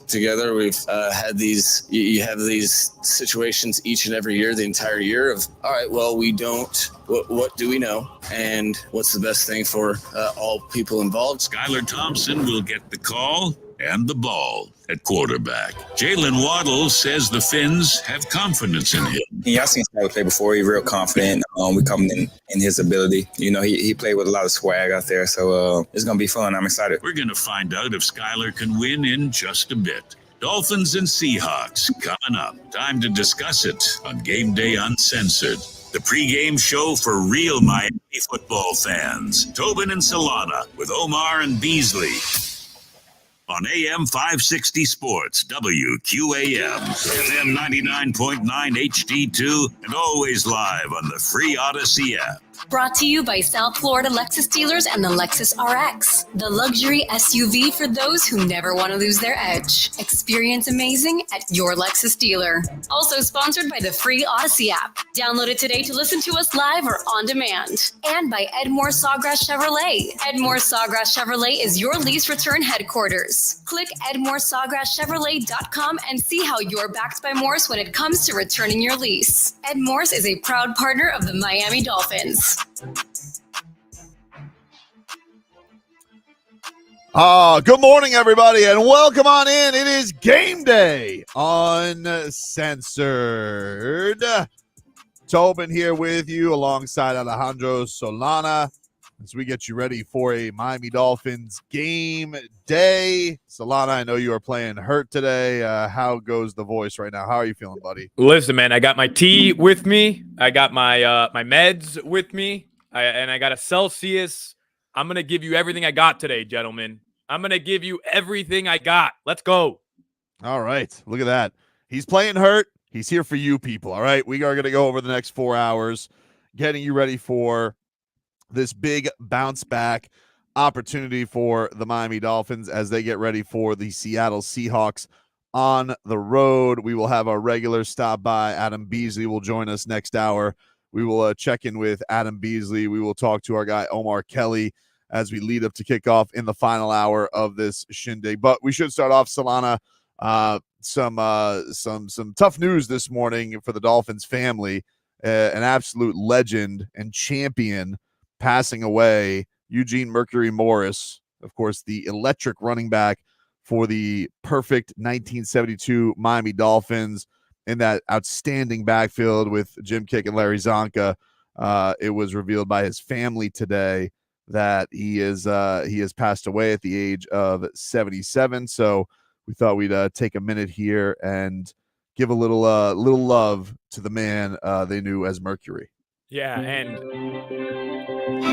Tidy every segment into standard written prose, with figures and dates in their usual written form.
together. We've had these, you have these situations each and every year, the entire year of, all right, well, we don't, what do we know? And what's the best thing for all people involved? Skyler Thompson will get the call and the ball at quarterback. Jalen Waddle says the Finns have confidence in him. Yeah, I've seen Skyler play before. He's real confident. We come in his ability. You know, he played with a lot of swag out there, so it's going to be fun. I'm excited. We're going to find out if Skyler can win in just a bit. Dolphins and Seahawks coming up. Time to discuss it on Gameday Uncensored, the pregame show for real Miami football fans. Tobin and Solana with Omar and Beasley. On AM 560 Sports, WQAM, FM 99.9 HD2, and always live on the free Odyssey app. Brought to you by South Florida Lexus dealers and the Lexus RX, the luxury SUV for those who never want to lose their edge. Experience amazing at your Lexus dealer. Also sponsored by the free Odyssey app. Download it today to listen to us live or on demand. And by Edmore Sawgrass Chevrolet. Edmore Sawgrass Chevrolet is your lease return headquarters. Click EdmoreSawgrassChevrolet.com and see how you're backed by Morse when it comes to returning your lease. Ed Morse is a proud partner of the Miami Dolphins. Good morning, everybody, and welcome on in. It is Game Day Uncensored. Tobin here with you alongside Alejandro Solana as we get you ready for a Miami Dolphins game day. Solana, I know you are playing hurt today. How goes the voice right now? How are you feeling, buddy? Listen, man, I got my tea with me. I got my my meds with me, and I got a Celsius. I'm going to give you everything I got today, gentlemen. I'm going to give you everything I got. Let's go. All right. Look at that. He's playing hurt. He's here for you people, all right? We are going to go over the next 4 hours, getting you ready for this big bounce back opportunity for the Miami Dolphins as they get ready for the Seattle Seahawks on the road. We will have our regular stop by. Adam Beasley will join us next hour. We will check in with Adam Beasley. We will talk to our guy Omar Kelly as we lead up to kickoff in the final hour of this shindig. But we should start off, Solana. Some tough news this morning for the Dolphins family. An absolute legend and champion passing away. Eugene Mercury Morris, of course, the electric running back for the perfect 1972 Miami Dolphins in that outstanding backfield with Jim Kick and Larry Zonka. It was revealed by his family today that he has passed away at the age of 77. So we thought we'd take a minute here and give a little love to the man they knew as Mercury. Yeah, and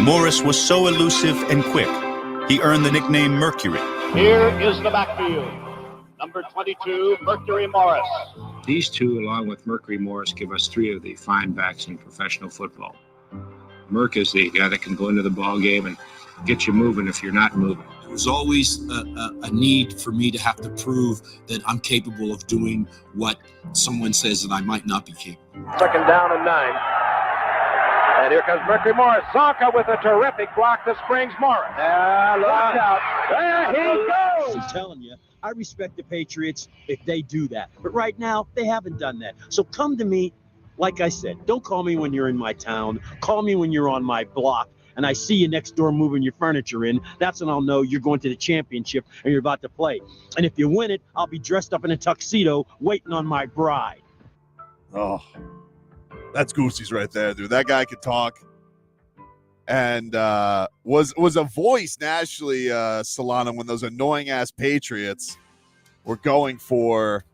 Morris was so elusive and quick, he earned the nickname Mercury. Here is the backfield. Number 22, Mercury Morris. These two, along with Mercury Morris, give us three of the fine backs in professional football. Merc is the guy that can go into the ball game and get you moving if you're not moving. There was always a need for me to have to prove that I'm capable of doing what someone says that I might not be capable. Second down and 9. And here comes Mercury Morris. Zonka with a terrific block to Springs Morris. Watch out. There he goes. I'm telling you, I respect the Patriots if they do that. But right now, they haven't done that. So come to me, like I said, don't call me when you're in my town. Call me when you're on my block and I see you next door moving your furniture in. That's when I'll know you're going to the championship and you're about to play. And if you win it, I'll be dressed up in a tuxedo waiting on my bride. Oh, that's Goosey's right there, dude. That guy could talk and was a voice nationally, Solana, when those annoying-ass Patriots were going for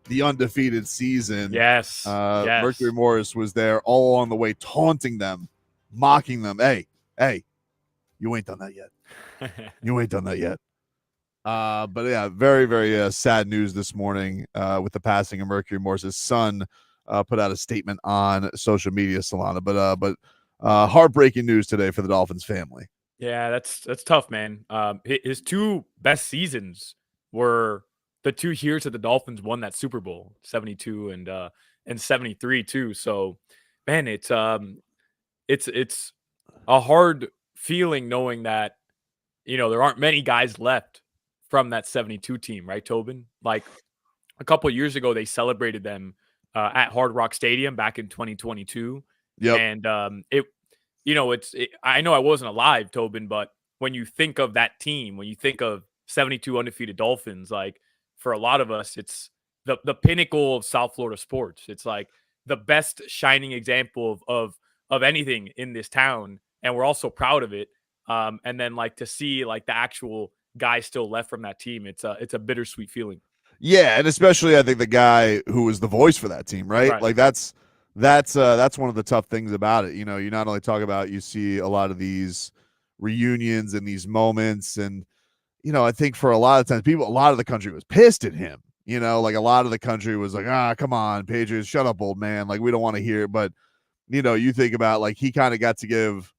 the undefeated season. Yes. Mercury Morris was there all along the way, taunting them, mocking them. Hey, you ain't done that yet. You ain't done that yet. But yeah, very, very sad news this morning with the passing of Mercury Morris. His son put out a statement on social media, Solana. But heartbreaking news today for the Dolphins family. Yeah, that's tough, man. His two best seasons were the 2 years that the Dolphins won that Super Bowl, 72 and 73 too. So, man, it's a hard feeling knowing that, you know, there aren't many guys left from that 72 team, right, Tobin? Like a couple of years ago, they celebrated them at Hard Rock Stadium back in 2022. Yep. And I know I wasn't alive, Tobin, but when you think of that team, when you think of 72 undefeated Dolphins, like for a lot of us, it's the pinnacle of South Florida sports. It's like the best shining example of anything in this town, and we're all so proud of it. And then like to see like the actual guy still left from that team, it's a bittersweet feeling. Yeah, and especially I think the guy who was the voice for that team, right? Like that's one of the tough things about it. You know, you not only talk about, you see a lot of these reunions and these moments, and I think for a lot of times a lot of the country was pissed at him. Like a lot of the country was like, come on, Patriots, shut up, old man. Like we don't want to hear it. But you think about like he kind of got to give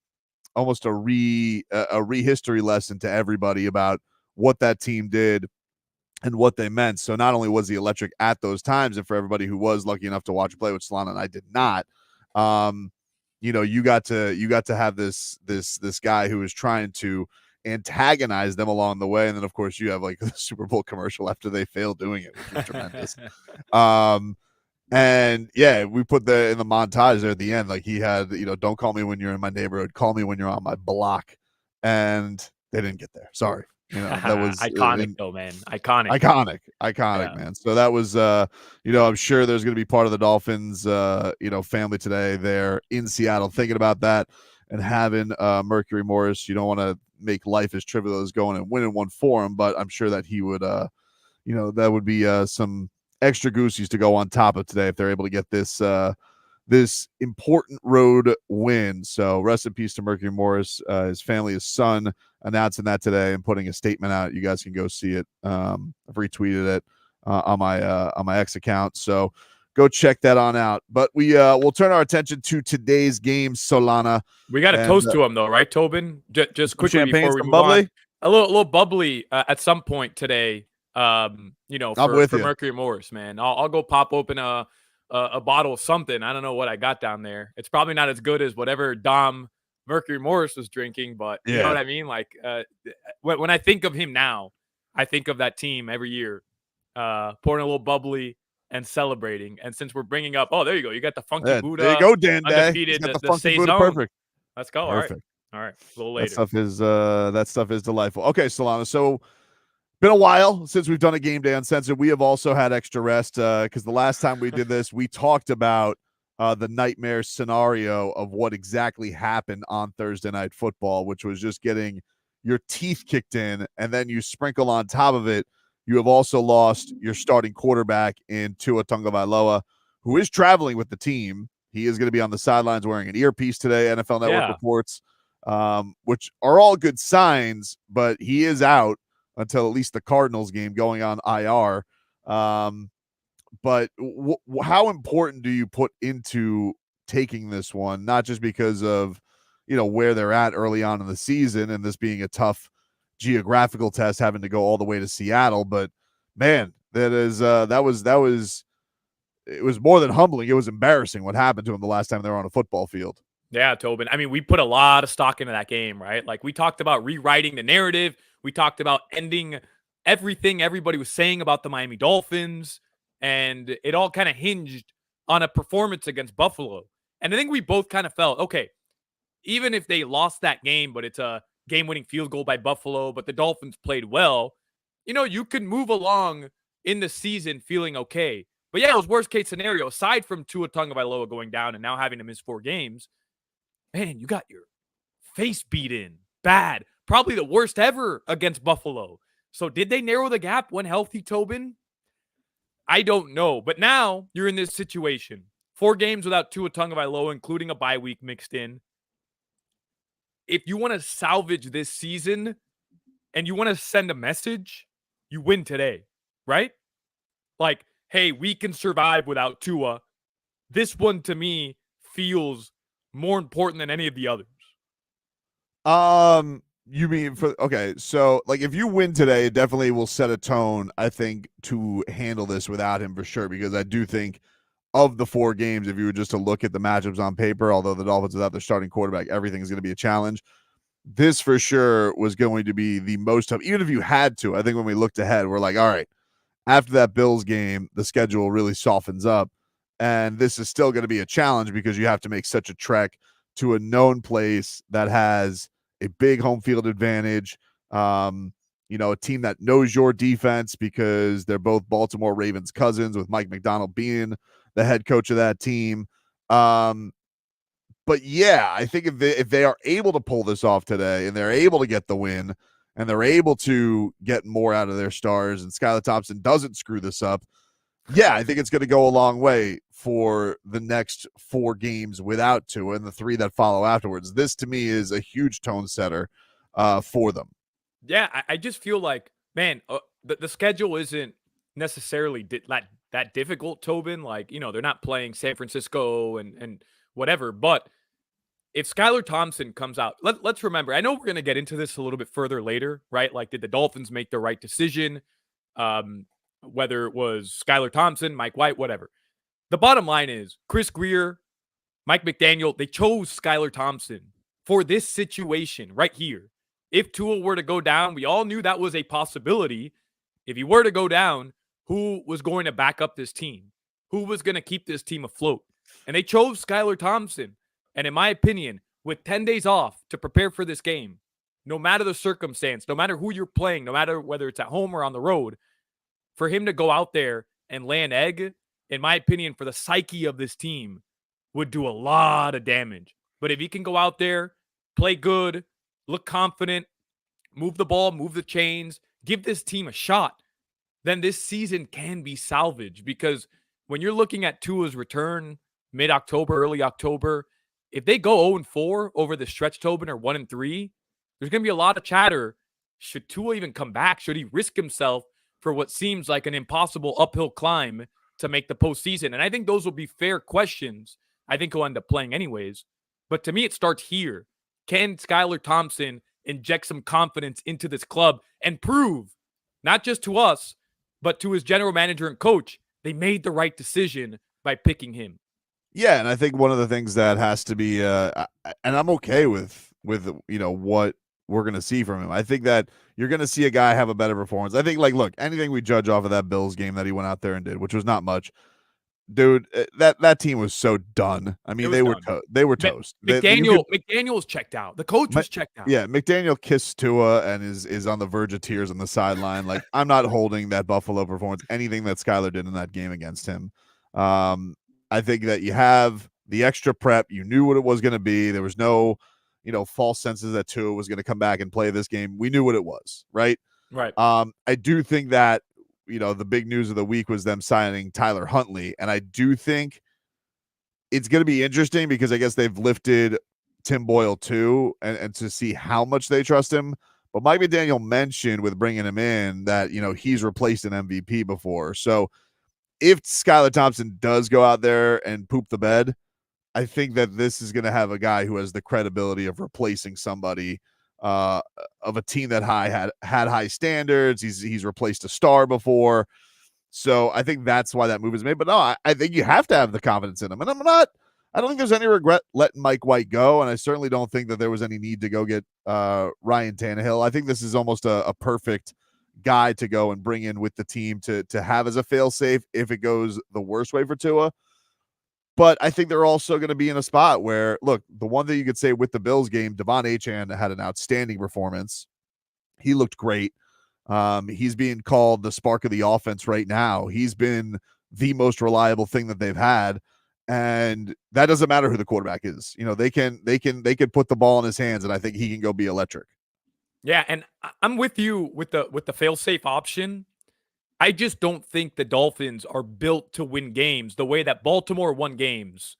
almost a rehistory lesson to everybody about what that team did and what they meant. So not only was he electric at those times, and for everybody who was lucky enough to watch play, which Solana and I did not, you got to have this guy who was trying to antagonize them along the way. And then of course you have like the Super Bowl commercial after they failed doing it, which was tremendous. And yeah, we put in the montage there at the end, like he had, don't call me when you're in my neighborhood, call me when you're on my block. And they didn't get there. Sorry. That was iconic though, man. Iconic, yeah. Man. So that was, I'm sure there's going to be part of the Dolphins, family today there in Seattle thinking about that and having Mercury Morris. You don't want to make life as trivial as going and winning one for him, but I'm sure that he would, that would be some extra goosies to go on top of today if they're able to get this important road win. So rest in peace to Mercury Morris. His family, his son, announcing that today and putting a statement out. You guys can go see it. I've retweeted it on my X account. So go check that on out. But we'll turn our attention to today's game, Solana. We got to toast to him though, right, Tobin? Just quickly before we move bubbly on. A little bubbly at some point today. For Mercury Morris, man. I'll go pop open a bottle of something. I don't know what I got down there. It's probably not as good as whatever Dom Mercury Morris was drinking, but you know what I mean? Like when I think of him now, I think of that team every year, pouring a little bubbly and celebrating. And since we're bringing up, there you go. You got the Funky Buddha. There you go, Dan Day. Undefeated, the the Funky Buddha, perfect. Let's go. Perfect. All right. A little later. That stuff is delightful. Okay, Solana. So been a while since we've done a Game Day Uncensored. We have also had extra rest because the last time we did this, we talked about the nightmare scenario of what exactly happened on Thursday Night Football, which was just getting your teeth kicked in, and then you sprinkle on top of it, you have also lost your starting quarterback in Tua Tagovailoa, who is traveling with the team. He is going to be on the sidelines wearing an earpiece today, NFL Network reports, which are all good signs, but he is out until at least the Cardinals game, going on IR. But how important do you put into taking this one? Not just because of, where they're at early on in the season and this being a tough geographical test, having to go all the way to Seattle, but man, it was more than humbling. It was embarrassing what happened to him the last time they were on a football field. Yeah, Tobin. I mean, we put a lot of stock into that game, right? Like we talked about rewriting the narrative. We talked about ending everything everybody was saying about the Miami Dolphins, and it all kind of hinged on a performance against Buffalo. And I think we both kind of felt, okay, even if they lost that game, but it's a game-winning field goal by Buffalo, but the Dolphins played well, you can move along in the season feeling okay. But yeah, it was worst-case scenario. Aside from Tua Tagovailoa going down and now having to miss 4 games, man, you got your face beat in bad. Probably the worst ever against Buffalo. So did they narrow the gap when healthy, Tobin? I don't know. But now you're in this situation. 4 games without Tua Tagovailoa, including a bye week mixed in. If you want to salvage this season and you want to send a message, you win today, right? Like, hey, we can survive without Tua. This one, to me, feels more important than any of the others. You mean so like if you win today, it definitely will set a tone, I think, to handle this without him for sure, because I do think of the 4 games, if you were just to look at the matchups on paper, although the Dolphins without their starting quarterback, everything is going to be a challenge. this for sure was going to be the most tough. Even if you had to, I think when we looked ahead, we're like, all right, after that Bills game, the schedule really softens up. And this is still going to be a challenge because you have to make such a trek to a known place that has a big home field advantage. A team that knows your defense because they're both Baltimore Ravens cousins, with Mike McDonald being the head coach of that team. But yeah, I think if they are able to pull this off today and they're able to get the win and they're able to get more out of their stars and Skyler Thompson doesn't screw this up, yeah, I think it's going to go a long way for the next 4 games without Tua and the 3 that follow afterwards. This to me is a huge tone setter for them. Yeah, I just feel like, man, the schedule isn't necessarily that difficult, Tobin. Like, they're not playing San Francisco and whatever. But if Skyler Thompson comes out, let's remember, I know we're going to get into this a little bit further later, right? Like, did the Dolphins make the right decision? Whether it was Skyler Thompson, Mike White, whatever. The bottom line is Chris Grier, Mike McDaniel, they chose Skyler Thompson for this situation right here. If Tua were to go down, we all knew that was a possibility. If he were to go down, who was going to back up this team? Who was going to keep this team afloat? And they chose Skyler Thompson. And in my opinion, with 10 days off to prepare for this game, no matter the circumstance, no matter who you're playing, no matter whether it's at home or on the road, for him to go out there and lay an egg, in my opinion, for the psyche of this team, would do a lot of damage. But if he can go out there, play good, look confident, move the ball, move the chains, give this team a shot, then this season can be salvaged. Because when you're looking at Tua's return mid-October, early October, if they go 0-4 over the stretch, Tobin, or 1-3, there's going to be a lot of chatter. Should Tua even come back? Should he risk himself for what seems like an impossible uphill climb to make the postseason? And I think those will be fair questions. I think he'll end up playing anyways. But to me, it starts here. Can Skyler Thompson inject some confidence into this club and prove, not just to us, but to his general manager and coach, they made the right decision by picking him? Yeah, and I think one of the things that has to be, and I'm okay with what we're going to see from him. I think that you're going to see a guy have a better performance. I think, look, anything we judge off of that Bills game that he went out there and did, which was not much, dude, that team was so done. I mean, they were toast. McDaniel was checked out. The coach was checked out. Yeah, McDaniel kissed Tua and is on the verge of tears on the sideline. Like, I'm not holding that Buffalo performance, anything that Skyler did in that game against him. I think that you have the extra prep. You knew what it was going to be. There was no, false senses that Tua was going to come back and play this game. We knew what it was, right? Right. I do think that, the big news of the week was them signing Tyler Huntley. And I do think it's going to be interesting because I guess they've lifted Tim Boyle too, and to see how much they trust him. But Mike McDaniel mentioned with bringing him in that, he's replaced an MVP before. So if Skyler Thompson does go out there and poop the bed, I think that this is going to have a guy who has the credibility of replacing somebody of a team that had high standards. He's replaced a star before. So I think that's why that move is made. But no, I think you have to have the confidence in him. And I don't think there's any regret letting Mike White go. And I certainly don't think that there was any need to go get Ryan Tannehill. I think this is almost a perfect guy to go and bring in with the team to have as a fail-safe if it goes the worst way for Tua. But I think they're also going to be in a spot where, look, the one thing you could say with the Bills game, Devon Achane had an outstanding performance. He looked great. He's being called the spark of the offense right now. He's been the most reliable thing that they've had. And that doesn't matter who the quarterback is. They can put the ball in his hands, and I think he can go be electric. Yeah, and I'm with you with the fail-safe option. I just don't think the Dolphins are built to win games the way that Baltimore won games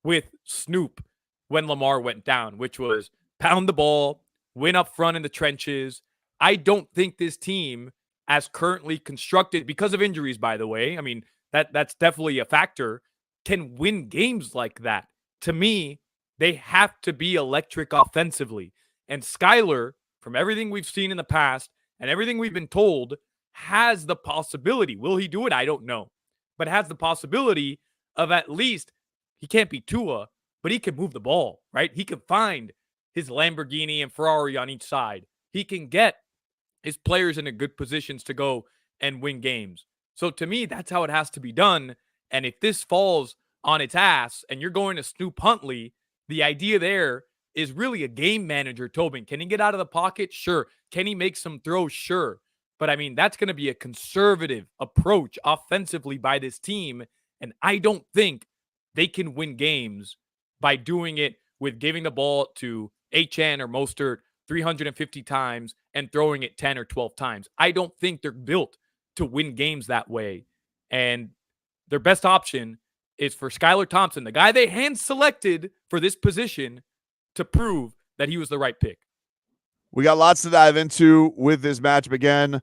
with Snoop when Lamar went down, which was pound the ball, win up front in the trenches. I don't think this team, as currently constructed, because of injuries, by the way, I mean, that's definitely a factor, can win games like that. To me, they have to be electric offensively. And Skyler, from everything we've seen in the past and everything we've been told, has the possibility. Will he do it? I don't know. But has the possibility of at least, he can't be Tua, but he can move the ball, right? He can find his Lamborghini and Ferrari on each side. He can get his players in a good positions to go and win games. So to me, that's how it has to be done. And if this falls on its ass and you're going to Snoop Huntley, the idea there is really a game manager, Tobin. Can he get out of the pocket? Sure. Can he make some throws? Sure. But I mean, that's going to be a conservative approach offensively by this team. And I don't think they can win games by doing it with giving the ball to HN or Mostert 350 times and throwing it 10 or 12 times. I don't think they're built to win games that way. And their best option is for Skyler Thompson, the guy they hand selected for this position, to prove that he was the right pick. We got lots to dive into with this matchup again.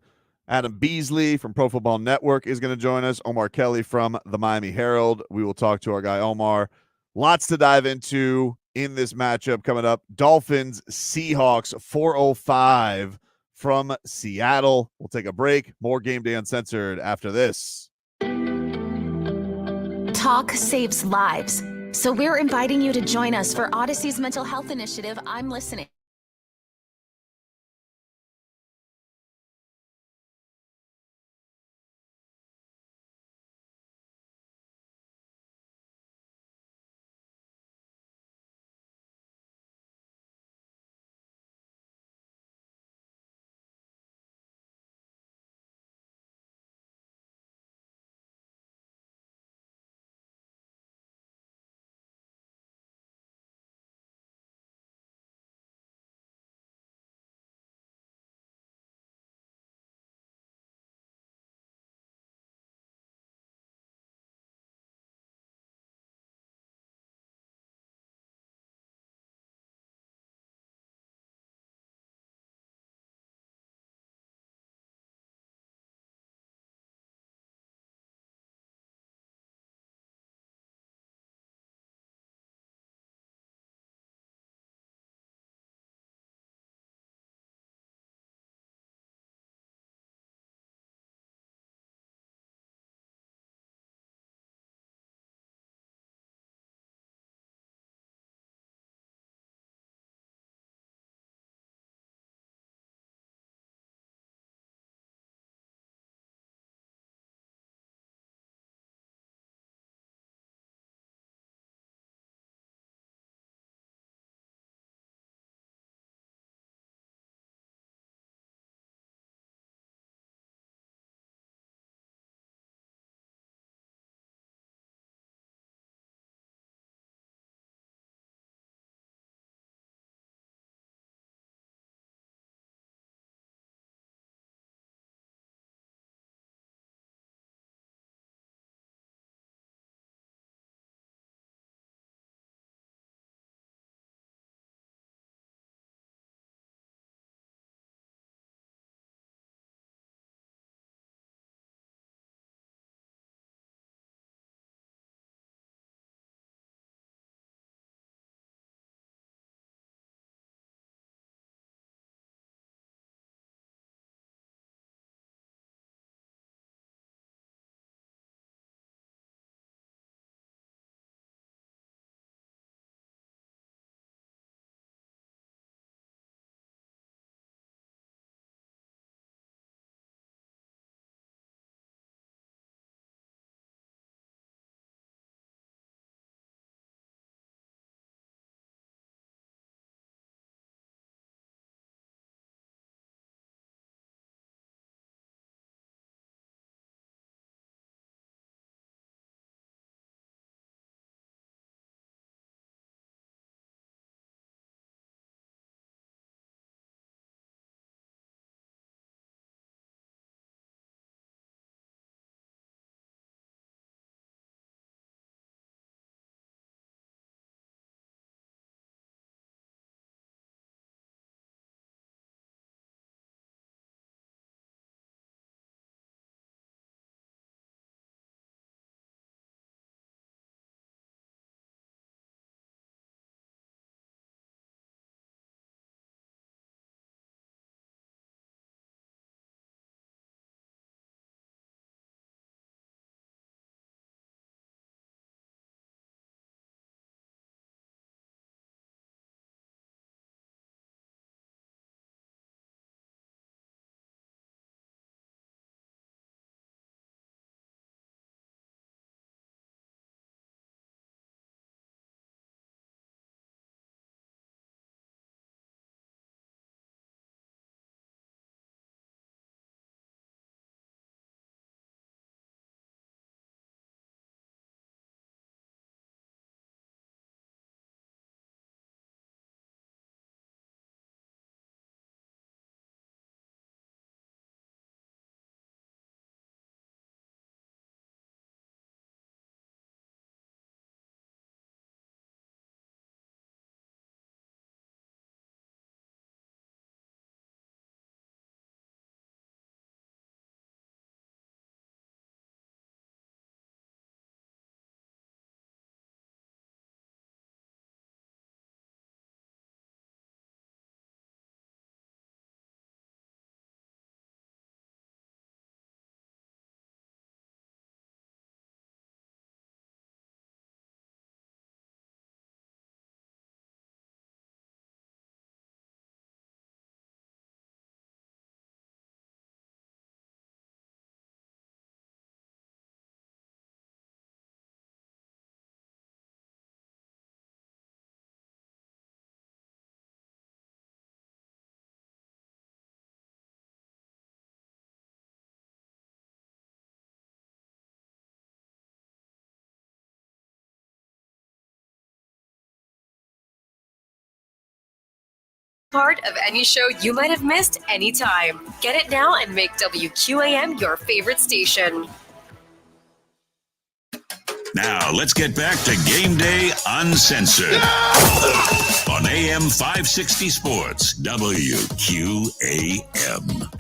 Adam Beasley from Pro Football Network is going to join us. Omar Kelly from the Miami Herald. We will talk to our guy Omar. Lots to dive into in this matchup coming up. Dolphins, Seahawks, 4:05 from Seattle. We'll take a break. More Game Day Uncensored after this. Talk saves lives. So we're inviting you to join us for Odyssey's mental health initiative, I'm Listening. Part of any show you might have missed anytime. Get it now and make WQAM your favorite station. Now, let's get back to Game Day Uncensored on AM 560 Sports, WQAM,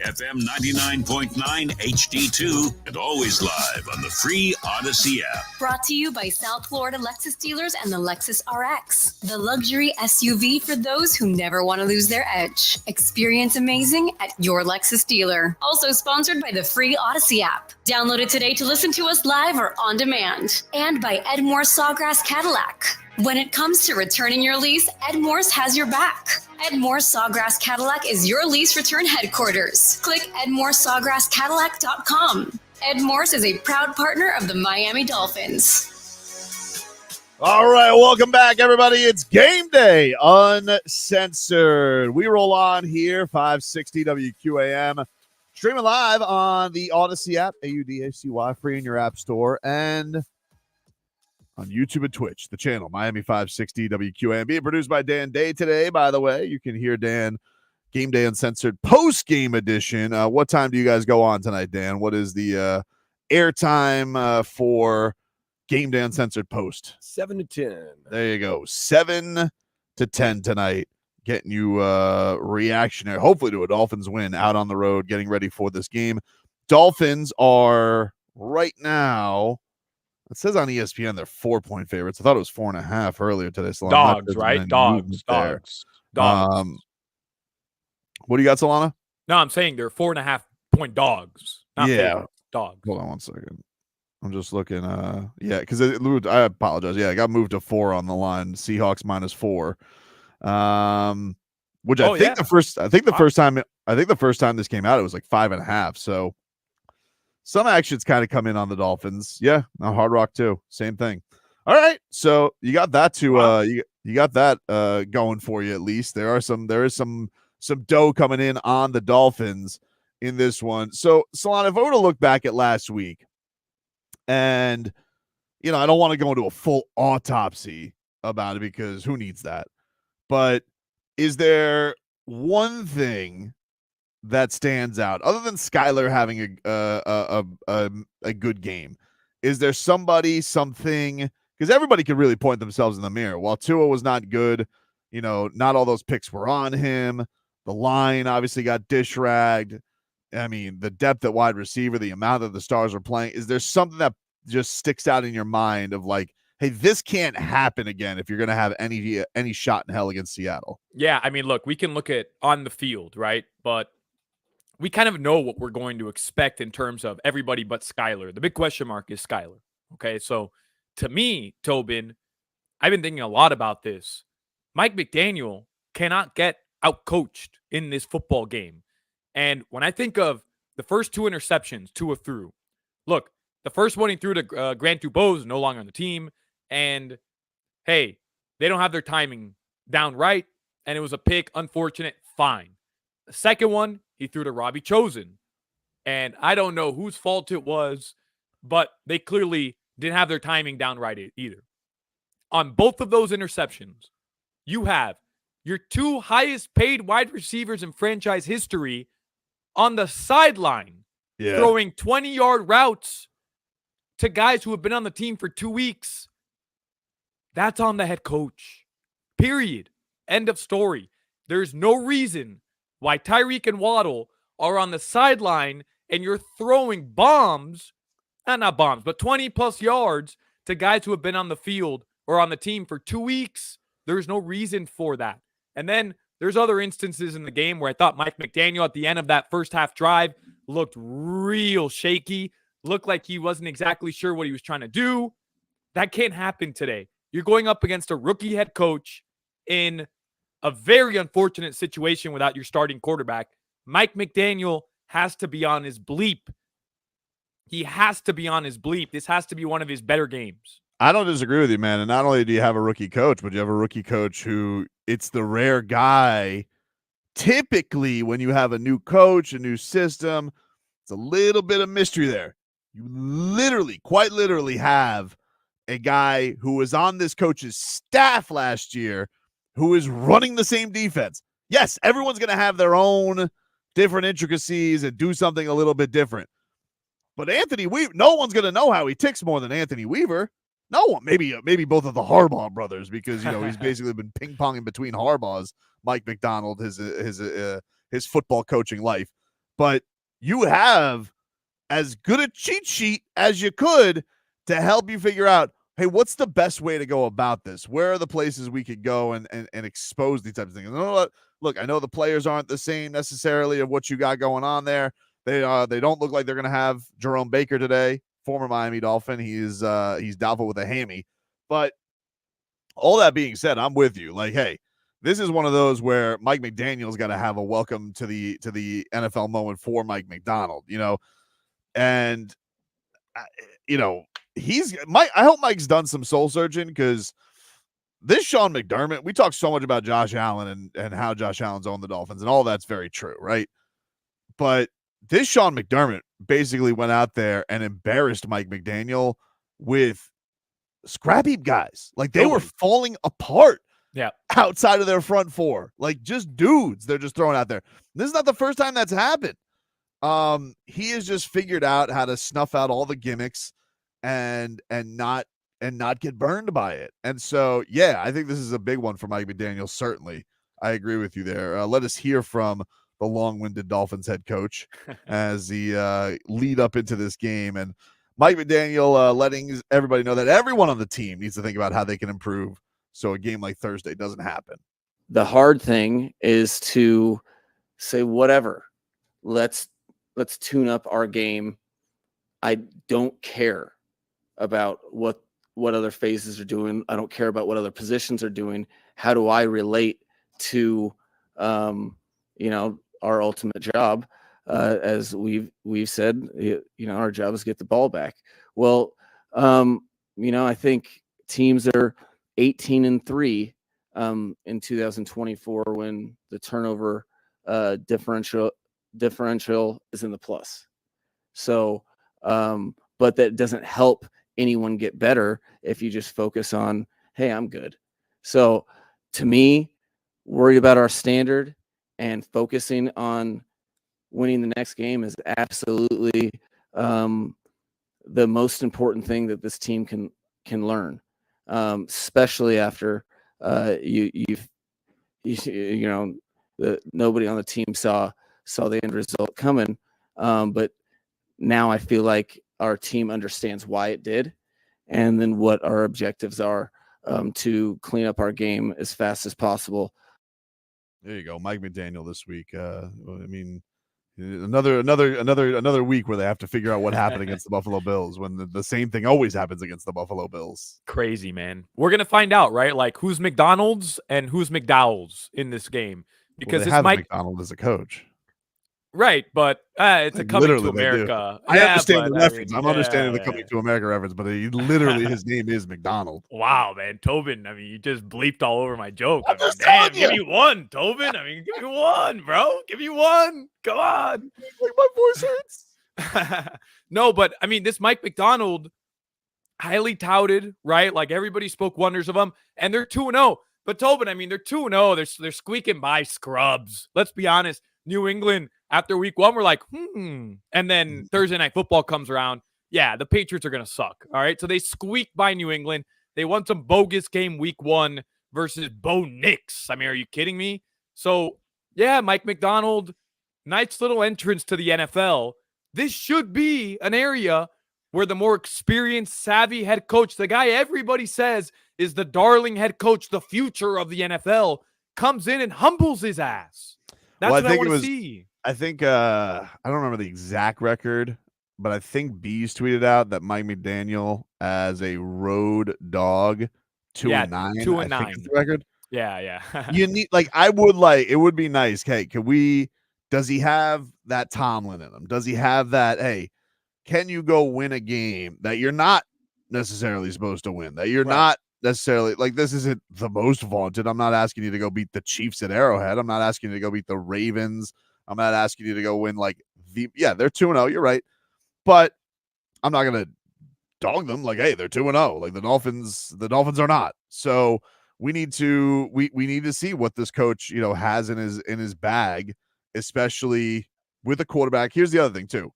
FM 99.9 HD2, and always live on the free Odyssey app. Brought to you by South Florida Lexus dealers and the Lexus RX, the luxury SUV for those who never want to lose their edge. Experience amazing at your Lexus dealer. Also sponsored by the free Odyssey app. Download it today to listen to us live or on demand. And by Edmore Sawgrass Cadillac. When it comes to returning your lease, Edmore's has your back. Edmore Sawgrass Cadillac is your lease return headquarters. Click EdmoreSawgrassCadillac.com. Edmore's is a proud partner of the Miami Dolphins. All right, welcome back, everybody. It's Game Day Uncensored. We roll on here, 560 WQAM. Streaming live on the Odyssey app, AUDACY, free in your app store, and on YouTube and Twitch, the channel, Miami 560 WQAM. Being produced by Dan Day today, by the way. You can hear Dan, Game Day Uncensored, post-game edition. What time do you guys go on tonight, Dan? What is the airtime for Game Day Uncensored post? 7 to 10. There you go. 7 to 10 tonight. Getting you reactionary, hopefully, to a Dolphins win out on the road, getting ready for this game. Dolphins are right now, it says on ESPN they're 4-point favorites. I thought it was 4.5 earlier today. So dogs, right? Dogs. What do you got, Solana? No, I'm saying they're 4.5-point dogs. Not favorites, dogs. Hold on one second. I'm just looking. Yeah, because I apologize. Yeah, it got moved to 4 on the line. Seahawks -4. Which I think the first time this came out, it was like 5.5. So some actions kind of come in on the Dolphins. Yeah, now Hard Rock too, same thing. All right, so you got that you got that going for you at least. There is some dough coming in on the Dolphins in this one. So Solana, if I were to look back at last week, and I don't want to go into a full autopsy about it because who needs that? But is there one thing that stands out other than Skyler having a good game? Is there something? Because everybody can really point themselves in the mirror. While Tua was not good, not all those picks were on him. The line obviously got dish-ragged. I mean, the depth at wide receiver, the amount that the stars are playing. Is there something that just sticks out in your mind of like, hey, this can't happen again if you're going to have any shot in hell against Seattle? Yeah, I mean, look, we can look at on the field, right? But we kind of know what we're going to expect in terms of everybody but Skyler. The big question mark is Skyler. Okay, so to me, Tobin, I've been thinking a lot about this. Mike McDaniel cannot get outcoached in this football game. And when I think of the first 2 interceptions Tua threw, look, the first one he threw to Grant Dubose, no longer on the team. And, hey, they don't have their timing down right, and it was a pick. Unfortunate, fine. The second one, he threw to Robbie Chosen. And I don't know whose fault it was, but they clearly didn't have their timing down right either. On both of those interceptions, you have your 2 highest paid wide receivers in franchise history on the sideline, throwing 20-yard routes to guys who have been on the team for 2 weeks. That's on the head coach. Period. End of story. There's no reason why Tyreek and Waddle are on the sideline and you're throwing bombs, not bombs, but 20-plus yards to guys who have been on the field or on the team for 2 weeks. There's no reason for that. And then there's other instances in the game where I thought Mike McDaniel at the end of that first half drive looked real shaky, looked like he wasn't exactly sure what he was trying to do. That can't happen today. You're going up against a rookie head coach in a very unfortunate situation without your starting quarterback. Mike McDaniel has to be on his bleep. He has to be on his bleep. This has to be one of his better games. I don't disagree with you, man. And not only do you have a rookie coach, but you have a rookie coach who it's the rare guy. Typically, when you have a new coach, a new system, it's a little bit of mystery there. You quite literally have a guy who was on this coach's staff last year who is running the same defense. Yes, everyone's going to have their own different intricacies and do something a little bit different. But Anthony Weaver, no one's going to know how he ticks more than Anthony Weaver. No one. Maybe both of the Harbaugh brothers, because he's basically been ping ponging between Harbaugh's Mike Macdonald his football coaching life. But you have as good a cheat sheet as you could to help you figure out, hey, what's the best way to go about this? Where are the places we could go and expose these types of things? You know what? Look, I know the players aren't the same necessarily of what you got going on there. They don't look like they're going to have Jerome Baker today, former Miami Dolphin. He's doubtful with a hammy. But all that being said, I'm with you. Like, hey, this is one of those where Mike McDaniel's got to have a welcome to the NFL moment for Mike Macdonald, and I hope Mike's done some soul searching, because this Sean McDermott, we talk so much about Josh Allen and how Josh Allen's owned the Dolphins, and all that's very true, right? But this Sean McDermott basically went out there and embarrassed Mike McDaniel with scrap heap guys. Like, they were falling apart outside of their front four. Like, just dudes they're just throwing out there. This is not the first time that's happened. He has just figured out how to snuff out all the gimmicks and not get burned by it. And so, yeah, I think this is a big one for Mike McDaniel. Certainly. I agree with you there. Let us hear from the long-winded Dolphins head coach as the lead up into this game. And Mike McDaniel letting everybody know that everyone on the team needs to think about how they can improve so a game like Thursday doesn't happen. The hard thing is to say, whatever, let's tune up our game. I don't care about what other phases are doing. I don't care about what other positions are doing. How do I relate to, our ultimate job? As we've said, our job is to get the ball back. Well, I think teams are 18-3 in 2024 when the turnover differential is in the plus. So, but that doesn't help anyone get better if you just focus on, hey, I'm good. So to me, worried about our standard and focusing on winning the next game is absolutely the most important thing that this team can learn, especially after nobody on the team saw the end result coming. But now I feel like our team understands why it did, and then what our objectives are to clean up our game as fast as possible. There you go, Mike McDaniel this week. Another week where they have to figure out what happened against the Buffalo Bills when the same thing always happens against the Buffalo Bills. Crazy, man. We're gonna find out, right? Like, who's McDonald's and who's McDowell's in this game, because they have McDonald as a coach. Right, but it's a coming to America. I understand the reference. I'm understanding the coming to America reference, but his name is McDonald. Wow, man. Tobin, you just bleeped all over my joke. Damn, give me one, Tobin. Give me one, bro. Give me one. Come on. Like, my voice hurts. No, but, this Mike Macdonald, highly touted, right? Like, everybody spoke wonders of him, and they're 2-0. But, Tobin, they're 2-0. They're squeaking by scrubs. Let's be honest. New England, after week one, we're like, And then Thursday Night Football comes around. Yeah, the Patriots are going to suck. All right. So they squeaked by New England. They won some bogus game week one versus Bo Nix. Are you kidding me? So, yeah, Mike Macdonald, nice little entrance to the NFL. This should be an area where the more experienced, savvy head coach, the guy everybody says is the darling head coach, the future of the NFL, comes in and humbles his ass. That's what I want to see. I think I don't remember the exact record, but I think Bees tweeted out that Mike McDaniel as a road dog 2-9. 2-9. I think is the record. Yeah. You need it would be nice. Hey, does he have that Tomlin in him? Does he have that? Hey, can you go win a game that you're not necessarily supposed to win? That you're not necessarily, like, this isn't the most vaunted. I'm not asking you to go beat the Chiefs at Arrowhead. I'm not asking you to go beat the Ravens. I'm not asking you to go win they're 2-0. You're right. But I'm not going to dog them like, hey, they're 2-0. Like, the Dolphins are not. So we need to see what this coach, has in his bag, especially with a quarterback. Here's the other thing too.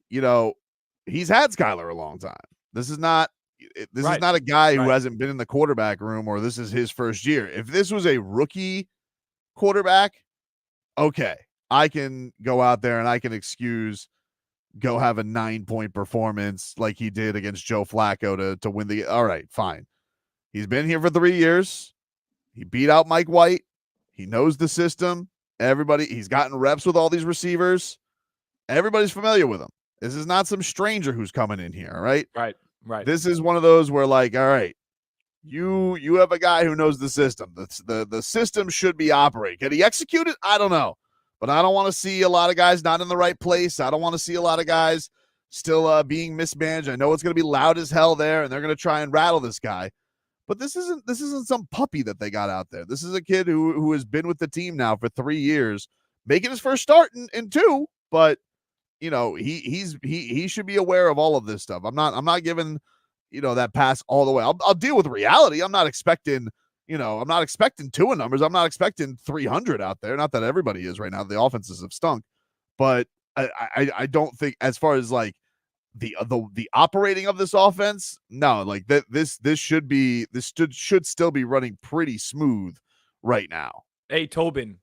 He's had Skyler a long time. This is not a guy who hasn't been in the quarterback room, or this is his first year. If this was a rookie quarterback, okay, I can go out there and I can go have a 9-point performance like he did against Joe Flacco to win the. All right, fine. He's been here for 3 years. He beat out Mike White. He knows the system. He's gotten reps with all these receivers. Everybody's familiar with him. This is not some stranger who's coming in here, right? Right. This is one of those where, like, all right, you have a guy who knows the system. The system should be operating. Can he execute it? I don't know. But I don't want to see a lot of guys not in the right place. I don't want to see a lot of guys still being mismanaged. I know it's going to be loud as hell there, and they're going to try and rattle this guy. But this isn't some puppy that they got out there. This is a kid who has been with the team now for 3 years, making his first start in 2. But he should be aware of all of this stuff. I'm not giving that pass all the way. I'll deal with reality. I'm not expecting Tua numbers. I'm not expecting 300 out there. Not that everybody is right now. The offenses have stunk, but I don't think, as far as like the operating of this offense, no, like this should still be running pretty smooth right now. Hey, Tobin,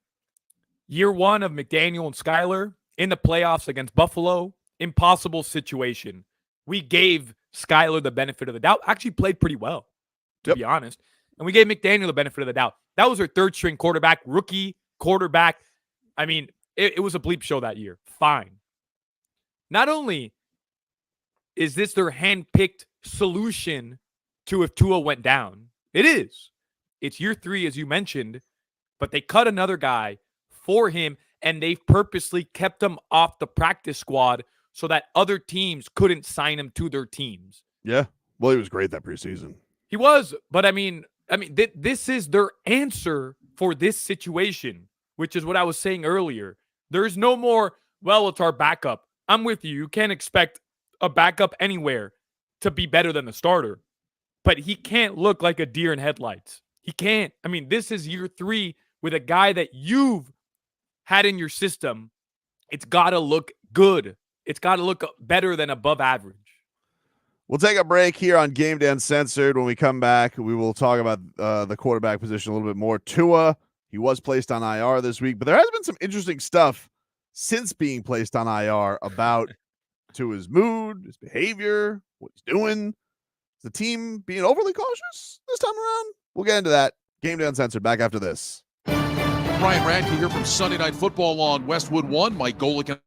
year 1 of McDaniel and Skyler in the playoffs against Buffalo, impossible situation. We gave Skyler the benefit of the doubt. Actually played pretty well, to be honest. And we gave McDaniel the benefit of the doubt. That was our third-string quarterback, rookie quarterback. I mean, it was a bleep show that year. Fine. Not only is this their hand-picked solution to if Tua went down, it is. It's year 3, as you mentioned, but they cut another guy for him, and they've purposely kept him off the practice squad so that other teams couldn't sign him to their teams. Yeah. Well, he was great that preseason. He was, but I mean, this is their answer for this situation, which is what I was saying earlier. There's no more, well, it's our backup. I'm with you. You can't expect a backup anywhere to be better than the starter, but he can't look like a deer in headlights. He can't. I mean, this is year 3 with a guy that you've had in your system. It's got to look good. It's got to look better than above average. We'll take a break here on Gameday Uncensored. When we come back, we will talk about the quarterback position a little bit more. Tua, he was placed on IR this week, but there has been some interesting stuff since being placed on IR about Tua's mood, his behavior, what he's doing. Is the team being overly cautious this time around? We'll get into that. Gameday Uncensored, back after this. Brian Radke here from Sunday Night Football on Westwood One. Mike Golick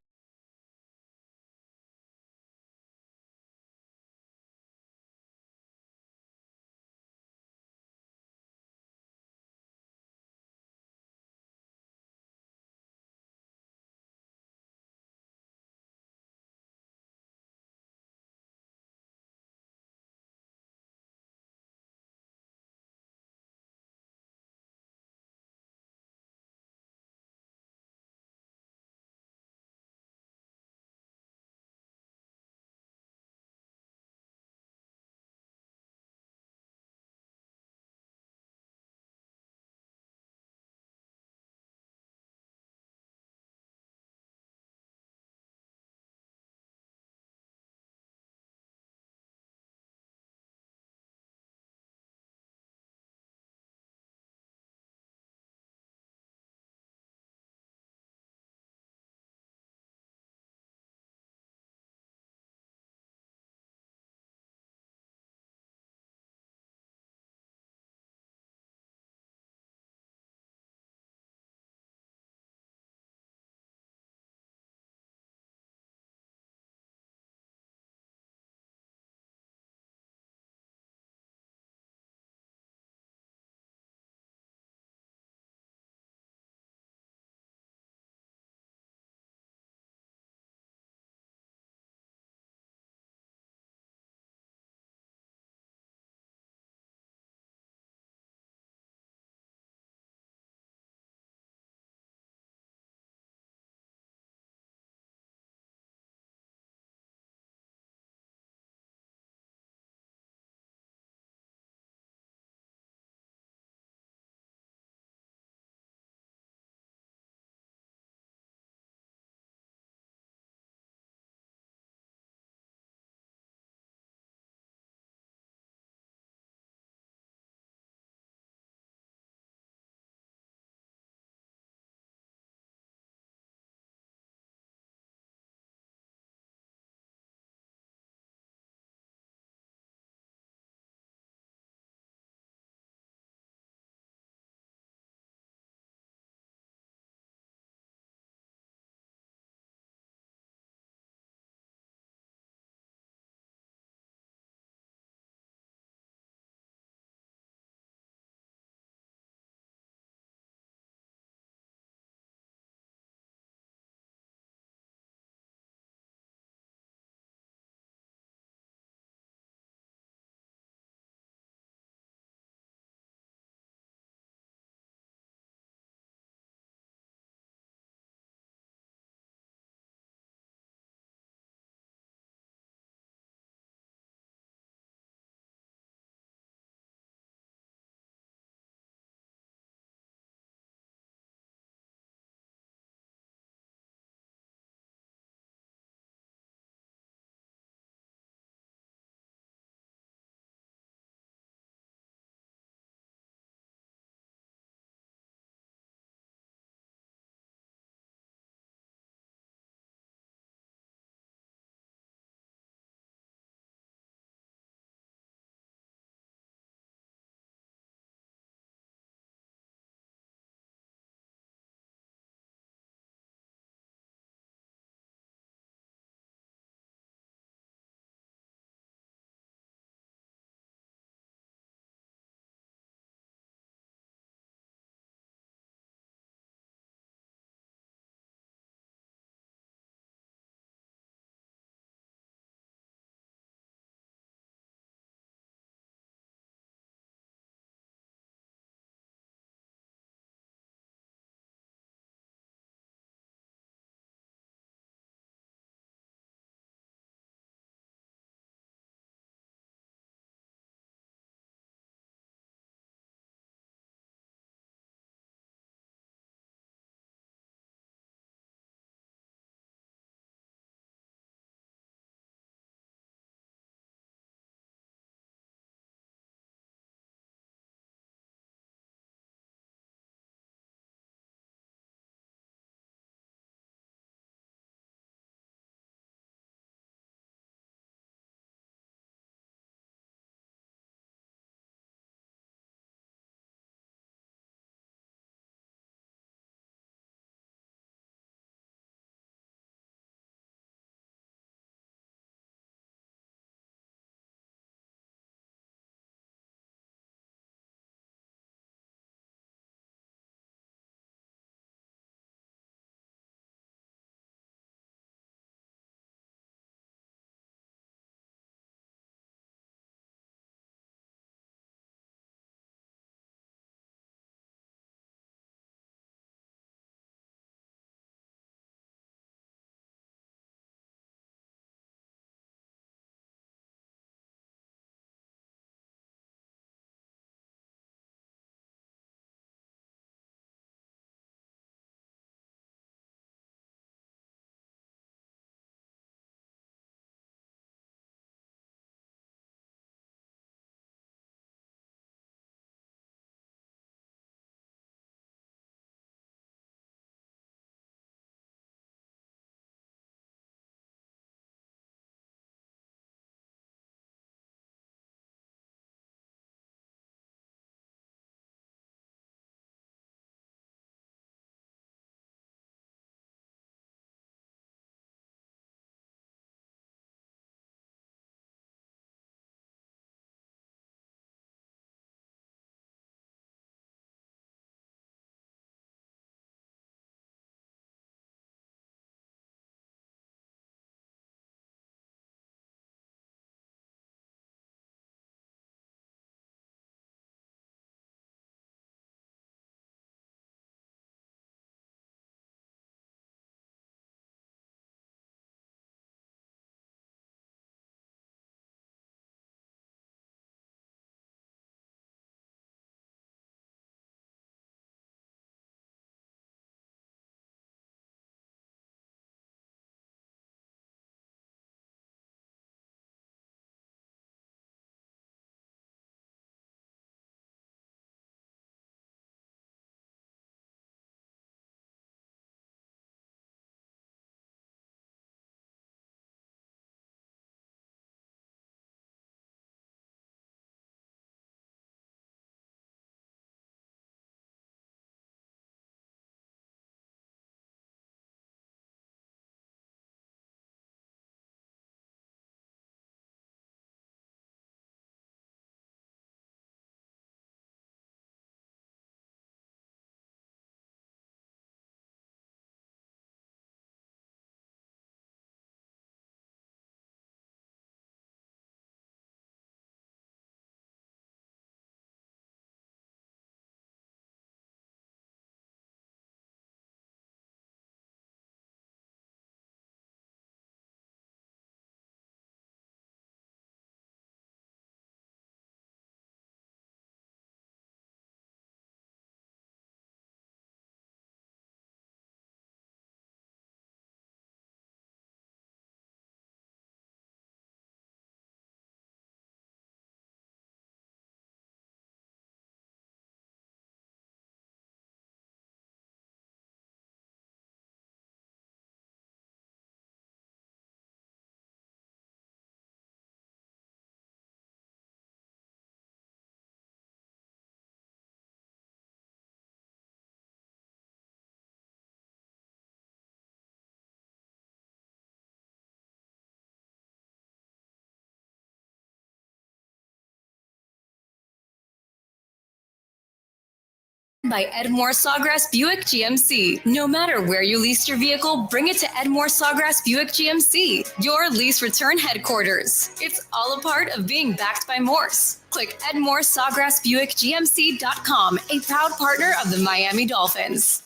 By Edmore Sawgrass Buick GMC. No matter where you lease your vehicle, bring it to Edmore Sawgrass Buick GMC, your lease return headquarters. It's all a part of being backed by Morse. Click EdmoreSawgrassBuickGMC.com, a proud partner of the Miami Dolphins.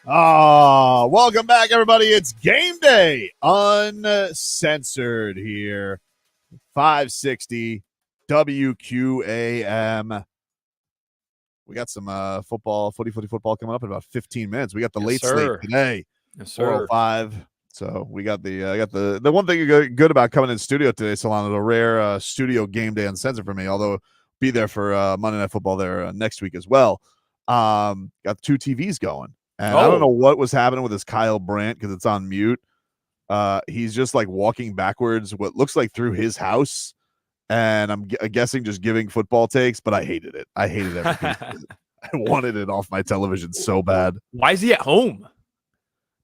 Welcome back, everybody. It's game day, uncensored here. 560 WQAM. We got some footy football coming up in about 15 minutes. We got the late slate today. Yes, sir. 4:05. So we got the one thing good about coming in studio today, Solana, a rare studio game day uncensored for me, although be there for Monday Night Football there next week as well. Got 2 TVs going. And I don't know what was happening with this Kyle Brandt because it's on mute. He's just like walking backwards, what looks like through his house. And I'm guessing just giving football takes, but I hated it. I hated everything. I wanted it off my television so bad. Why is he at home?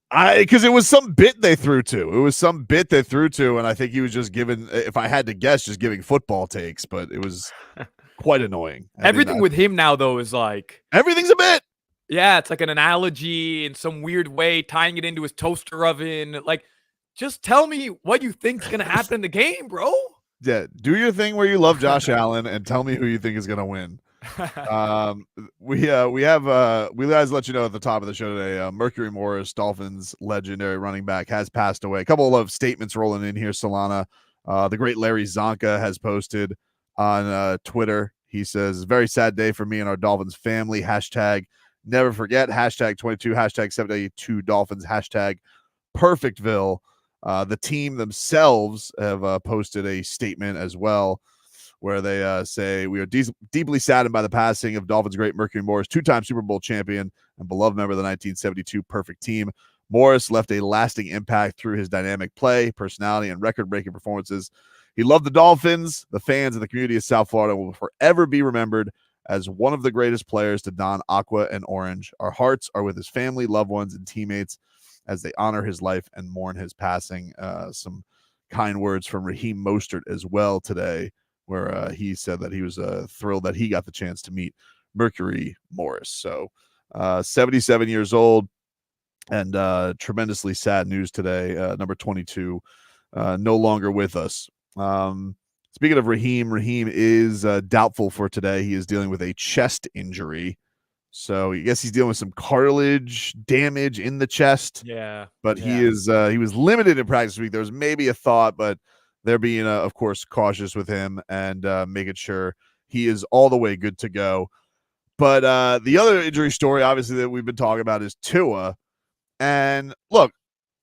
Because it was some bit they threw to. And I think he was just giving, if I had to guess, just giving football takes, but it was quite annoying. Everything with him now, though, is like... Everything's a bit. Yeah, it's like an analogy in some weird way, tying it into his toaster oven. Like, just tell me what you think's going to happen in the game, bro. Yeah, do your thing where you love Josh Allen and tell me who you think is going to win. We guys let you know at the top of the show today, Mercury Morris, Dolphins legendary running back, has passed away. A couple of statements rolling in here, Solana. The great Larry Zonka has posted on Twitter. He says, very sad day for me and our Dolphins family. Hashtag never forget. Hashtag 22. Hashtag 782 Dolphins. Hashtag Perfectville. The team themselves have posted a statement as well where they say, we are deeply saddened by the passing of Dolphins great Mercury Morris, 2-time Super Bowl champion and beloved member of the 1972 perfect team. Morris left a lasting impact through his dynamic play, personality, and record-breaking performances. He loved the Dolphins, the fans, and the community of South Florida, and will forever be remembered as one of the greatest players to don aqua and orange. Our hearts are with his family, loved ones, and teammates as they honor his life and mourn his passing. Some kind words from Raheem Mostert as well today, where he said that he was thrilled that he got the chance to meet Mercury Morris. So 77 years old, and tremendously sad news today. Number 22, no longer with us. Speaking of Raheem is doubtful for today. He is dealing with a chest injury. So I guess he's dealing with some cartilage damage in the chest. Yeah. But he was limited in practice this week. There was maybe a thought, but they're being, of course, cautious with him and making sure he is all the way good to go. But the other injury story, obviously, that we've been talking about is Tua. And look,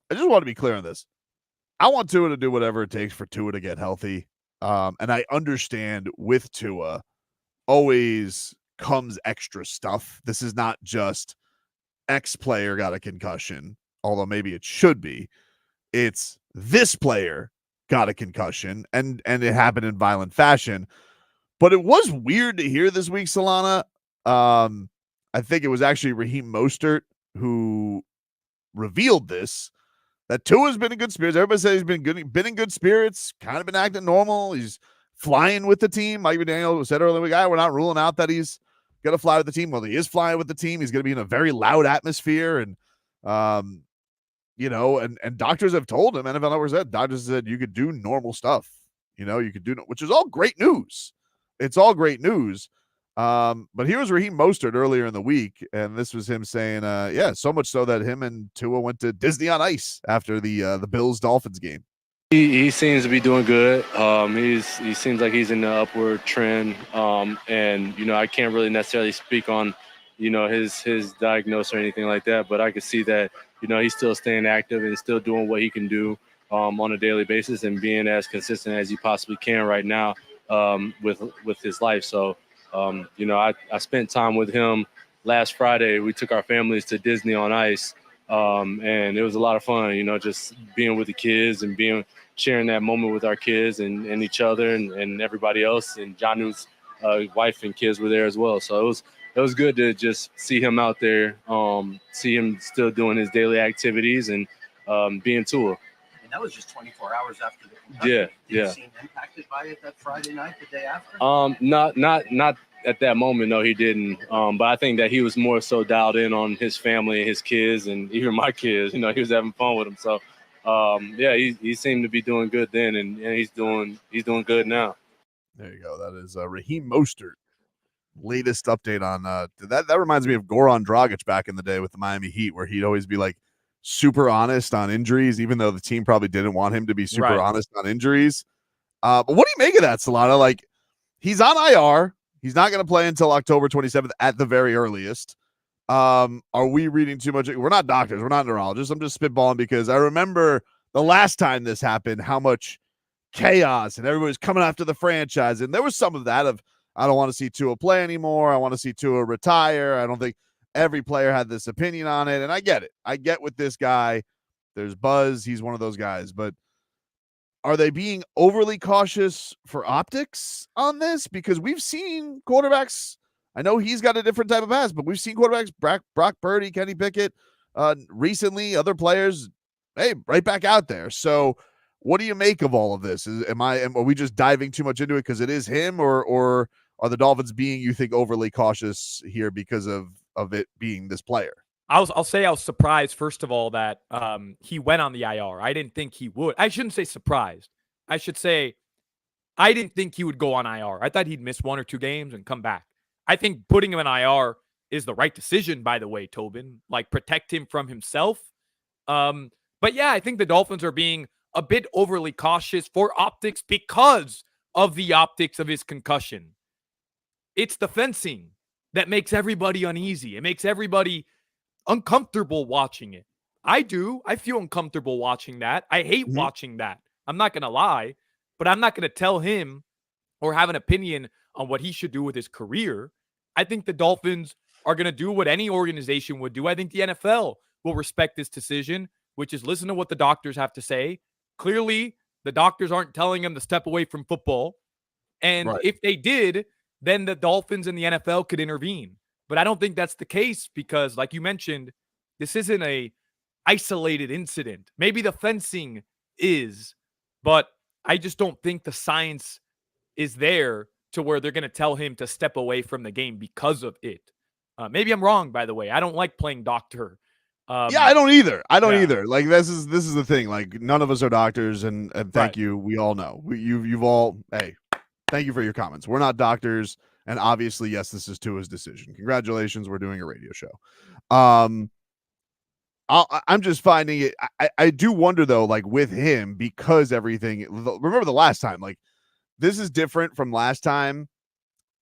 I just want to be clear on this. I want Tua to do whatever it takes for Tua to get healthy. And I understand with Tua, always comes extra stuff. This is not just X player got a concussion, although maybe it should be. It's this player got a concussion, and it happened in violent fashion. But it was weird to hear this week, Solana. I think it was actually Raheem Mostert who revealed this, that Tua's been in good spirits. Everybody says he's been in good spirits, kind of been acting normal. He's flying with the team. Mike McDaniel said earlier, we're not ruling out that he's going to fly with the team. Well, he is flying with the team. He's going to be in a very loud atmosphere. And, and doctors have told him, NFL Network said, doctors said you could do normal stuff. You could do, which is all great news. It's all great news. But here was Raheem Mostert earlier in the week, and this was him saying, so much so that him and Tua went to Disney on Ice after the Bills-Dolphins game. He seems to be doing good. He seems like he's in the upward trend. And I can't really necessarily speak on, his diagnosis or anything like that, but I could see that, he's still staying active and still doing what he can do on a daily basis and being as consistent as he possibly can right now with his life. So, I spent time with him last Friday. We took our families to Disney on Ice, and it was a lot of fun, just being with the kids and sharing that moment with our kids and each other and everybody else. And Janu's wife and kids were there as well. So it was good to just see him out there, see him still doing his daily activities and being Tua. And that was just 24 hours after the concussion. Yeah. Did you seem impacted by it that Friday night, the day after? at that moment, no, he didn't. But I think that he was more so dialed in on his family and his kids and even my kids. He was having fun with them. So, yeah, he seemed to be doing good then, and he's doing good now. There you go. That is Raheem Mostert. Latest update on that reminds me of Goran Dragic back in the day with the Miami Heat, where he'd always be like super honest on injuries, even though the team probably didn't want him to be super honest on injuries. But what do you make of that, Solana? Like, he's on IR. He's not going to play until October 27th at the very earliest. Are we reading too much? We're not doctors. We're not neurologists. I'm just spitballing because I remember the last time this happened, how much chaos and everybody was coming after the franchise. And there was some of that of, I don't want to see Tua play anymore. I want to see Tua retire. I don't think every player had this opinion on it. And I get it. I get with this guy. There's buzz. He's one of those guys. But are they being overly cautious for optics on this? Because we've seen quarterbacks. I know he's got a different type of pass, but we've seen quarterbacks, Brock Purdy, Kenny Pickett, recently, other players, hey, right back out there. So what do you make of all of this? Are we just diving too much into it because it is him, or are the Dolphins being, you think, overly cautious here because of it being this player? I'll say I was surprised, first of all, that he went on the IR. I didn't think he would. I shouldn't say surprised. I should say I didn't think he would go on IR. I thought he'd miss 1 or 2 games and come back. I think putting him in IR is the right decision, by the way, Tobin. Like, protect him from himself. But yeah, I think the Dolphins are being a bit overly cautious for optics because of the optics of his concussion. It's the fencing that makes everybody uneasy. It makes everybody uncomfortable watching it. I do. I feel uncomfortable watching that. I hate watching that. I'm not going to lie, but I'm not going to tell him or have an opinion on what he should do with his career. I think the Dolphins are going to do what any organization would do. I think the NFL will respect this decision, which is listen to what the doctors have to say. Clearly, the doctors aren't telling him to step away from football. And if they did, then the Dolphins and the NFL could intervene. But I don't think that's the case because, like you mentioned, this isn't a isolated incident. Maybe the fencing is, but I just don't think the science is there to where they're going to tell him to step away from the game because of it. Maybe I'm wrong, by the way. I don't like playing doctor. Yeah, I don't either. I don't either. Like, this is the thing. Like, none of us are doctors, and thank you. We all know. You've all, hey, thank you for your comments. We're not doctors, and obviously, yes, this is Tua's decision. Congratulations, we're doing a radio show. I'm just finding it. I do wonder though, like with him, because everything. Remember the last time, like this is different from last time.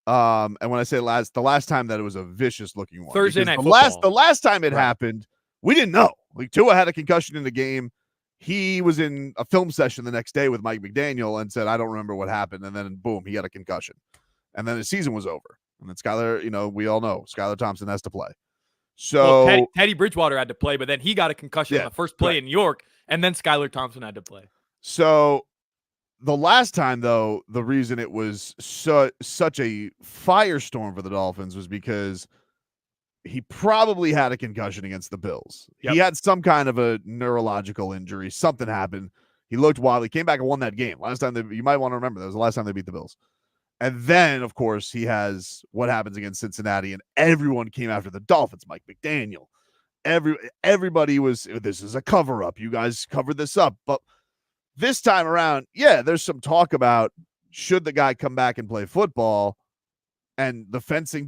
And when I say the last time that it was a vicious looking one. Thursday night football. The last time it happened, we didn't know. Like Tua had a concussion in the game. He was in a film session the next day with Mike McDaniel and said, I don't remember what happened. And then boom, he had a concussion. And then the season was over. And then Skyler, we all know Skyler Thompson has to play. So Teddy Bridgewater had to play, but then he got a concussion on the first play in New York, and then Skyler Thompson had to play. So the last time, though, the reason it was such a firestorm for the Dolphins was because he probably had a concussion against the Bills. Yep. He had some kind of a neurological injury. Something happened. He looked wild. He came back and won that game. Last time, you might want to remember, that was the last time they beat the Bills. And then, of course, he has what happens against Cincinnati, and everyone came after the Dolphins. Mike McDaniel. Everybody was, this is a cover-up. You guys covered this up. But this time around, there's some talk about should the guy come back and play football, and the fencing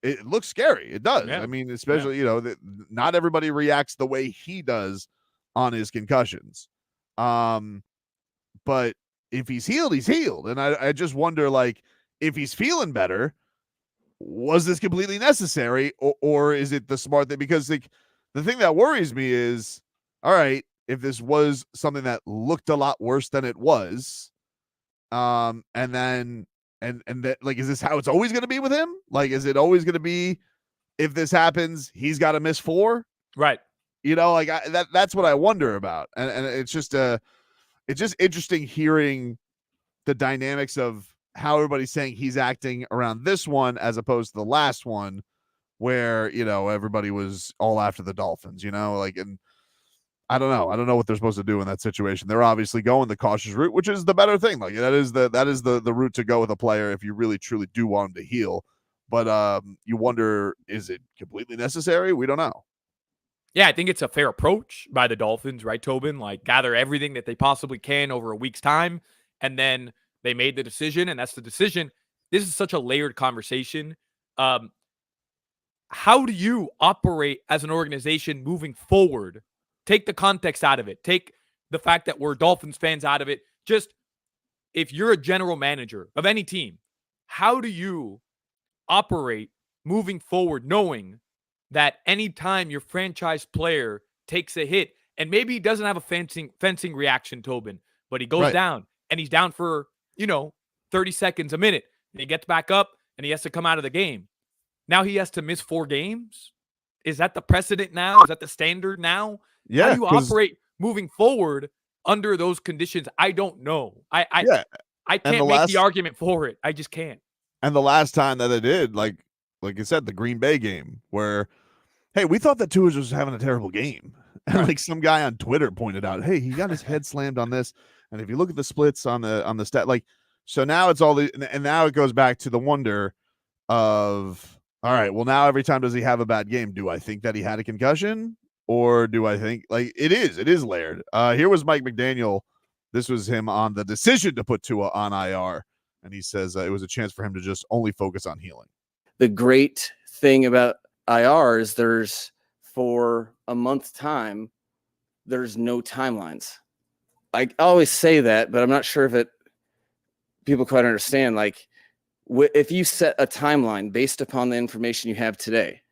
it looks scary. It does. Yeah. I mean, especially, not everybody reacts the way he does on his concussions. But if he's healed, he's healed. And I just wonder, like, if he's feeling better, was this completely necessary or is it the smart thing? Because like the thing that worries me is, all right, if this was something that looked a lot worse than it was, and that, like, is this how it's always going to be with him? Like, is it always going to be, if this happens, he's got to miss 4? Right. Like that's what I wonder about. And it's just interesting hearing the dynamics of how everybody's saying he's acting around this one as opposed to the last one where, everybody was all after the Dolphins, like, and I don't know. I don't know what they're supposed to do in that situation. They're obviously going the cautious route, which is the better thing. Like that is the route to go with a player if you really truly do want him to heal. But you wonder, is it completely necessary? We don't know. Yeah, I think it's a fair approach by the Dolphins, right, Tobin? Like gather everything that they possibly can over a week's time, and then they made the decision, and that's the decision. This is such a layered conversation. How do you operate as an organization moving forward? Take the context out of it. Take the fact that we're Dolphins fans out of it. Just if you're a general manager of any team, how do you operate moving forward knowing that anytime your franchise player takes a hit, and maybe he doesn't have a fencing reaction, Tobin, but he goes down and he's down for, 30 seconds, a minute, and he gets back up and he has to come out of the game. Now he has to miss 4 games. Is that the precedent now? Is that the standard now? Yeah. How do you operate moving forward under those conditions? I don't know. I can't make the argument for it. I just can't. And the last time that they did, like you said, the Green Bay game, where, hey, we thought that Tua was just having a terrible game. And like some guy on Twitter pointed out, hey, he got his head slammed on this. And if you look at the splits on the stat, like, so now it's all the, and now it goes back to the wonder of, all right, well, now every time does he have a bad game? Do I think that he had a concussion? Or do I think, like, it is layered. Here was Mike McDaniel. This was him on the decision to put Tua on IR. And he says it was a chance for him to just only focus on healing. The great thing about IR is there's, for a month time, there's no timelines. I always say that, but I'm not sure if people quite understand. Like, if you set a timeline based upon the information you have today,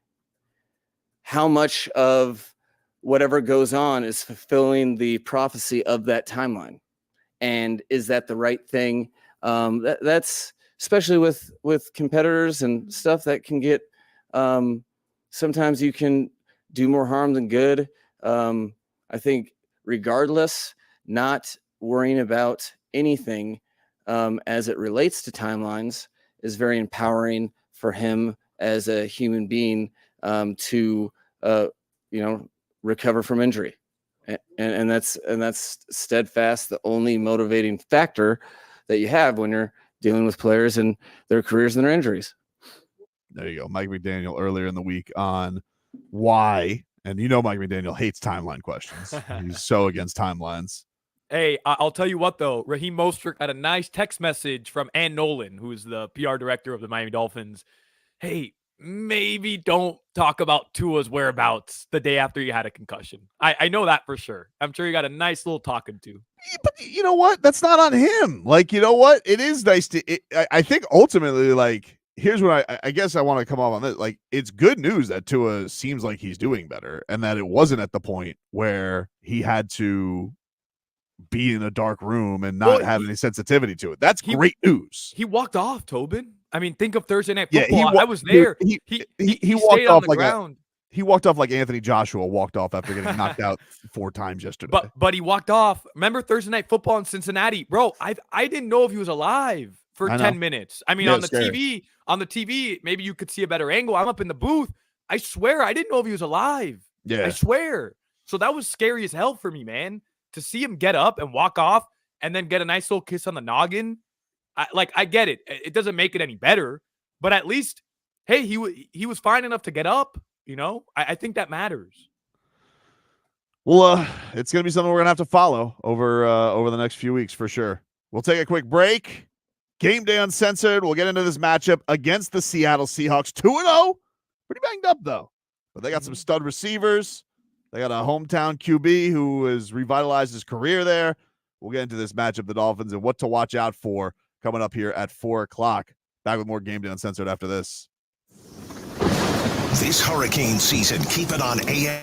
how much of whatever goes on is fulfilling the prophecy of that timeline? And is that the right thing? That's especially with competitors and stuff that can get, sometimes you can do more harm than good. I think regardless, not worrying about anything as it relates to timelines is very empowering for him as a human being to recover from injury. And that's steadfast, the only motivating factor that you have when you're dealing with players and their careers and their injuries. There you go. Mike McDaniel earlier in the week on why, and Mike McDaniel hates timeline questions. He's so against timelines. Hey, I'll tell you what, though. Raheem Mostert got a nice text message from Ann Nolan, who's the PR director of the Miami Dolphins. Hey, maybe don't talk about Tua's whereabouts the day after he had a concussion. I know that for sure. I'm sure you got a nice little talking to. But you know what? That's not on him. Like, you know what? It is nice to I think ultimately, like, here's what I guess I want to come off on this. Like, it's good news that Tua seems like he's doing better and that it wasn't at the point where he had to be in a dark room and not have any sensitivity to it. That's great news. He walked off, Tobin. I mean, think of Thursday Night Football. Yeah, I was there. He walked stayed off on the like ground. He walked off like Anthony Joshua walked off after getting knocked out 4 times yesterday. But he walked off. Remember Thursday Night Football in Cincinnati? Bro, I didn't know if he was alive for 10 minutes. I mean, on the TV, maybe you could see a better angle. I'm up in the booth. I swear I didn't know if he was alive. Yeah. I swear. So that was scary as hell for me, man. To see him get up and walk off and then get a nice little kiss on the noggin. I get it. It doesn't make it any better, but at least, hey, he was fine enough to get up. I think that matters. Well, it's going to be something we're going to have to follow over the next few weeks for sure. We'll take a quick break. Game Day Uncensored. We'll get into this matchup against the Seattle Seahawks. 2-0. Pretty banged up, though. But they got some stud receivers. They got a hometown QB who has revitalized his career there. We'll get into this matchup, the Dolphins, and what to watch out for coming up here at 4 o'clock. Back with more Game Day Uncensored after this. This hurricane season, keep it on AM.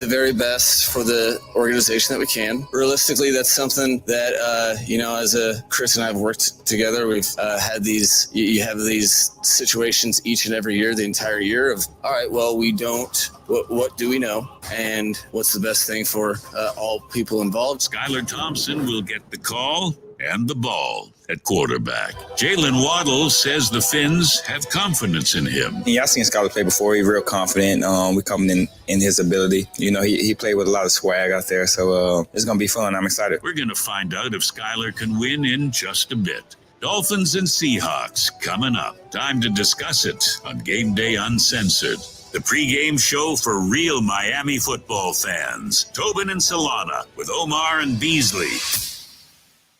the very best for the organization that we can. Realistically, that's something that, as Chris and I have worked together, we've had these, you have these situations each and every year, the entire year of, all right, well, we don't, what do we know? And what's the best thing for all people involved? Skyler Thompson will get the call and the ball at quarterback. Jalen Waddle says the Finns have confidence in him. Yeah, I've seen Skyler play before. He's real confident. We're coming in his ability. He played with a lot of swag out there, so it's going to be fun. I'm excited. We're going to find out if Skyler can win in just a bit. Dolphins and Seahawks coming up. Time to discuss it on Gameday Uncensored. The pregame show for real Miami football fans. Tobin and Solana with Omar and Beasley.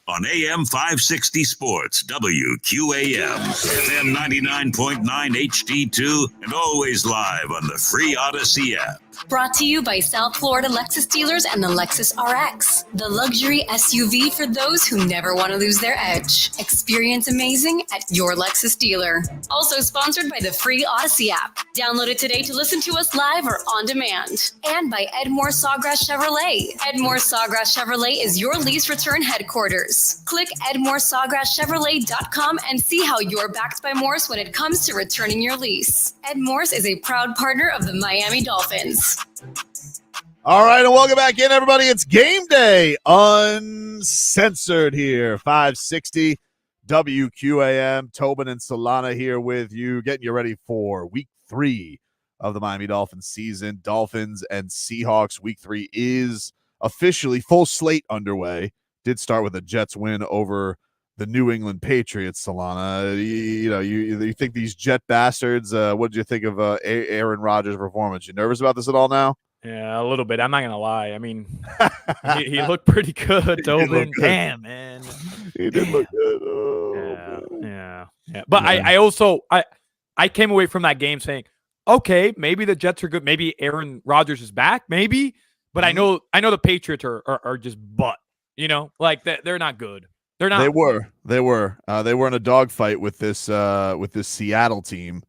On AM 560 Sports, WQAM, FM 99.9 HD2, and always live on the free Odyssey app. Brought to you by South Florida Lexus dealers and the Lexus RX, the luxury SUV for those who never want to lose their edge. Experience amazing at your Lexus dealer. Also sponsored by the free Odyssey app. Download it today to listen to us live or on demand. And by Edmore Sawgrass Chevrolet. Edmore Sawgrass Chevrolet is your lease return headquarters. Click EdmoreSawgrassChevrolet.com and see how you're backed by Morse when it comes to returning your lease. Ed Morse is a proud partner of the Miami Dolphins. All right, and welcome back in, everybody. It's Game Day Uncensored here, 560 WQAM. Tobin and Solana here with you, getting you ready for Week 3 of the Miami Dolphins season. Dolphins and Seahawks. Week 3 is officially full slate underway. Did start with a Jets win over the New England Patriots, Solana. You think these Jet bastards, what did you think of Aaron Rodgers' performance? You nervous about this at all now? Yeah, a little bit. I'm not going to lie. I mean, he looked pretty good, Tobin. Damn, man. He did look good. Oh, yeah. But yeah. I came away from that game saying, okay, maybe the Jets are good. Maybe Aaron Rodgers is back. Maybe. But I know the Patriots are just butt. Like they're not good. They're not. They were in a dogfight with this Seattle team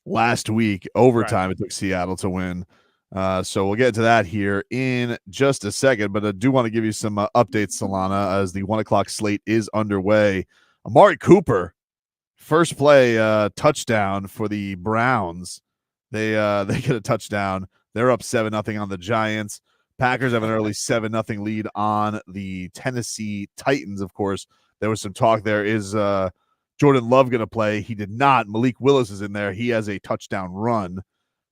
last week. Overtime, It took Seattle to win. So we'll get to that here in just a second. But I do want to give you some updates, Solana, as the 1:00 slate is underway. Amari Cooper, first play touchdown for the Browns. They get a touchdown. They're up 7-0 on the Giants. Packers have an early 7-0 lead on the Tennessee Titans. Of course, there was some talk there. Is Jordan Love going to play? He did not. Malik Willis is in there. He has a touchdown run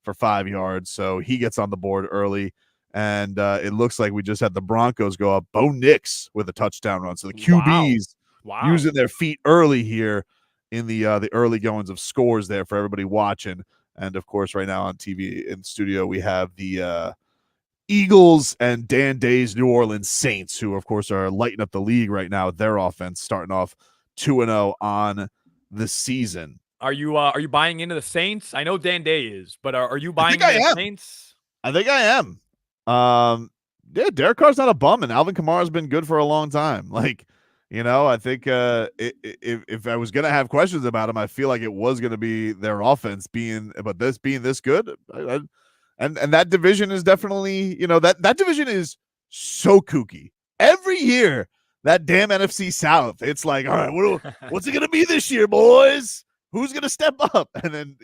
for 5 yards, so he gets on the board early. And it looks like we just had the Broncos go up. Bo Nix with a touchdown run. So the QBs using their feet early here in the early goings of scores there for everybody watching. And, of course, right now on TV in the studio, we have the Eagles and Dan Day's New Orleans Saints, who, of course, are lighting up the league right now with their offense, starting off 2-0 on the season. Are you buying into the Saints? I know Dan Day is, but are you buying into the Saints? I think I am. Derek Carr's not a bum, and Alvin Kamara's been good for a long time. I think if I was going to have questions about him, I feel like it was going to be their offense being this good. And that division is definitely, that division is so kooky. Every year, that damn NFC South, it's like, all right, what's it going to be this year, boys? Who's going to step up? And then,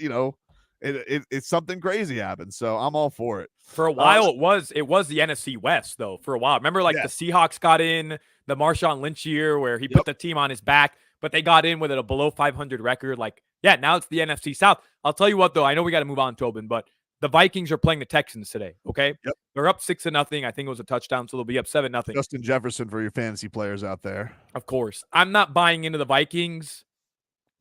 it's something crazy happens. So I'm all for it. For a while, it was the NFC West, though, for a while. Remember, the Seahawks got in the Marshawn Lynch year where he put the team on his back, but they got in with a below 500 record. Now it's the NFC South. I'll tell you what, though, I know we got to move on, Tobin, but the Vikings are playing the Texans today, okay? Yep. They're up 6-0. I think it was a touchdown, so they'll be up 7-0. Justin Jefferson for your fantasy players out there. Of course. I'm not buying into the Vikings,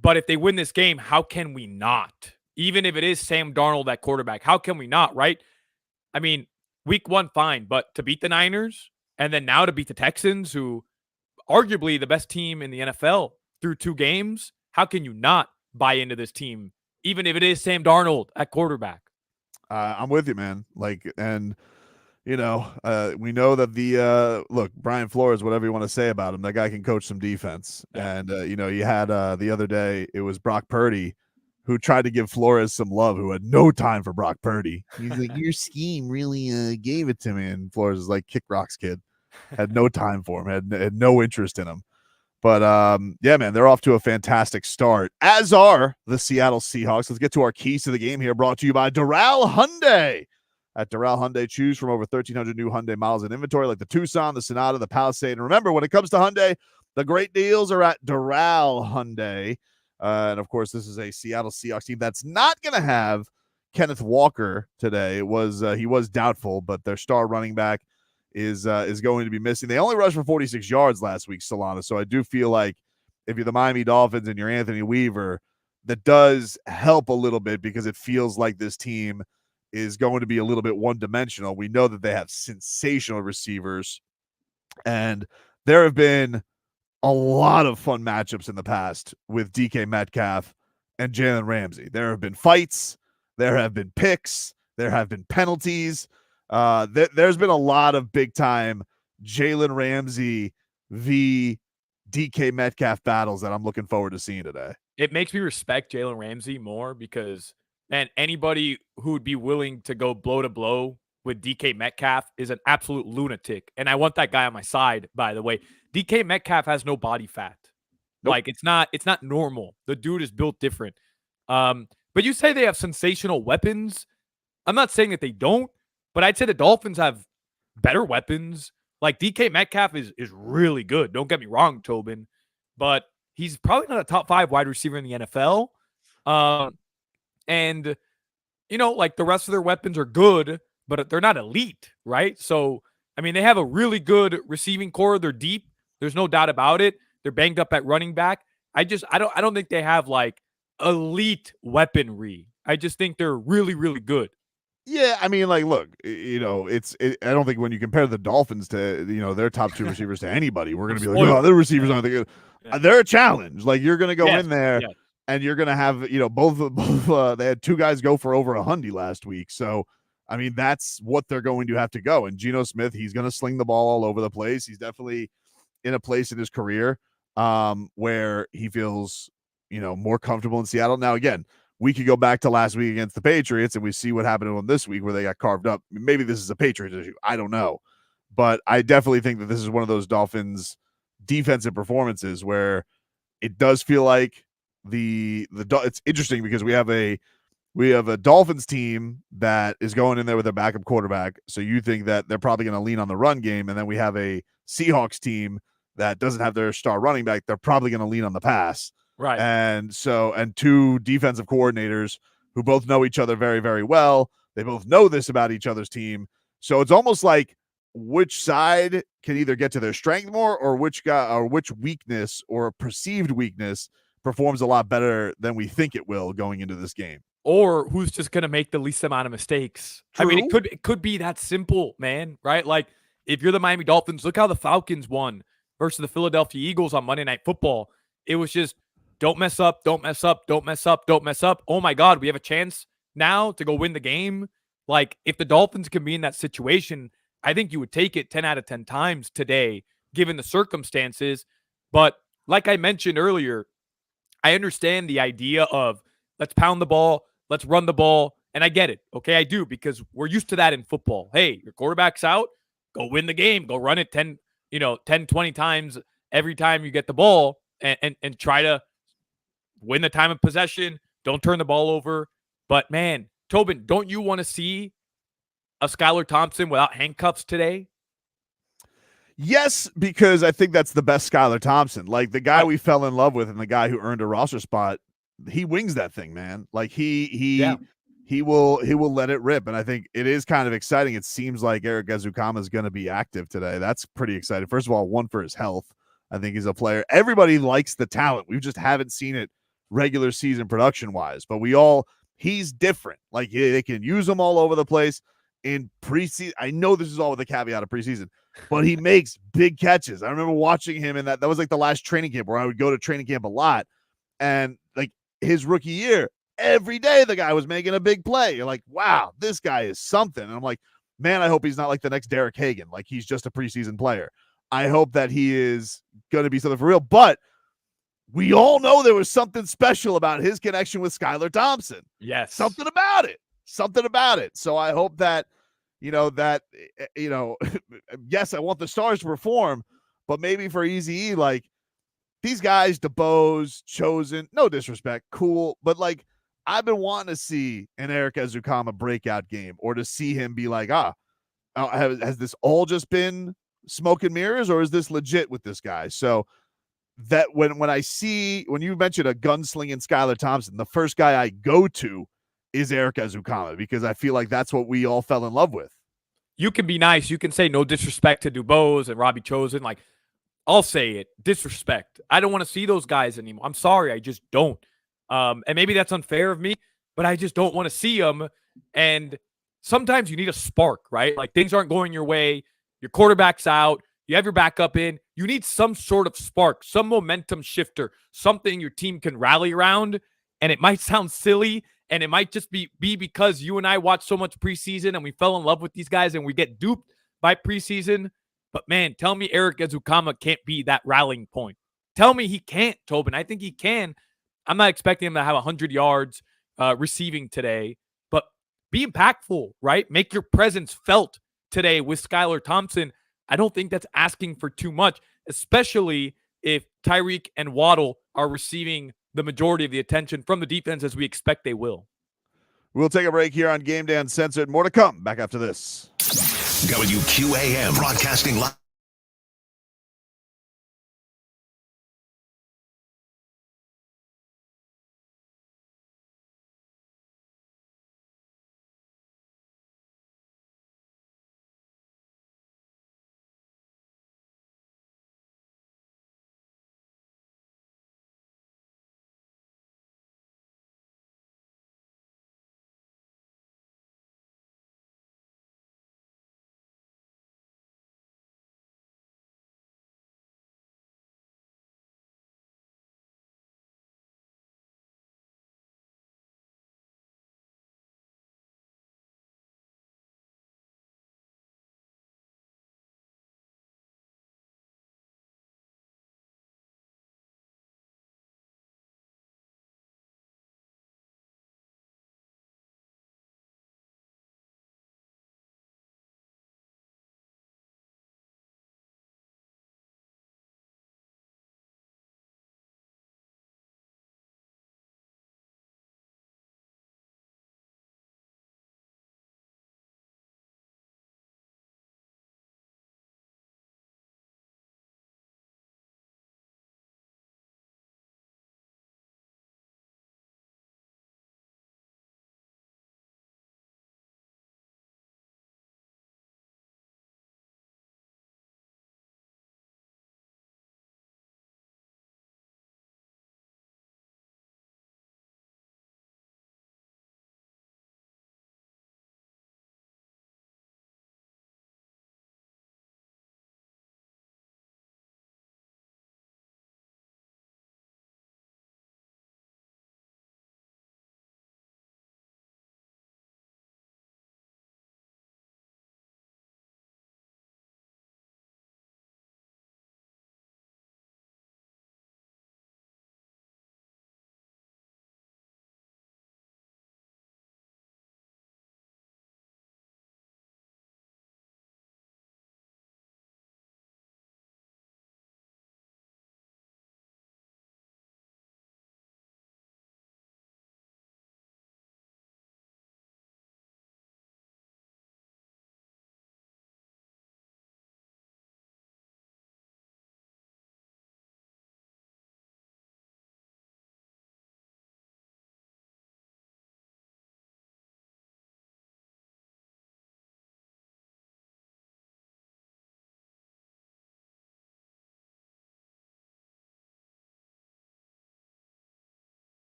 but if they win this game, how can we not? Even if it is Sam Darnold at quarterback, how can we not, right? I mean, week 1, fine, but to beat the Niners and then now to beat the Texans, who arguably the best team in the NFL through 2 games, how can you not buy into this team, even if it is Sam Darnold at quarterback? I'm with you, man. We know that look, Brian Flores, whatever you want to say about him, that guy can coach some defense. Yeah. And, you had the other day, it was Brock Purdy who tried to give Flores some love, who had no time for Brock Purdy. He's like, your scheme really gave it to me. And Flores is like, kick rocks, kid. Had no time for him, had no interest in him. But yeah, man, they're off to a fantastic start, as are the Seattle Seahawks. Let's get to our keys to the game here, brought to you by Doral Hyundai. At Doral Hyundai, choose from over 1,300 new Hyundai models in inventory, like the Tucson, the Sonata, the Palisade. And remember, when it comes to Hyundai, the great deals are at Doral Hyundai. And of course, this is a Seattle Seahawks team that's not going to have Kenneth Walker today. He was doubtful, but their star running back is going to be missing. They only rushed for 46 yards last week, Solana. So I do feel like if you're the Miami Dolphins and you're Anthony Weaver, that does help a little bit, because it feels like this team is going to be a little bit one-dimensional. We know that they have sensational receivers, and there have been a lot of fun matchups in the past with DK Metcalf and Jalen Ramsey. There have been fights, there have been picks, there have been penalties. There's been a lot of big-time Jalen Ramsey v. DK Metcalf battles that I'm looking forward to seeing today. It makes me respect Jalen Ramsey more because, man, anybody who would be willing to go blow to blow with DK Metcalf is an absolute lunatic. And I want that guy on my side, by the way. DK Metcalf has no body fat. Nope. Like, it's not normal. The dude is built different. But you say they have sensational weapons. I'm not saying that they don't, but I'd say the Dolphins have better weapons. Like, DK Metcalf is really good. Don't get me wrong, Tobin. But he's probably not a top 5 wide receiver in the NFL. And, you know, like, the rest of their weapons are good, but they're not elite, right? So, I mean, they have a really good receiving core. They're deep. There's no doubt about it. They're banged up at running back. I don't think they have, like, elite weaponry. I just think they're really, really good. Yeah, I mean, like, look, you know, I don't think when you compare the Dolphins to, you know, their top 2 receivers to anybody, we're going to be like, oh, their receivers aren't good. Yeah. They're a challenge. Like, you're going to go in there and you're going to have, you know, both they had 2 guys go for over 100 last week. So, I mean, that's what they're going to have to go. And Geno Smith, he's going to sling the ball all over the place. He's definitely in a place in his career where he feels, you know, more comfortable in Seattle. Now, again, we could go back to last week against the Patriots and we see what happened to them this week where they got carved up. Maybe this is a Patriots issue. I don't know. But I definitely think that this is one of those Dolphins defensive performances where it does feel like it's interesting because we have a Dolphins team that is going in there with a backup quarterback. So you think that they're probably going to lean on the run game. And then we have a Seahawks team that doesn't have their star running back. They're probably going to lean on the pass. Right. And 2 defensive coordinators who both know each other very, very well. They both know this about each other's team. So it's almost like which side can either get to their strength more or which weakness or perceived weakness performs a lot better than we think it will going into this game. Or who's just going to make the least amount of mistakes. True. I mean, it could be that simple, man, right? Like, if you're the Miami Dolphins, look how the Falcons won versus the Philadelphia Eagles on Monday Night Football. It was just, don't mess up, don't mess up, don't mess up, don't mess up. Oh, my God, we have a chance now to go win the game. Like, if the Dolphins can be in that situation, I think you would take it 10 out of 10 times today, given the circumstances. But like I mentioned earlier, I understand the idea of let's pound the ball, let's run the ball, and I get it. Okay, I do, because we're used to that in football. Hey, your quarterback's out, go win the game, go run it 10, 20 times every time you get the ball and try to win the time of possession. Don't turn the ball over. But, man, Tobin, don't you want to see a Skyler Thompson without handcuffs today? Yes, because I think that's the best Skyler Thompson. Like, the guy we fell in love with and the guy who earned a roster spot, he wings that thing, man. Like, he will let it rip. And I think it is kind of exciting. It seems like Eric Ezukama is going to be active today. That's pretty exciting. First of all, one, for his health. I think he's a player. Everybody likes the talent. We just haven't seen it regular season production wise, but he's different. Like, they can use him all over the place in preseason. I know this is all with a caveat of preseason, but he makes big catches. I remember watching him in that was like the last training camp where I would go to training camp a lot. And like his rookie year, every day the guy was making a big play. You're like, wow, this guy is something. And I'm like, man, I hope he's not like the next Derek Hagan. Like, he's just a preseason player. I hope that he is going to be something for real. But we all know there was something special about his connection with Skyler Thompson. Yes. Something about it. Something about it. So I hope that, yes, I want the Stars to perform, but maybe for Eazy-E, like, these guys, DeBose, Chosen, no disrespect, cool, but like, I've been wanting to see an Eric Ezukama breakout game, or to see him be like, has this all just been smoke and mirrors, or is this legit with this guy? So that when you mentioned a gunslinging Skyler Thompson, the first guy I go to is Eric Ezukama, because I feel like that's what we all fell in love with. You can be nice. You can say no disrespect to DuBose and Robbie Chosen. Like, I'll say it. Disrespect. I don't want to see those guys anymore. I'm sorry. I just don't. And maybe that's unfair of me, but I just don't want to see them. And sometimes you need a spark, right? Like, things aren't going your way. Your quarterback's out. You have your backup in. You need some sort of spark, some momentum shifter, something your team can rally around. And it might sound silly, and it might just be because you and I watch so much preseason and we fell in love with these guys and we get duped by preseason. But, man, tell me Eric Ezukama can't be that rallying point. Tell me he can't, Tobin. I think he can. I'm not expecting him to have 100 yards receiving today, but be impactful, right? Make your presence felt today with Skyler Thompson. I don't think that's asking for too much, especially if Tyreek and Waddle are receiving the majority of the attention from the defense, as we expect they will. We'll take a break here on Game Day Uncensored. More to come back after this. WQAM broadcasting live.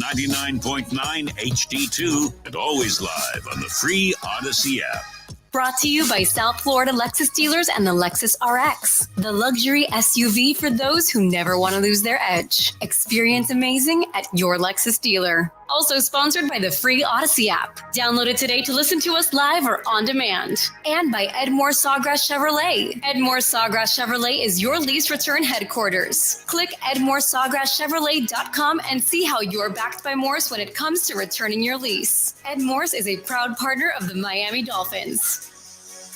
99.9 HD2 and always live on the free Odyssey app. Brought to you by South Florida Lexus dealers and the Lexus RX, the luxury SUV for those who never want to lose their edge. Experience amazing at your Lexus dealer. Also sponsored by the free Odyssey app. Download it today to listen to us live or on demand. And by Edmore Sawgrass Chevrolet. Edmore Sawgrass Chevrolet is your lease return headquarters. Click EdmoreSawgrassChevrolet.com and see how you're backed by Morse when it comes to returning your lease. Ed Morse is a proud partner of the Miami Dolphins.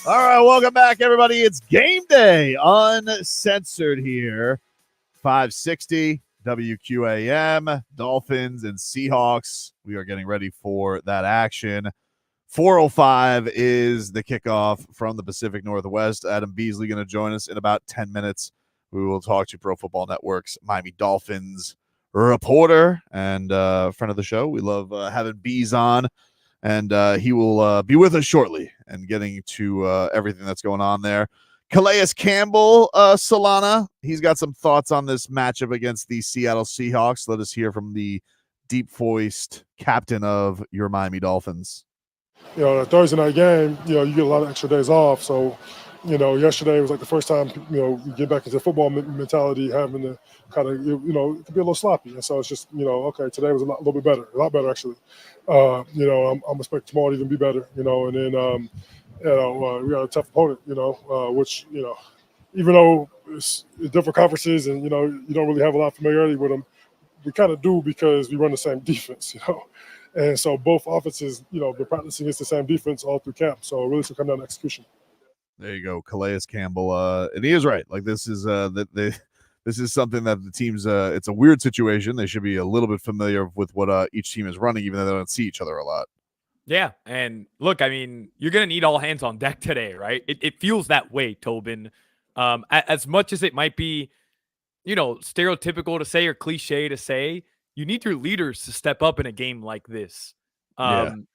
All right, welcome back, everybody. It's game day, uncensored here. 560 WQAM, Dolphins and Seahawks. We are getting ready for that action. 4:05 is the kickoff from the Pacific Northwest. Adam Beasley going to join us in about 10 minutes. We will talk to Pro Football Network's Miami Dolphins reporter and friend of the show. We love having Bees on. And he will be with us shortly and getting to everything that's going on there. Calais Campbell, Solana, he's got some thoughts on this matchup against the Seattle Seahawks. Let us hear from the deep-voiced captain of your Miami Dolphins. A Thursday night game, you get a lot of extra days off. So, yesterday was like the first time, you get back into football mentality, having to kind of, it could be a little sloppy. And so it's just, okay, today was a little bit better, a lot better actually. I'm expecting tomorrow to even be better, and then, we got a tough opponent, which, even though it's different conferences and, you don't really have a lot of familiarity with them, we kind of do because we run the same defense, And so both offenses, been practicing against the same defense all through camp. So it really should come down to execution. There you go, Calais Campbell, and he is right. Like this is this is something that the teams. It's a weird situation. They should be a little bit familiar with what each team is running, even though they don't see each other a lot. Yeah, and look, I mean, you're gonna need all hands on deck today, right? It feels that way, Tobin. As much as it might be, stereotypical to say or cliche to say, you need your leaders to step up in a game like this. And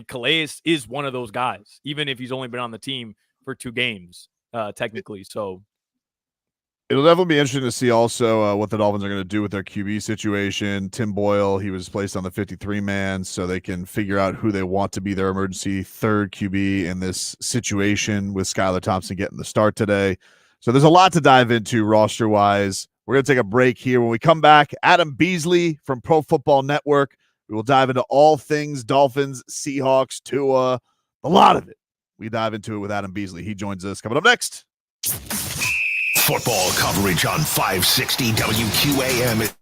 Calais is one of those guys, even if he's only been on the team for 2 games, technically. So it'll definitely be interesting to see also what the Dolphins are going to do with their QB situation. Tim Boyle, he was placed on the 53-man, so they can figure out who they want to be their emergency third QB in this situation with Skyler Thompson getting the start today. So there's a lot to dive into roster-wise. We're going to take a break here. When we come back, Adam Beasley from Pro Football Network. We will dive into all things Dolphins, Seahawks, Tua, a lot of it. We dive into it with Adam Beasley. He joins us coming up next. Football coverage on 560 WQAM.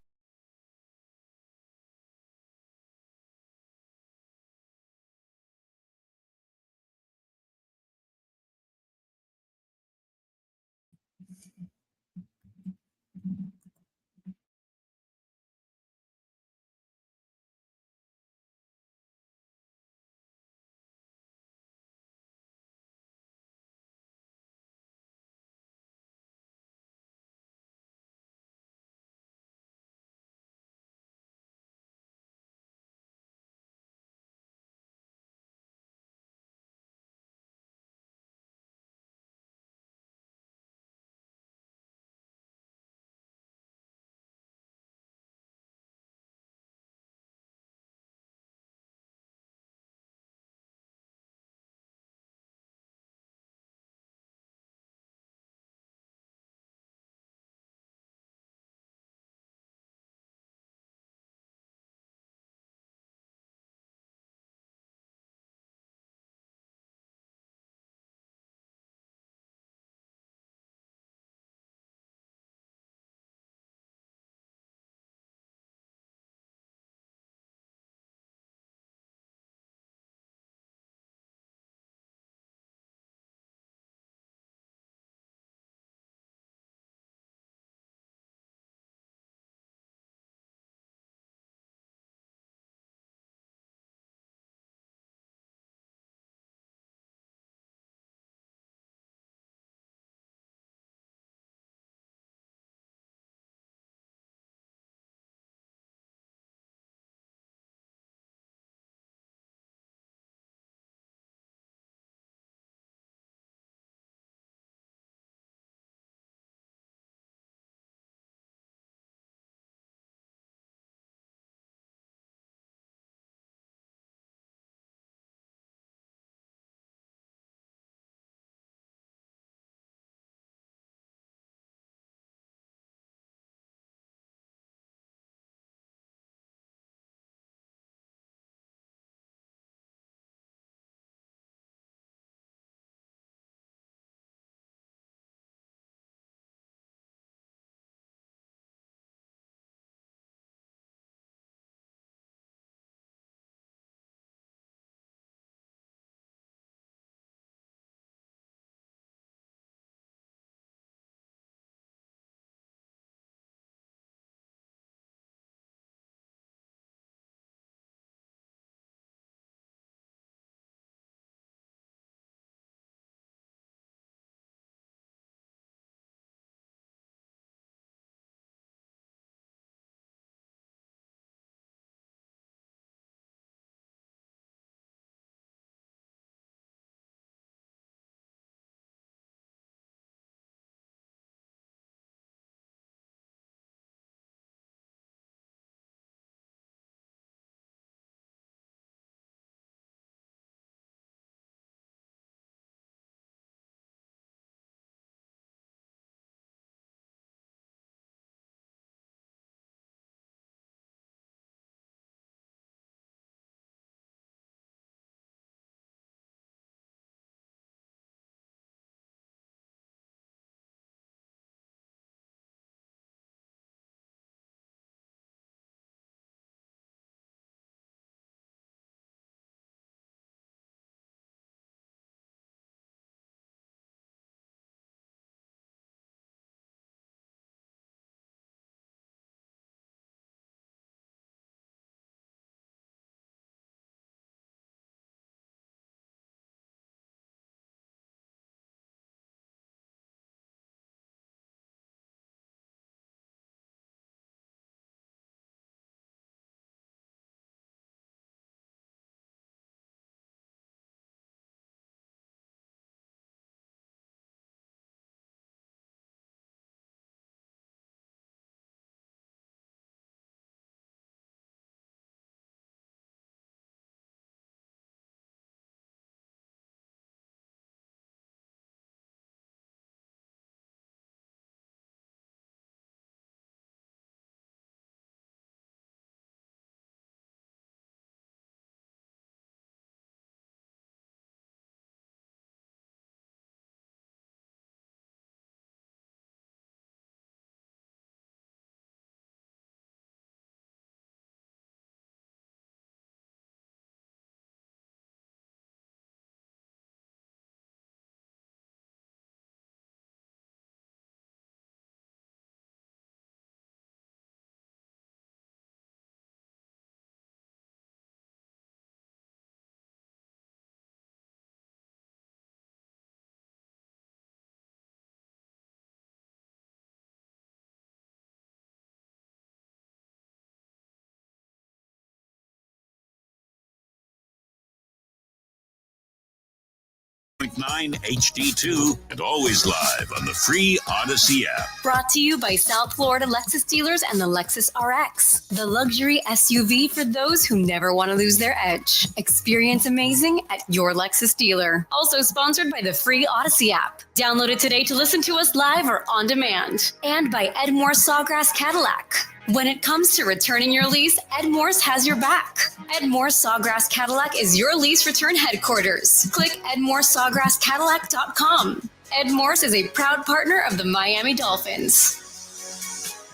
HD2, and always live on the free Odyssey app. Brought to you by South Florida Lexus dealers and the Lexus RX, the luxury SUV for those who never want to lose their edge. Experience amazing at your Lexus dealer. Also sponsored by the free Odyssey app. Download it today to listen to us live or on demand. And by Edmore Sawgrass Cadillac. When it comes to returning your lease, Ed Morse has your back. Ed Morse Sawgrass Cadillac is your lease return headquarters. Click edmoresawgrasscadillac.com. Ed Morse is a proud partner of the Miami Dolphins.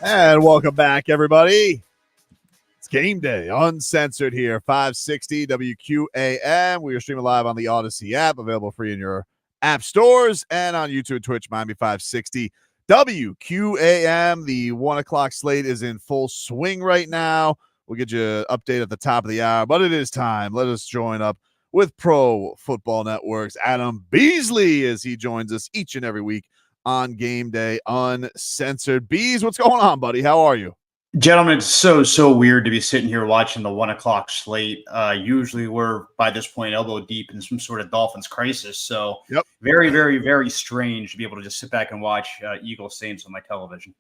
And welcome back, everybody. It's Game Day, Uncensored here, 560 WQAM. We are streaming live on the Odyssey app, available free in your app stores and on YouTube and Twitch, Miami 560. WQAM, the 1 o'clock slate is in full swing right now. We'll get you an update at the top of the hour, but it is time. Let us join up with Pro Football Network's Adam Beasley as he joins us each and every week on Game Day Uncensored. Bees, what's going on, buddy? How are you? Gentlemen, it's so weird to be sitting here watching the 1 o'clock slate. Usually we're, by this point, elbow deep in some sort of Dolphins crisis. So very, very, very strange to be able to just sit back and watch Eagles Saints on my television.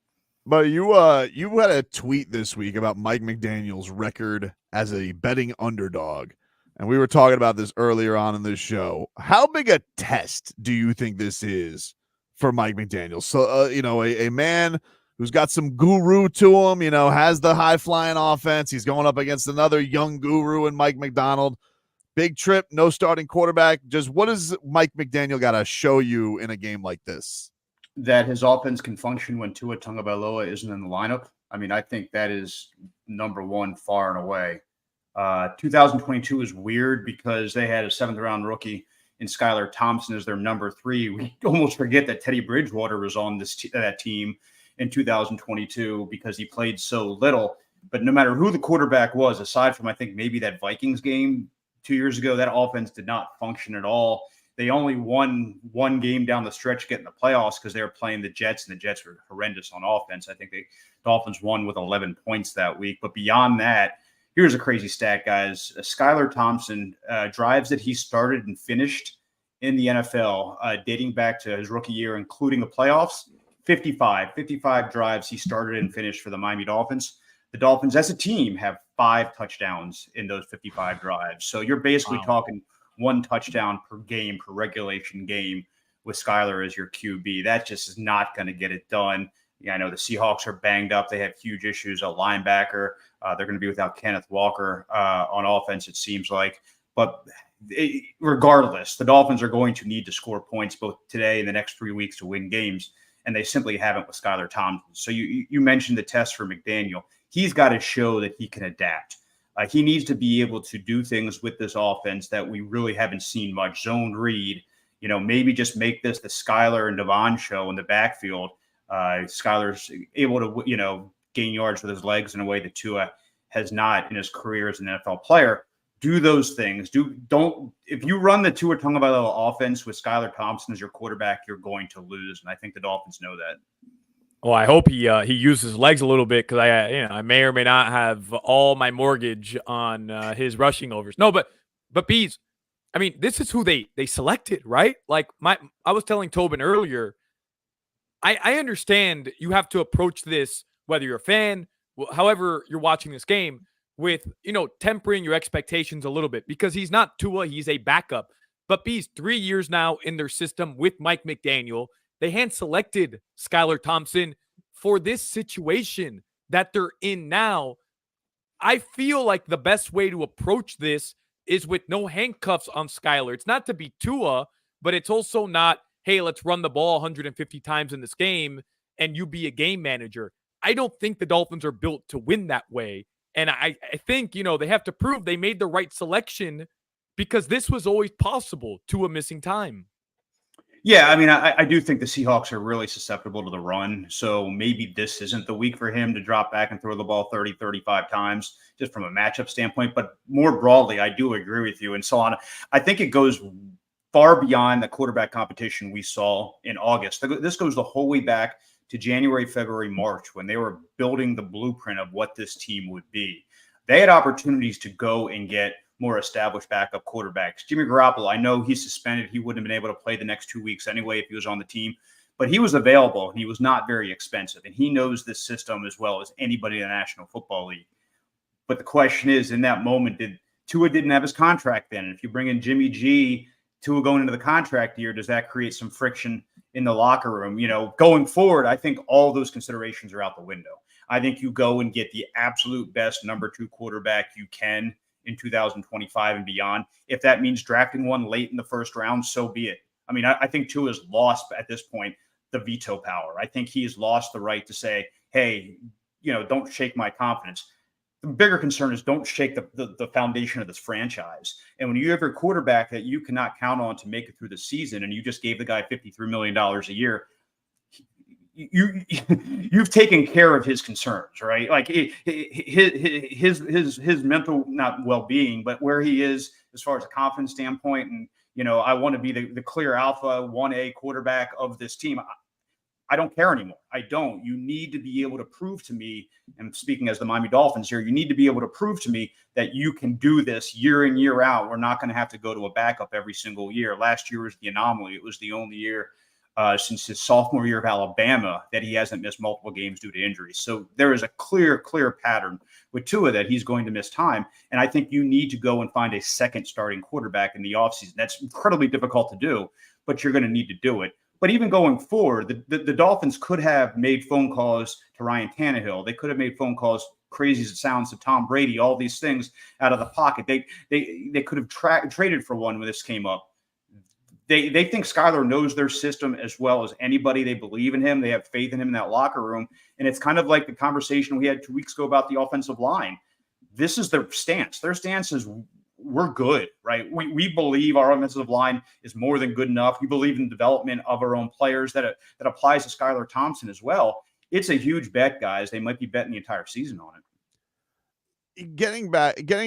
But you had a tweet this week about Mike McDaniel's record as a betting underdog. And we were talking about this earlier on in this show. How big a test do you think this is for Mike McDaniel? So, a man who's got some guru to him, has the high-flying offense. He's going up against another young guru in Mike McDonald. Big trip, no starting quarterback. Just what does Mike McDaniel got to show you in a game like this? That his offense can function when Tua Tagovailoa isn't in the lineup. I mean, I think that is number one far and away. 2022 is weird because they had a 7th-round rookie in Skyler Thompson as their number 3. We almost forget that Teddy Bridgewater was on that team in 2022 because he played so little. But no matter who the quarterback was, aside from I think maybe that Vikings game 2 years ago, that offense did not function at all. They only won one game down the stretch getting the playoffs because they were playing the Jets, and the Jets were horrendous on offense. I think the Dolphins won with 11 points that week. But beyond that, here's a crazy stat, guys. Skyler Thompson, drives that he started and finished in the NFL dating back to his rookie year, including the playoffs, 55 drives he started and finished for the Miami Dolphins. The Dolphins as a team have 5 touchdowns in those 55 drives. So you're basically talking 1 touchdown per game, per regulation game with Skyler as your QB. That just is not going to get it done. Yeah, I know the Seahawks are banged up. They have huge issues at linebacker. They're going to be without Kenneth Walker on offense, it seems like. But regardless, the Dolphins are going to need to score points both today and the next 3 weeks to win games, and they simply haven't with Skyler Thompson. So you mentioned the test for McDaniel. He's got to show that he can adapt. He needs to be able to do things with this offense that we really haven't seen much. Zone read, maybe just make this the Skyler and Devon show in the backfield. Skyler's able to, gain yards with his legs in a way that Tua has not in his career as an NFL player. Do those things. If you run the Tua Tagovailoa offense with Skyler Thompson as your quarterback, you're going to lose. And I think the Dolphins know that. Well, I hope he uses his legs a little bit because I may or may not have all my mortgage on his rushing overs. No, but Bees, I mean, this is who they selected, right? Like I was telling Tobin earlier, I understand you have to approach this, whether you're a fan, however you're watching this game, with, tempering your expectations a little bit because he's not Tua, he's a backup. But Bees, 3 years now in their system with Mike McDaniel, they hand-selected Skyler Thompson for this situation that they're in now. I feel like the best way to approach this is with no handcuffs on Skyler. It's not to be Tua, but it's also not, hey, let's run the ball 150 times in this game and you be a game manager. I don't think the Dolphins are built to win that way. And I think, they have to prove they made the right selection because this was always possible, Tua missing time. Yeah, I mean, I do think the Seahawks are really susceptible to the run. So maybe this isn't the week for him to drop back and throw the ball 30, 35 times just from a matchup standpoint. But more broadly, I do agree with you. And so on. I think it goes far beyond the quarterback competition we saw in August. This goes the whole way back to January, February, March, when they were building the blueprint of what this team would be. They had opportunities to go and get more established backup quarterbacks. Jimmy Garoppolo, I know he's suspended. He wouldn't have been able to play the next 2 weeks anyway if he was on the team, but he was available and he was not very expensive. And he knows this system as well as anybody in the National Football League. But the question is, in that moment, Tua didn't have his contract then. And if you bring in Jimmy G, Tua going into the contract year, does that create some friction in the locker room? Going forward, I think all those considerations are out the window. I think you go and get the absolute best number 2 quarterback you can in 2025 and beyond. If that means drafting one late in the first round, so be it. I mean, I think Tua has lost at this point the veto power. I think he has lost the right to say, hey, don't shake my confidence. The bigger concern is don't shake the foundation of this franchise. And when you have your quarterback that you cannot count on to make it through the season, and you just gave the guy $53 million a year, you've taken care of his concerns, right? Like his mental, not well-being, but where he is as far as a confidence standpoint. And, I want to be the clear alpha 1A quarterback of this team. I don't care anymore. I don't. You need to be able to prove to me, and speaking as the Miami Dolphins here, you need to be able to prove to me that you can do this year in, year out. We're not going to have to go to a backup every single year. Last year was the anomaly. It was the only year since his sophomore year of Alabama that he hasn't missed multiple games due to injuries. So there is a clear pattern with Tua that he's going to miss time. And I think you need to go and find a second starting quarterback in the offseason. That's incredibly difficult to do, but you're going to need to do it. But even going forward, the Dolphins could have made phone calls to Ryan Tannehill. They could have made phone calls, crazy as it sounds, to Tom Brady, all these things out of the pocket. They could have traded for one when this came up. They think Skyler knows their system as well as anybody. They believe in him. They have faith in him in that locker room. And it's kind of like the conversation we had 2 weeks ago about the offensive line. This is their stance. Their stance is, we're good, right? We believe our offensive line is more than good enough. We believe in the development of our own players. That applies to Skyler Thompson as well. It's a huge bet, guys. They might be betting the entire season on it. Getting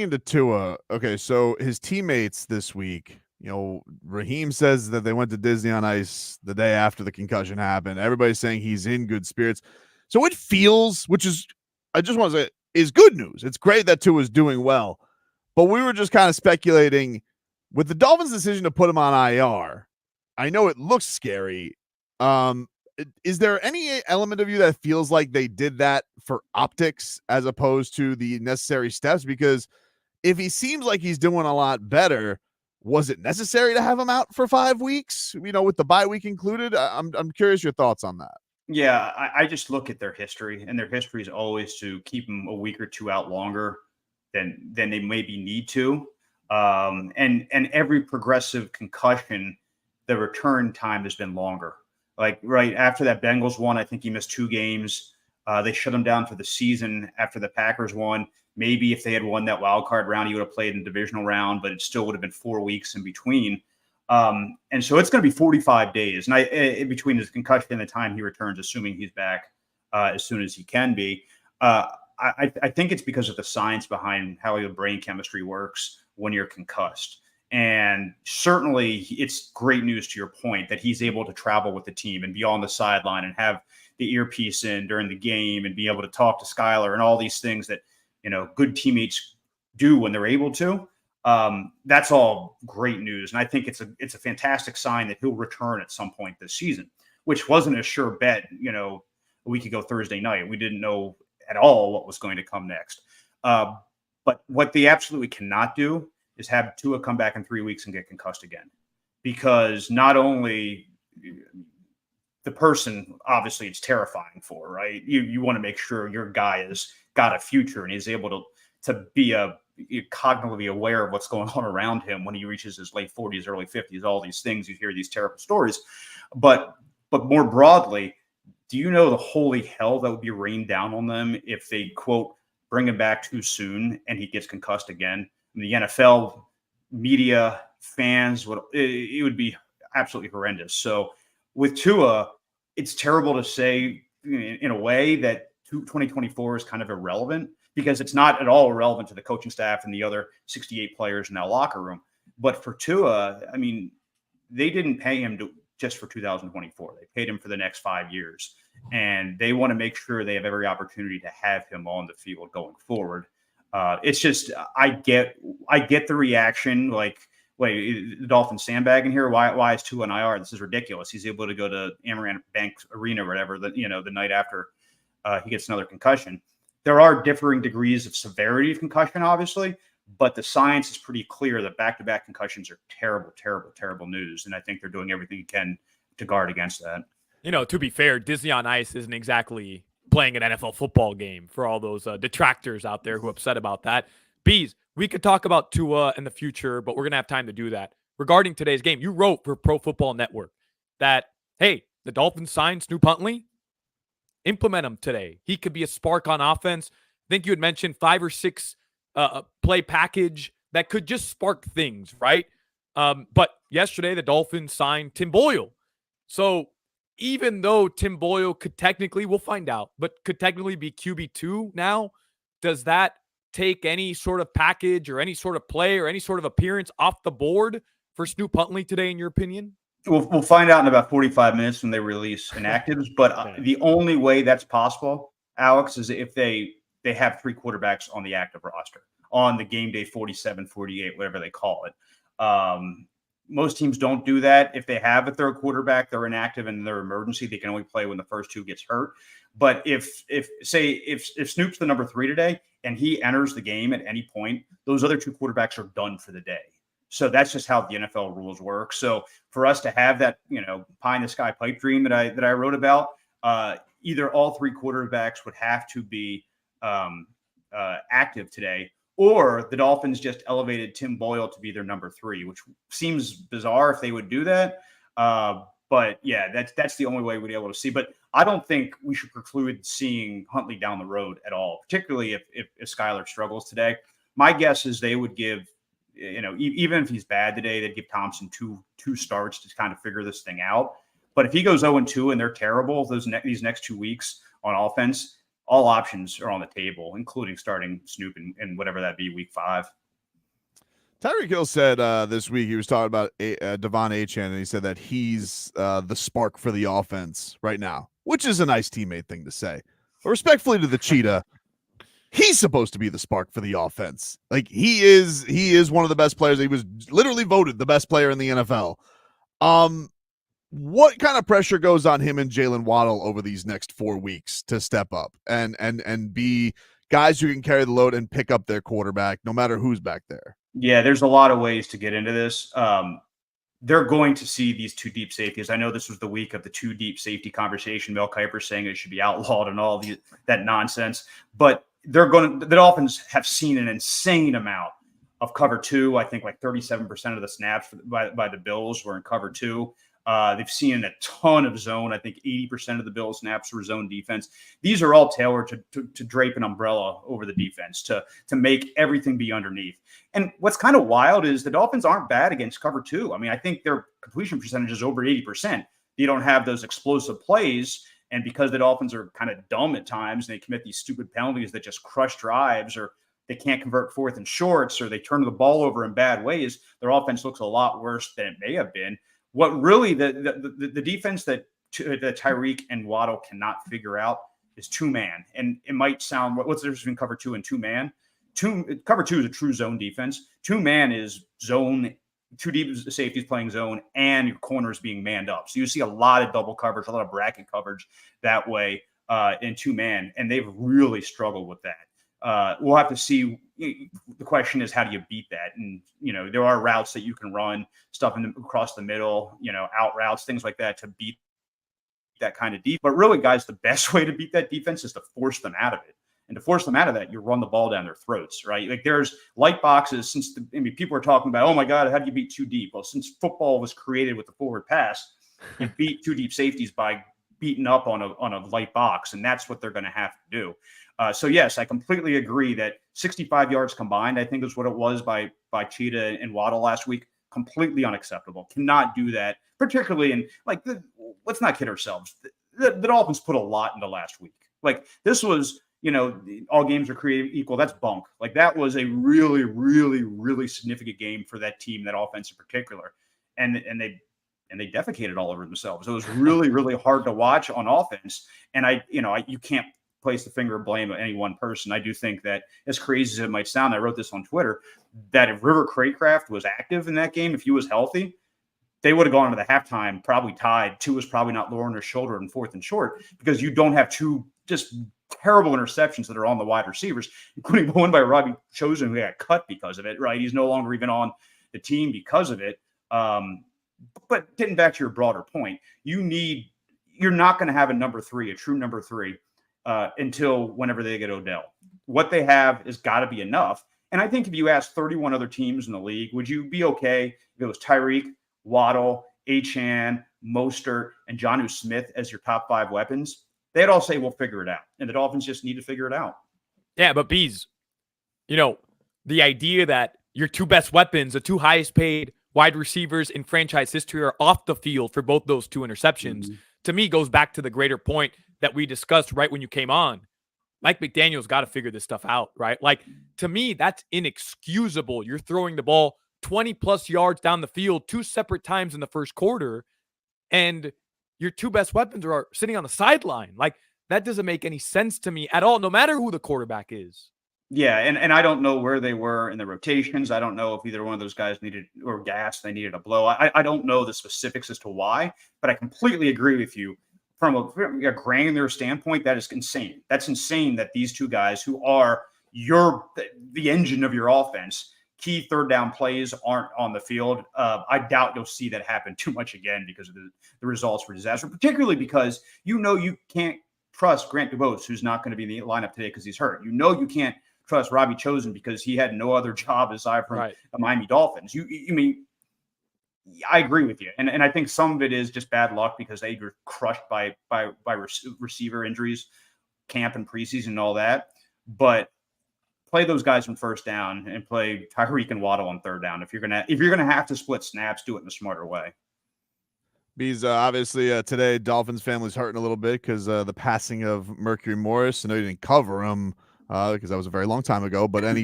into Tua. Okay, so his teammates this week, Raheem says that they went to Disney on Ice the day after the concussion happened. Everybody's saying he's in good spirits. So it feels, which is, I just want to say, is good news. It's great that Tua is doing well. But we were just kind of speculating with the Dolphins' decision to put him on IR. I know it looks scary. Is there any element of you that feels like they did that for optics as opposed to the necessary steps? Because if he seems like he's doing a lot better, was it necessary to have him out for 5 weeks, with the bye week included? I'm curious your thoughts on that. Yeah, I just look at their history, and their history is always to keep him a week or two out longer than they maybe need to. And every progressive concussion, the return time has been longer. Like right after that Bengals one, I think he missed 2 games. They shut him down for the season after the Packers won. Maybe if they had won that wild card round, he would have played in the divisional round, but it still would have been 4 weeks in between. And so it's going to be 45 days. And in between his concussion and the time he returns, assuming he's back as soon as he can be. I think it's because of the science behind how your brain chemistry works when you're concussed. And certainly it's great news, to your point, that he's able to travel with the team and be on the sideline and have the earpiece in during the game and be able to talk to Skyler and all these things that, good teammates do when they're able to. That's all great news. And I think it's a fantastic sign that he'll return at some point this season, which wasn't a sure bet, a week ago Thursday night. We didn't know at all what was going to come next. But what they absolutely cannot do is have Tua come back in 3 weeks and get concussed again. Because not only the person, obviously it's terrifying for, right? You want to make sure your guy has got a future and he's able to be cognitively aware of what's going on around him when he reaches his late 40s, early 50s, all these things. You hear these terrible stories. But more broadly, do you know the holy hell that would be rained down on them if they, quote, bring him back too soon and he gets concussed again? I mean, the NFL, media, fans, it would be absolutely horrendous. So with Tua, it's terrible to say in a way that 2024 is kind of irrelevant, because it's not at all relevant to the coaching staff and the other 68 players in that locker room. But for Tua, I mean, they didn't pay him just for 2024. They paid him for the next 5 years. And they want to make sure they have every opportunity to have him on the field going forward. It's just I get the reaction. Like, wait, the Dolphins sandbagging here? Why is Tua on IR? This is ridiculous. He's able to go to Amaranth Bank Arena or whatever the night after he gets another concussion. There are differing degrees of severity of concussion, obviously, but the science is pretty clear that back-to-back concussions are terrible, terrible, terrible news. And I think they're doing everything you can to guard against that. To be fair, Disney on Ice isn't exactly playing an NFL football game for all those detractors out there who are upset about that. Bees, we could talk about Tua in the future, but we're going to have time to do that. Regarding today's game, you wrote for Pro Football Network that, hey, the Dolphins signed Snoop Huntley. Implement him today. He could be a spark on offense. I think you had mentioned 5 or 6 play package that could just spark things, right? But yesterday, the Dolphins signed Tim Boyle. So even though Tim Boyle could technically, we'll find out, but could technically be QB2 now, does that take any sort of package or any sort of play or any sort of appearance off the board for Snoop Huntley today, in your opinion? We'll find out in about 45 minutes when they release inactives. But the only way that's possible, Alex, is if they have 3 quarterbacks on the active roster, on the game day 47, 48, whatever they call it. Most teams don't do that. If they have a third quarterback, they're inactive and they're emergency. They can only play when the first 2 gets hurt. But if Snoop's the number 3 today and he enters the game at any point, those other 2 quarterbacks are done for the day. So that's just how the NFL rules work. So for us to have that, pie in the sky pipe dream that I wrote about, either all 3 quarterbacks would have to be active today, or the Dolphins just elevated Tim Boyle to be their number 3, which seems bizarre if they would do that. But yeah, that's the only way we'd be able to see. But I don't think we should preclude seeing Huntley down the road at all, particularly if Skyler struggles today. My guess is they would give, even if he's bad today, they'd give Thompson two starts to kind of figure this thing out. But if he goes 0-2 and they're terrible these next 2 weeks on offense, all options are on the table, including starting Snoop and whatever that be week 5. Tyreek Hill said this week, he was talking about Devon Achane, and he said that he's the spark for the offense right now, which is a nice teammate thing to say. But respectfully to the Cheetah, he's supposed to be the spark for the offense. Like he is one of the best players. He was literally voted the best player in the NFL. What kind of pressure goes on him and Jalen Waddle over these next 4 weeks to step up and be guys who can carry the load and pick up their quarterback no matter who's back there? Yeah, there's a lot of ways to get into this. They're going to see these 2 deep safeties. I know this was the week of the 2 deep safety conversation. Mel Kiper saying it should be outlawed and all that nonsense. But the Dolphins have seen an insane amount of cover 2. I think like 37% of the snaps by the Bills were in cover 2. They've seen a ton of zone. I think 80% of the Bills snaps were zone defense. These are all tailored to drape an umbrella over the defense, to make everything be underneath. And what's kind of wild is the Dolphins aren't bad against cover 2. I mean, I think their completion percentage is over 80%. You don't have those explosive plays. And because the Dolphins are kind of dumb at times, and they commit these stupid penalties that just crush drives, or they can't convert 4th and shorts, or they turn the ball over in bad ways, their offense looks a lot worse than it may have been. What really the defense that Tyreek and Waddle cannot figure out is 2-man. And it might sound, what's the difference between cover 2 and 2-man? Cover 2 is a true zone defense. 2-man is zone, 2 deep safeties playing zone, and your corners being manned up. So you see a lot of double coverage, a lot of bracket coverage that way in 2-man, and they've really struggled with that. We'll have to see. The question is, how do you beat that? And, there are routes that you can run, stuff across the middle, out routes, things like that to beat that kind of defense. But really, guys, the best way to beat that defense is to force them out of it. And to force them out of that, you run the ball down their throats, right? Like there's light boxes people are talking about, oh my God, how do you beat 2 deep? Well, since football was created with the forward pass, you beat 2 deep safeties by beating up on a light box. And that's what they're going to have to do. So yes, I completely agree that 65 yards combined, I think is what it was by Cheetah and Waddle last week. Completely unacceptable. Cannot do that, particularly in let's not kid ourselves. The Dolphins put a lot into last week. Like this was, all games are created equal. That's bunk. Like that was a really, really, really significant game for that team, that offense in particular. And they defecated all over themselves. It was really, really hard to watch on offense. And you can't place the finger of blame on any one person. I do think that, as crazy as it might sound, I wrote this on Twitter, that if River Craycraft was active in that game, if he was healthy, they would have gone into the halftime probably tied. Tua was probably not lowering their shoulder in 4th and short, because you don't have two just terrible interceptions that are on the wide receivers, including one by Robbie Chosen, who got cut because of it, right? He's no longer even on the team because of it. But getting back to your broader point, you're not going to have a true number three, until whenever they get Odell. What they have has got to be enough. And I think if you ask 31 other teams in the league, would you be okay if it was Tyreek, Waddle, Achane, Mostert, and Jonnu Smith as your top 5 weapons? They'd all say, we'll figure it out. And the Dolphins just need to figure it out. Yeah, but Bees, the idea that your 2 best weapons, the 2 highest paid wide receivers in franchise history, are off the field for both those 2 interceptions, to me goes back to the greater point that we discussed right when you came on. Mike McDaniel's got to figure this stuff out, right? Like, to me, that's inexcusable. You're throwing the ball 20-plus yards down the field 2 separate times in the first quarter, and your 2 best weapons are sitting on the sideline. Like, that doesn't make any sense to me at all, no matter who the quarterback is. Yeah, and I don't know where they were in the rotations. I don't know if either one of those guys needed or gas. They needed a blow. I don't know the specifics as to why, but I completely agree with you. From a granular standpoint, that is insane. That's insane that these 2 guys, who are the engine of your offense, key third down plays, aren't on the field. I doubt you'll see that happen too much again, because of the results were disaster, particularly because you can't trust Grant DuBose, who's not going to be in the lineup today because he's hurt. You can't trust Robbie Chosen because he had no other job aside from the Miami Dolphins. I agree with you. And I think some of it is just bad luck because they were crushed by receiver injuries, camp and preseason and all that. But play those guys on first down and play Tyreek and Waddle on third down. If you're gonna have to split snaps, do it in a smarter way. Because obviously today Dolphins family's hurting a little bit because the passing of Mercury Morris. I know you didn't cover him because that was a very long time ago. But any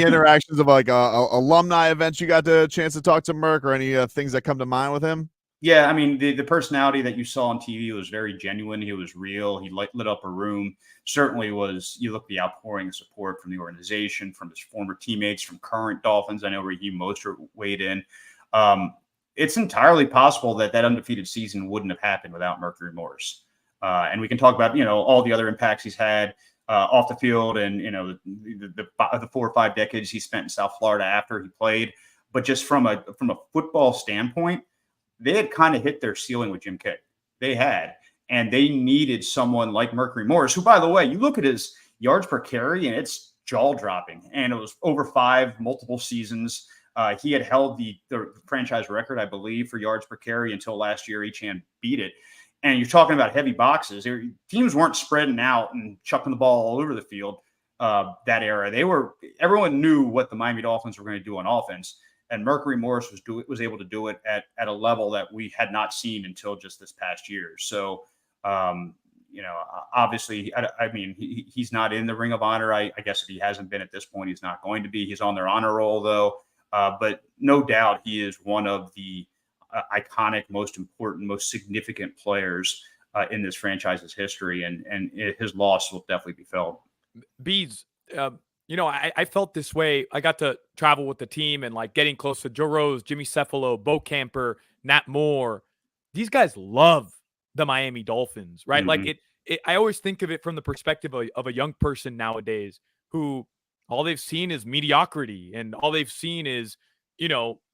interactions of like alumni events you got the chance to talk to Merc, or any things that come to mind with him? Yeah, I mean, the personality that you saw on TV was very genuine. He was real. He lit up a room. Certainly was, you look at the outpouring of support from the organization, from his former teammates, from current Dolphins. I know Raheem Mostert weighed in. It's entirely possible that undefeated season wouldn't have happened without Mercury Morris. And we can talk about, all the other impacts he's had off the field, and, the 4 or 5 decades he spent in South Florida after he played. But just from a football standpoint, they had kind of hit their ceiling with Jim Kidd. They had, and they needed someone like Mercury Morris, who, by the way, you look at his yards per carry and it's jaw dropping, and it was over 5 multiple seasons. He had held the franchise record, I believe, for yards per carry until last year. Achane beat it. And you're talking about heavy boxes. Teams weren't spreading out and chucking the ball all over the field that era. Everyone knew what the Miami Dolphins were going to do on offense. And Mercury Morris was able to do it at a level that we had not seen until just this past year. So, obviously, I mean, he's not in the Ring of Honor. I guess if he hasn't been at this point, he's not going to be. He's on their honor roll, though. But no doubt he is one of the iconic, most important, most significant players in this franchise's history. And his loss will definitely be felt. Bees, I felt this way. I got to travel with the team and like getting close to Joe Rose, Jimmy Cefalo, Bo Camper, Nat Moore. These guys love the Miami Dolphins, right? Mm-hmm. Like I always think of it from the perspective of a young person nowadays who all they've seen is mediocrity, and all they've seen is,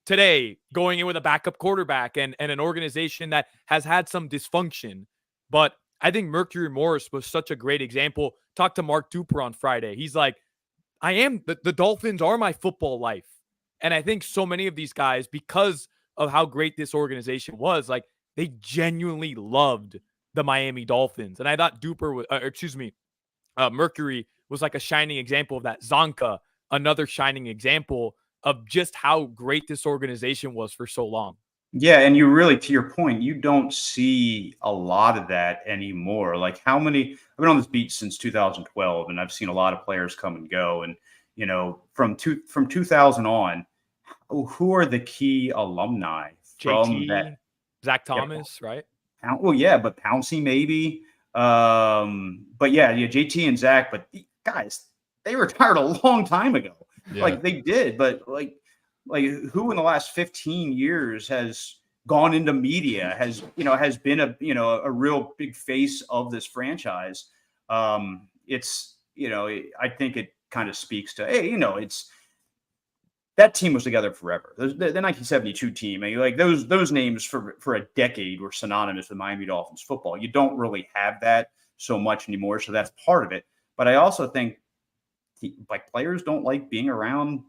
today going in with a backup quarterback and an organization that has had some dysfunction. But I think Mercury Morris was such a great example. Talked to Mark Duper on Friday. He's like, the Dolphins are my football life. And I think so many of these guys, because of how great this organization was, like they genuinely loved the Miami Dolphins. And I thought Mercury was like a shining example of that. Zonka, another shining example of just how great this organization was for so long. Yeah, and you really, to your point, you don't see a lot of that anymore. Like I've been on this beat since 2012, and I've seen a lot of players come and go. And, from 2000 on, who are the key alumni from JT, that? Zach Thomas, right? Well, yeah, but Pouncey maybe. But yeah, JT and Zach, but guys, they retired a long time ago. Yeah. Like they did, but like who in the last 15 years has gone into media, has been a real big face of this franchise? It's, I think it kind of speaks to, hey, it's that team was together forever. The 1972 team, I mean, like those names for a decade were synonymous with Miami Dolphins football. You don't really have that so much anymore, so that's part of it. But I also think like players don't like being around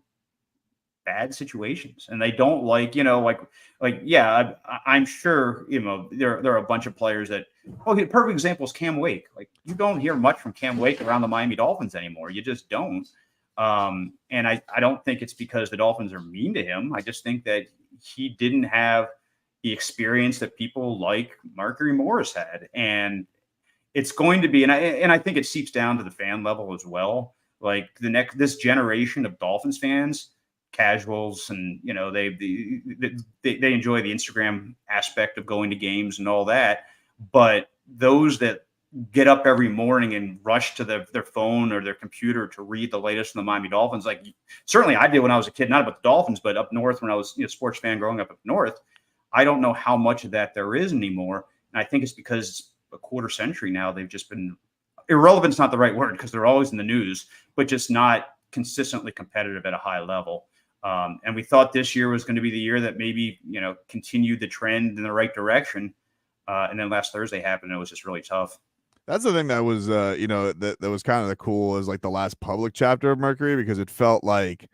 bad situations, and they don't like, yeah, I'm sure, there are a bunch of players that, okay, perfect example is Cam Wake. Like you don't hear much from Cam Wake around the Miami Dolphins anymore. You just don't. And I don't think it's because the Dolphins are mean to him. I just think that he didn't have the experience that people like Mercury Morris had. And it's going to be, and I think it seeps down to the fan level as well. Like this generation of Dolphins fans, casuals, and they enjoy the Instagram aspect of going to games and all that. But those that get up every morning and rush to their phone or their computer to read the latest from the Miami Dolphins, like certainly I did when I was a kid, not about the Dolphins, but up north when I was a sports fan growing up north. I don't know how much of that there is anymore. And I think it's because a quarter century now, they've just been irrelevant's not the right word because they're always in the news, but just not consistently competitive at a high level. And we thought this year was going to be the year that maybe, continued the trend in the right direction. And then last Thursday happened. And it was just really tough. That's the thing that was, that was kind of the cool is like the last public chapter of Mercury, because it felt like,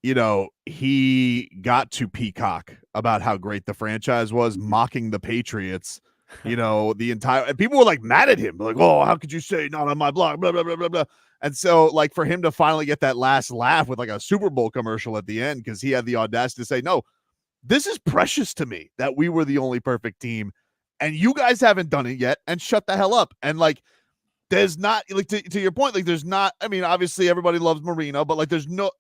he got to peacock about how great the franchise was, mocking the Patriots, the entire, and people were like mad at him, like, oh, how could you say not on my block, blah, blah, blah, blah, blah. And so like for him to finally get that last laugh with like a Super Bowl commercial at the end, because he had the audacity to say, no, this is precious to me that we were the only perfect team and you guys haven't done it yet, and shut the hell up. And like, there's not, like, to your point, like there's not, I mean, obviously everybody loves Marino, but like there's not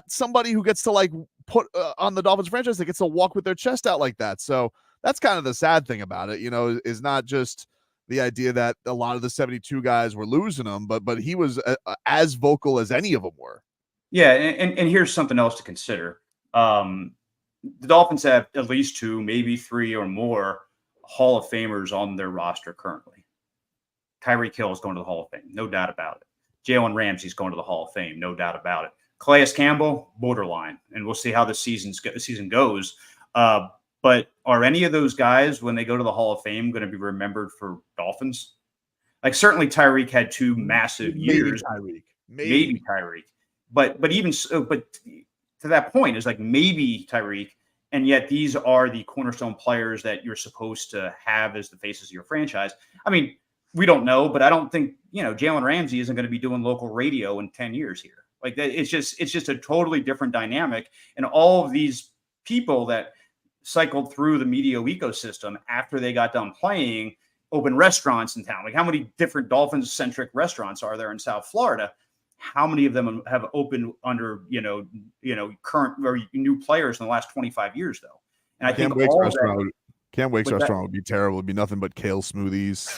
somebody who gets to like put on the Dolphins franchise that gets to walk with their chest out like that. So that's kind of the sad thing about it, is not just the idea that a lot of the 72 guys were losing them, but he was as vocal as any of them were. Yeah. And here's something else to consider. The Dolphins have at least 2, maybe 3 or more Hall of Famers on their roster currently. Tyreek Hill is going to the Hall of Fame, no doubt about it. Jalen Ramsey's going to the Hall of Fame, no doubt about it. Calais Campbell, borderline, and we'll see how the season goes. But are any of those guys, when they go to the Hall of Fame, going to be remembered for Dolphins? Like certainly Tyreek had 2 massive years. Maybe Tyreek. But even so, but to that point, is like maybe Tyreek, and yet these are the cornerstone players that you're supposed to have as the faces of your franchise. I mean, we don't know, but I don't think, Jalen Ramsey isn't going to be doing local radio in 10 years here. Like that, it's just a totally different dynamic. And all of these people that cycled through the media ecosystem after they got done playing open restaurants in town. Like how many different Dolphins-centric restaurants are there in South Florida? How many of them have opened under, current or new players in the last 25 years, though? And I think Cam Wake's restaurant would be terrible. It'd be nothing but kale smoothies.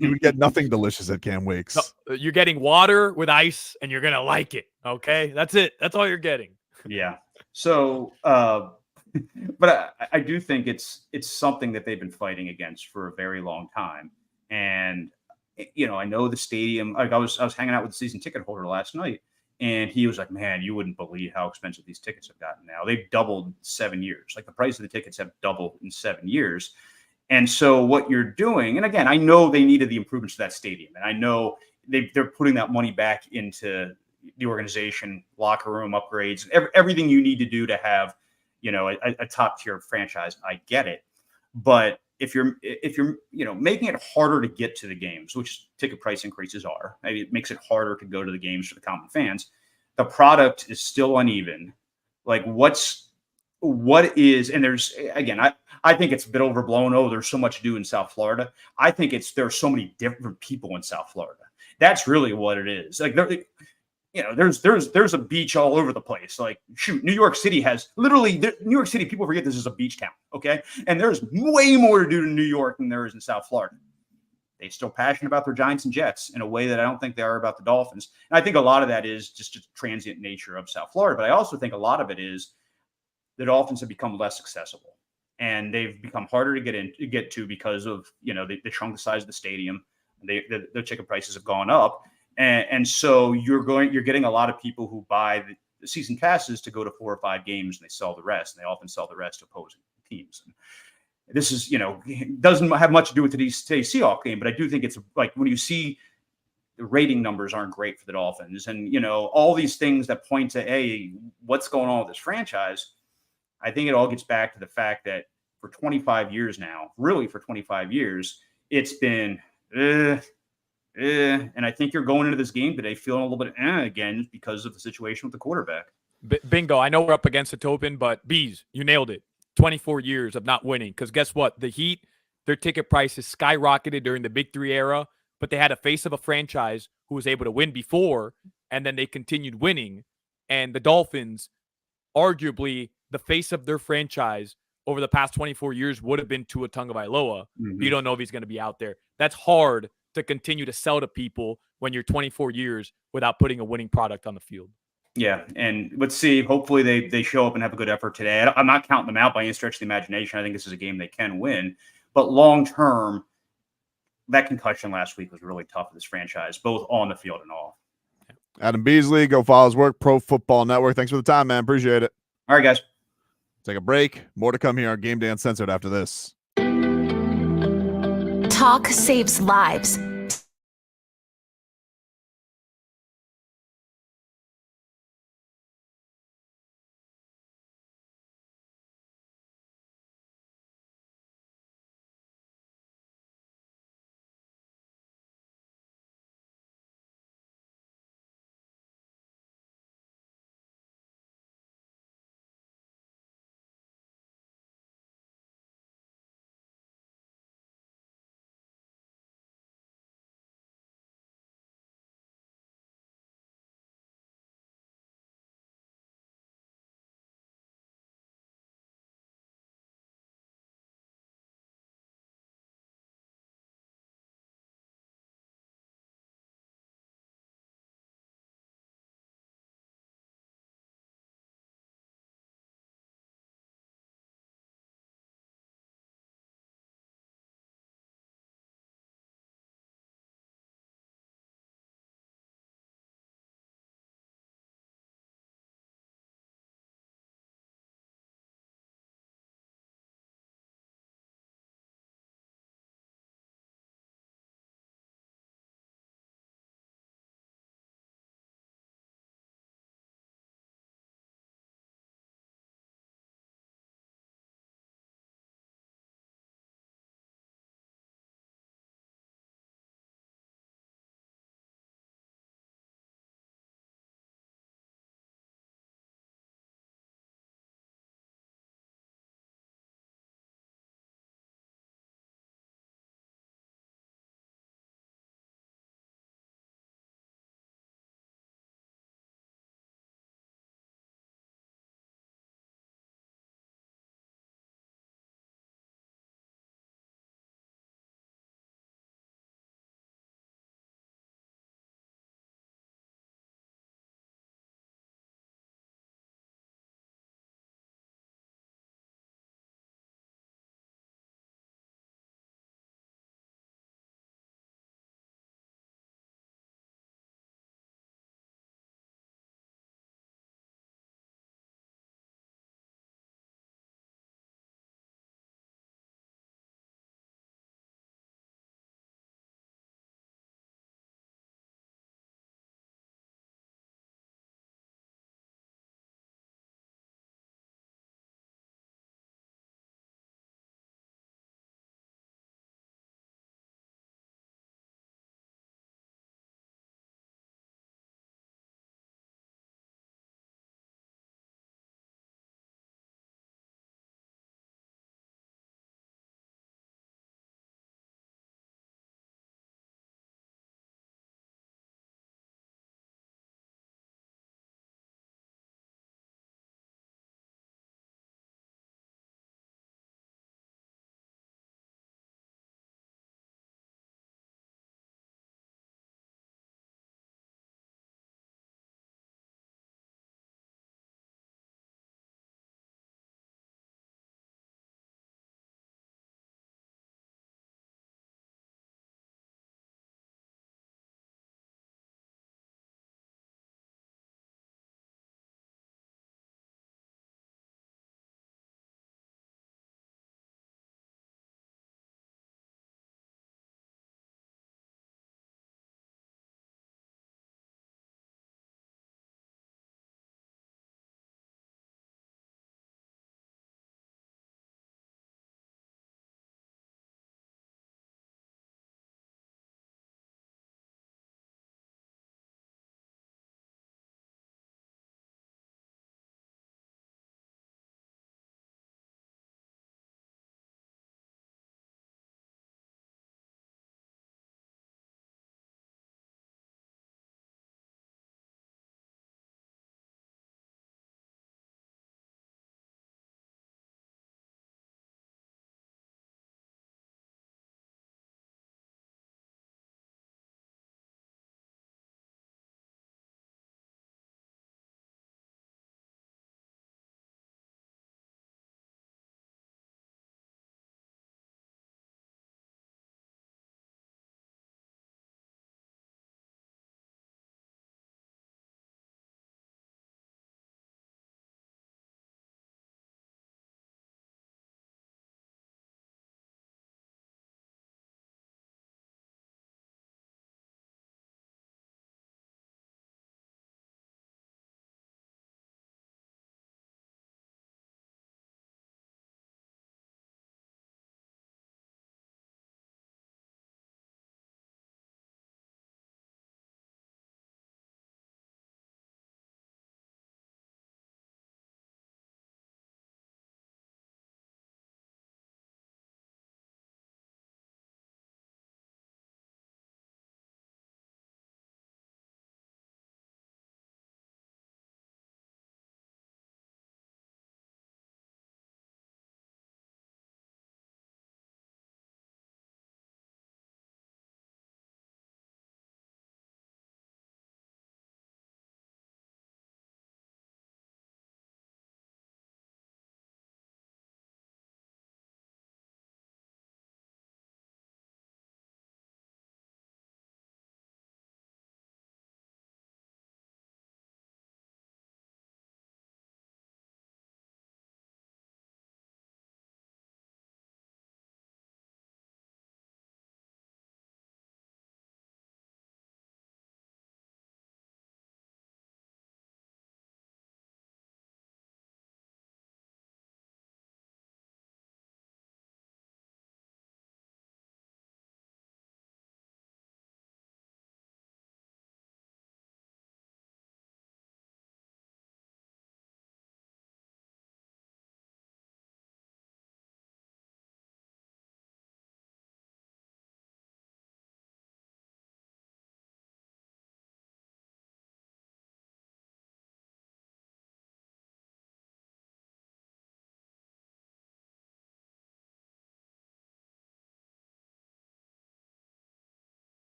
You would get nothing delicious at Cam Wake's. No, you're getting water with ice, and you're gonna like it. Okay, that's it. That's all you're getting. Yeah. So, but I do think it's something that they've been fighting against for a very long time, and I know the stadium. Like I was hanging out with the season ticket holder last night, and he was like, "Man, you wouldn't believe how expensive these tickets have gotten now. They've doubled in 7 years. Like the price of the tickets have doubled in 7 years." And so what you're doing, and again, I know they needed the improvements to that stadium, and I know they're putting that money back into the organization, locker room upgrades, everything you need to do to have, a top tier franchise. I get it, but if you're making it harder to get to the games, which ticket price increases are, maybe it makes it harder to go to the games for the common fans. The product is still uneven. Like what is, and there's, again, I think it's a bit overblown. Oh, there's so much to do in South Florida. I think there are so many different people in South Florida. That's really what it is. Like there's a beach all over the place. Like shoot, New York City has literally New York City. People forget this is a beach town. Okay. And there's way more to do in New York than there is in South Florida. They're still passionate about their Giants and Jets in a way that I don't think they are about the Dolphins. And I think a lot of that is just a transient nature of South Florida. But I also think a lot of it is the Dolphins have become less accessible, and they've become harder to get to because of, they shrunk the size of the stadium. The ticket prices have gone up. And so you're getting a lot of people who buy the season passes to go to 4 or 5 games, and they sell the rest, and they often sell the rest to opposing teams. And this is, doesn't have much to do with today's Seahawks game, but I do think it's like when you see the rating numbers aren't great for the Dolphins, and all these things that point to, hey, what's going on with this franchise? I think it all gets back to the fact that for 25 years now, really for 25 years, it's been and I think you're going into this game today feeling a little bit again because of the situation with the quarterback. Bingo. I know we're up against it, Tobin, but Bees, you nailed it. 24 years of not winning. Because guess what? The Heat, their ticket prices skyrocketed during the Big Three era, but they had a face of a franchise who was able to win before, and then they continued winning. And the Dolphins, arguably the face of their franchise over the past 24 years would have been Tua Tagovailoa. Mm-hmm. You don't know if he's going to be out there. That's hard to continue to sell to people when you're 24 years without putting a winning product on the field. Yeah, and let's see. Hopefully they show up and have a good effort today. I'm not counting them out by any stretch of the imagination. I think this is a game they can win. But long term, that concussion last week was really tough for this franchise, both on the field and off. Adam Beasley, go follow his work, Pro Football Network. Thanks for the time, man. Appreciate it. All right, guys. Take a break. More to come here on Game Day Uncensored after this. Talk saves lives.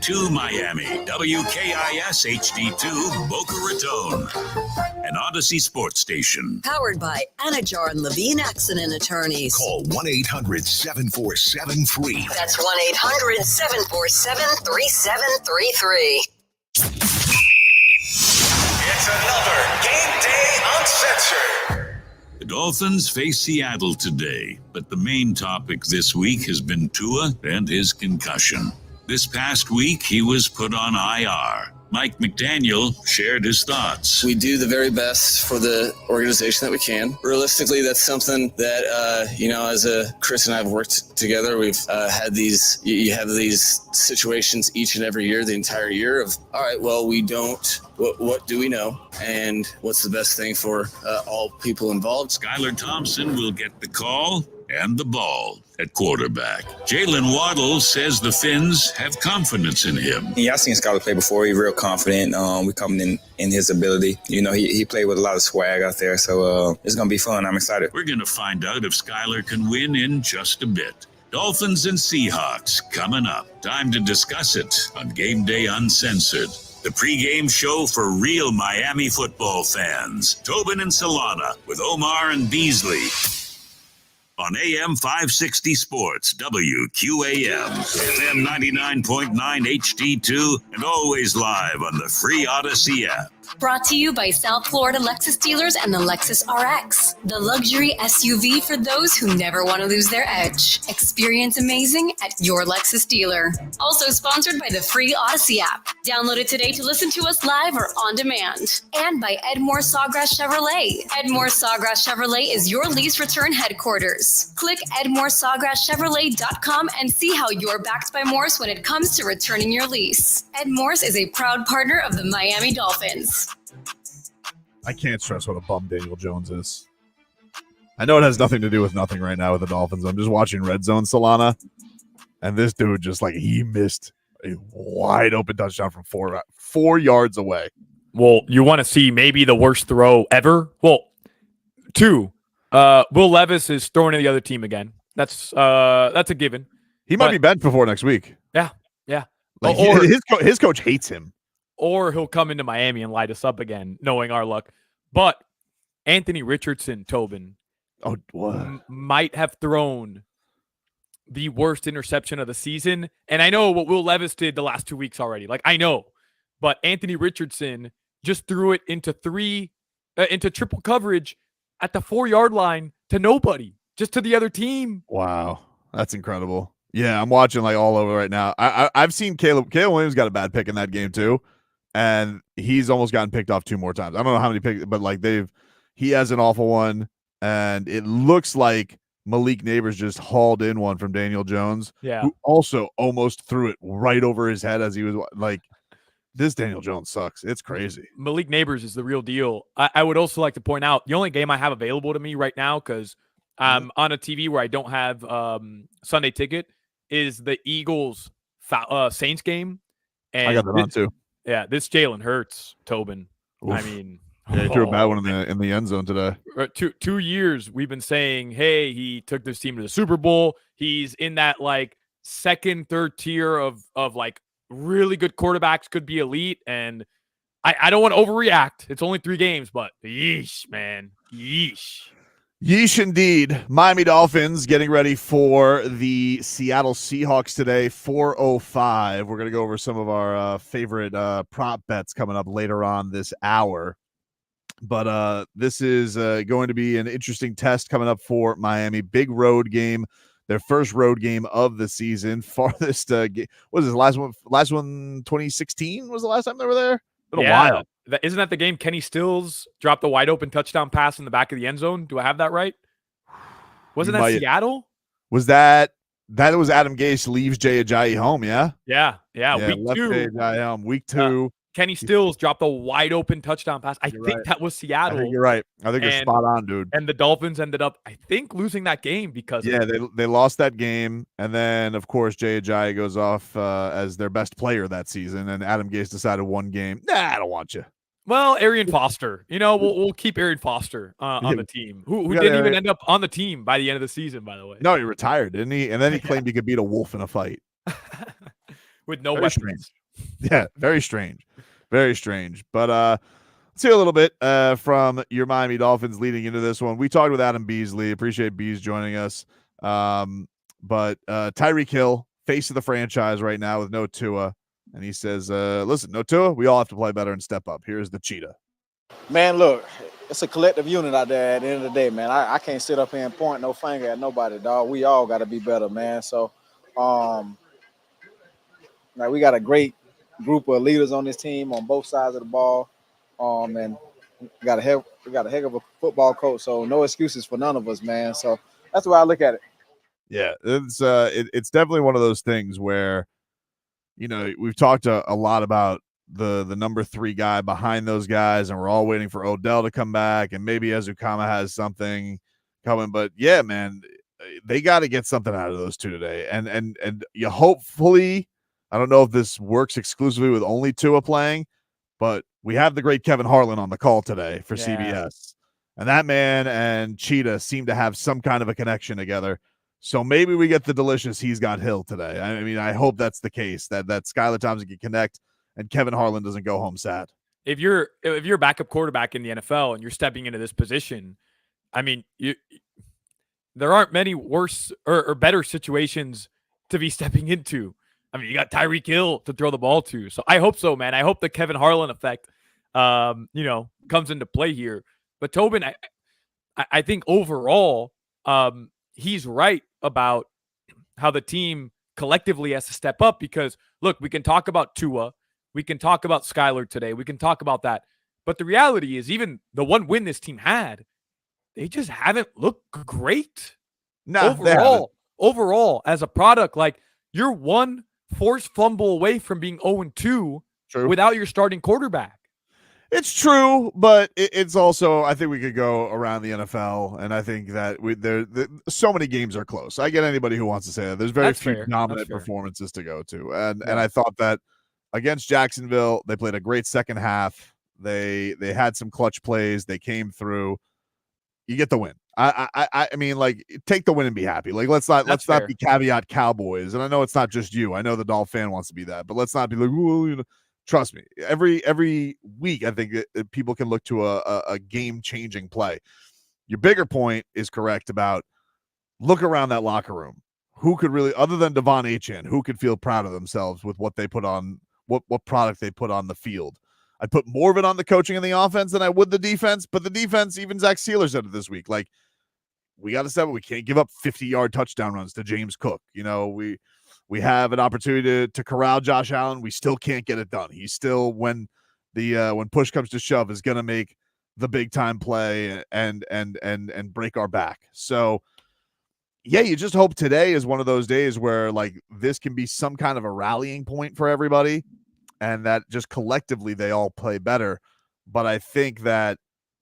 HD2 Miami, WKIS HD2 Boca Raton, an Odyssey sports station. Powered by Anajar and Levine Accident Attorneys. Call 1-800-747-FREE. That's 1-800-747-3733. It's another Game Day Uncensored. The Dolphins face Seattle today, but the main topic this week has been Tua and his concussion. This past week, he was put on IR. Mike McDaniel shared his thoughts. We do the very best for the organization that we can. Realistically, that's something that, as Chris and I have worked together, we've had these, you have these situations each and every year, the entire year of, all right, well, we don't, what do we know? And what's the best thing for all people involved? Skyler Thompson will get the call and the ball at quarterback. Jalen Waddle says the Finns have confidence in him. Yeah, I've seen Skyler play before. He's real confident. We're coming in his ability. He played with a lot of swag out there, so it's going to be fun. I'm excited. We're going to find out if Skyler can win in just a bit. Dolphins and Seahawks coming up. Time to discuss it on Game Day Uncensored, the pregame show for real Miami football fans. Tobin and Solana with Omar and Beasley. On AM 560 Sports, WQAM, FM 99.9 HD2, and always live on the free Odyssey app. Brought to you by South Florida Lexus dealers and the Lexus RX, the luxury SUV for those who never want to lose their edge. Experience amazing at your Lexus dealer. Also sponsored by the free Odyssey app. Download it today to listen to us live or on demand. And by Edmore Sawgrass Chevrolet. Edmore Sawgrass Chevrolet is your lease return headquarters. Click EdmoreSawgrassChevrolet.com and see how you're backed by Morse when it comes to returning your lease. Ed Morse is a proud partner of the Miami Dolphins. I can't stress what a bum Daniel Jones is. I know it has nothing to do with nothing right now with the Dolphins. I'm just watching Red Zone, Solana, and this dude he missed a wide open touchdown from 4 yards away. Well, you want to see maybe the worst throw ever? Well, 2. Will Levis is throwing to the other team again. That's a given. He might be benched before next week. Yeah. Like, his coach hates him. Or he'll come into Miami and light us up again, knowing our luck. But Anthony Richardson, Tobin, might have thrown the worst interception of the season. And I know what Will Levis did the last 2 weeks already. I know. But Anthony Richardson just threw it into triple coverage at the 4-yard line to nobody, just to the other team. Wow. That's incredible. Yeah, I'm watching all over right now. I've seen Caleb Williams got a bad pick in that game too. And he's almost gotten picked off 2 more times. I don't know how many picks, but he has an awful one. And it looks like Malik Neighbors just hauled in one from Daniel Jones, who also almost threw it right over his head as he was this Daniel Jones sucks. It's crazy. Malik Neighbors is the real deal. I would also like to point out the only game I have available to me right now, because I'm on a TV where I don't have Sunday ticket, is the Eagles Saints game. And I got that on too. Yeah, this Jalen Hurts, Tobin. Oof. I mean, he threw a bad one in the end zone today. 2 years we've been saying, hey, he took this team to the Super Bowl. He's in that second, third tier of really good quarterbacks, could be elite. And I don't want to overreact. It's only 3 games, but yeesh, man. Yeesh. Yeesh indeed. Miami Dolphins getting ready for the Seattle Seahawks today, 4:05. We're going to go over some of our favorite prop bets coming up later on this hour. But this is going to be an interesting test coming up for Miami. Big road game, their first road game of the season. Farthest game. What was this last one? Last one, 2016 was the last time they were there? Been a while. Isn't that the game Kenny Stills dropped the wide open touchdown pass in the back of the end zone? Do I have that right? Wasn't that Seattle? Was that was Adam Gase leaves Jay Ajayi home, yeah? Yeah. Week 2. Jay Ajayi home. Week 2. Kenny Stills dropped a wide open touchdown pass. I think that was Seattle. I think you're right. I think you're spot on, dude. And the Dolphins ended up, I think, losing that game because they lost that game. And then, of course, Jay Ajayi goes off as their best player that season. And Adam Gase decided one game, I don't want you. Well, Arian Foster, we'll keep Arian Foster on the team, who didn't even end up on the team by the end of the season, by the way. No, he retired, didn't he? And then he claimed he could beat a wolf in a fight. with no Very weapons. strange. Yeah, very strange. Very strange. But let's hear a little bit from your Miami Dolphins leading into this one. We talked with Adam Beasley. Appreciate Bees joining us. But Tyreek Hill, face of the franchise right now with no Tua. And he says, listen, no Tua, we all have to play better and step up. Here's the Cheetah. Man, look, it's a collective unit out there at the end of the day, man. I can't sit up here and point no finger at nobody, dog. We all got to be better, man. So, like, we got a great group of leaders on this team on both sides of the ball. And we got a heck of a football coach, so no excuses for none of us, man. So that's the way I look at it. Yeah, it's definitely one of those things where, you know, we've talked a lot about the number 3 guy behind those guys, and we're all waiting for Odell to come back, and maybe Ezukama has something coming. But yeah, man, they got to get something out of those two today. And you hopefully, I don't know if this works exclusively with only Tua playing, but we have the great Kevin Harlan on the call today for CBS. And that man and Cheetah seem to have some kind of a connection together. So maybe we get the delicious He's Got Hill today. I mean, I hope that's the case, that Skyler Thompson can connect and Kevin Harlan doesn't go home sad. If you're a backup quarterback in the NFL and you're stepping into this position, I mean, there aren't many worse or better situations to be stepping into. I mean, you got Tyreek Hill to throw the ball to. So I hope so, man. I hope the Kevin Harlan effect, comes into play here. But Tobin, I think overall, he's right about how the team collectively has to step up because, look, we can talk about Tua. We can talk about Skyler today. We can talk about that. But the reality is even the one win this team had, they just haven't looked great. No, overall, as a product, like you're one forced fumble away from being 0-2 without your starting quarterback. It's true, but it's also, I think we could go around the NFL, and I think that so many games are close. I get anybody who wants to say that. There's very few dominant performances to go to. And I thought that against Jacksonville, they played a great second half. They had some clutch plays. They came through. You get the win. I mean, like, take the win and be happy. Like, let's not be caveat Cowboys. And I know it's not just you. I know the Dolphin fan wants to be that, but let's not be like, well, you know. Trust me, every week, I think that people can look to a game-changing play. Your bigger point is correct about look around that locker room. Who could really, other than Devon Achane, who could feel proud of themselves with what they put on, what product they put on the field? I'd put more of it on the coaching and the offense than I would the defense, but the defense, even Zach Sealer said it this week, like, we got to step it. We can't give up 50-yard touchdown runs to James Cook. You know, we have an opportunity to corral Josh Allen. We still can't get it done. He's still, when push comes to shove, is going to make the big time play and break our back. So yeah, you just hope today is one of those days where like this can be some kind of a rallying point for everybody and that just collectively they all play better. But I think that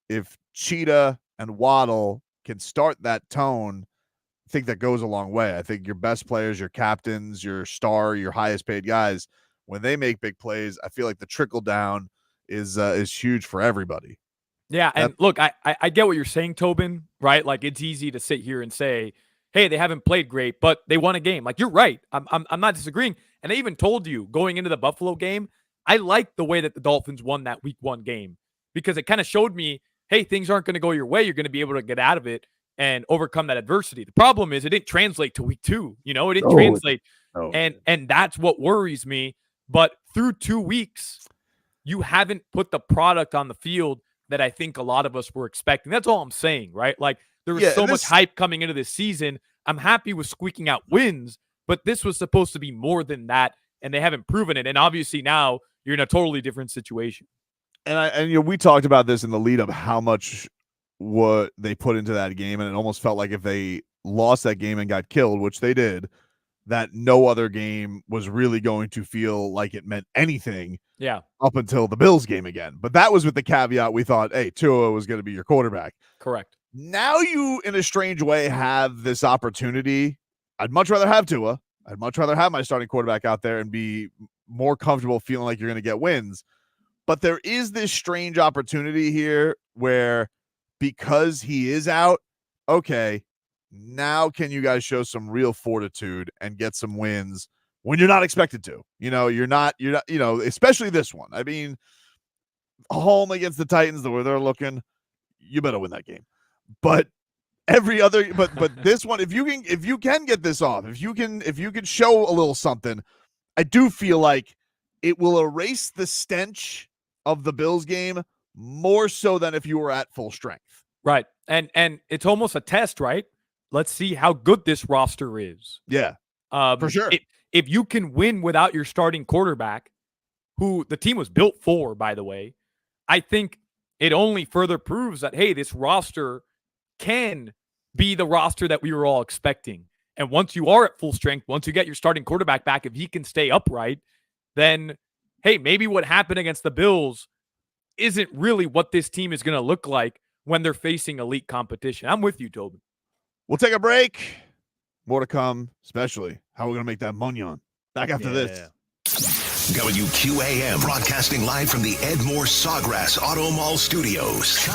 if Cheetah and Waddle can start that tone, I think that goes a long way. I think your best players, your captains, your star, your highest paid guys, when they make big plays, I feel like the trickle down is huge for everybody. Yeah, and look, I get what you're saying, Tobin, right? Like, it's easy to sit here and say, hey, they haven't played great, but they won a game. Like, you're right. I'm not disagreeing. And I even told you going into the Buffalo game, I liked the way that the Dolphins won that week 1 game because it kind of showed me, hey, things aren't going to go your way. You're going to be able to get out of it and overcome that adversity. The problem is it didn't translate to week 2. You know, it didn't translate. And that's what worries me. But through 2 weeks, you haven't put the product on the field that I think a lot of us were expecting. That's all I'm saying, right? Like, there was so much hype coming into this season. I'm happy with squeaking out wins, but this was supposed to be more than that, and they haven't proven it. And obviously now you're in a totally different situation. And you know, we talked about this in the lead up, how much what they put into that game, and it almost felt like if they lost that game and got killed, which they did, that no other game was really going to feel like it meant anything. Yeah. Up until the Bills game again. But that was with the caveat we thought, hey, Tua was going to be your quarterback. Correct. Now you, in a strange way, have this opportunity. I'd much rather have Tua. I'd much rather have my starting quarterback out there and be more comfortable feeling like you're going to get wins. But there is this strange opportunity here where because he is out, okay, now can you guys show some real fortitude and get some wins when you're not expected to. You're not, especially this one. I mean, home against the Titans, the way they're looking, you better win that game. But every other, but this one, if you can get this off, if you can show a little something, I do feel like it will erase the stench of the Bills game more so than if you were at full strength. Right. And it's almost a test, right? Let's see how good this roster is. Yeah. For sure. If you can win without your starting quarterback, who the team was built for, by the way, I think it only further proves that, hey, this roster can be the roster that we were all expecting. And once you are at full strength, once you get your starting quarterback back, if he can stay upright, then, hey, maybe what happened against the Bills isn't really what this team is going to look like when they're facing elite competition. I'm with you, Tobin. We'll take a break. More to come, especially how we're going to make that money back after this. WQAM broadcasting live from the Ed Moore Sawgrass Auto Mall Studios.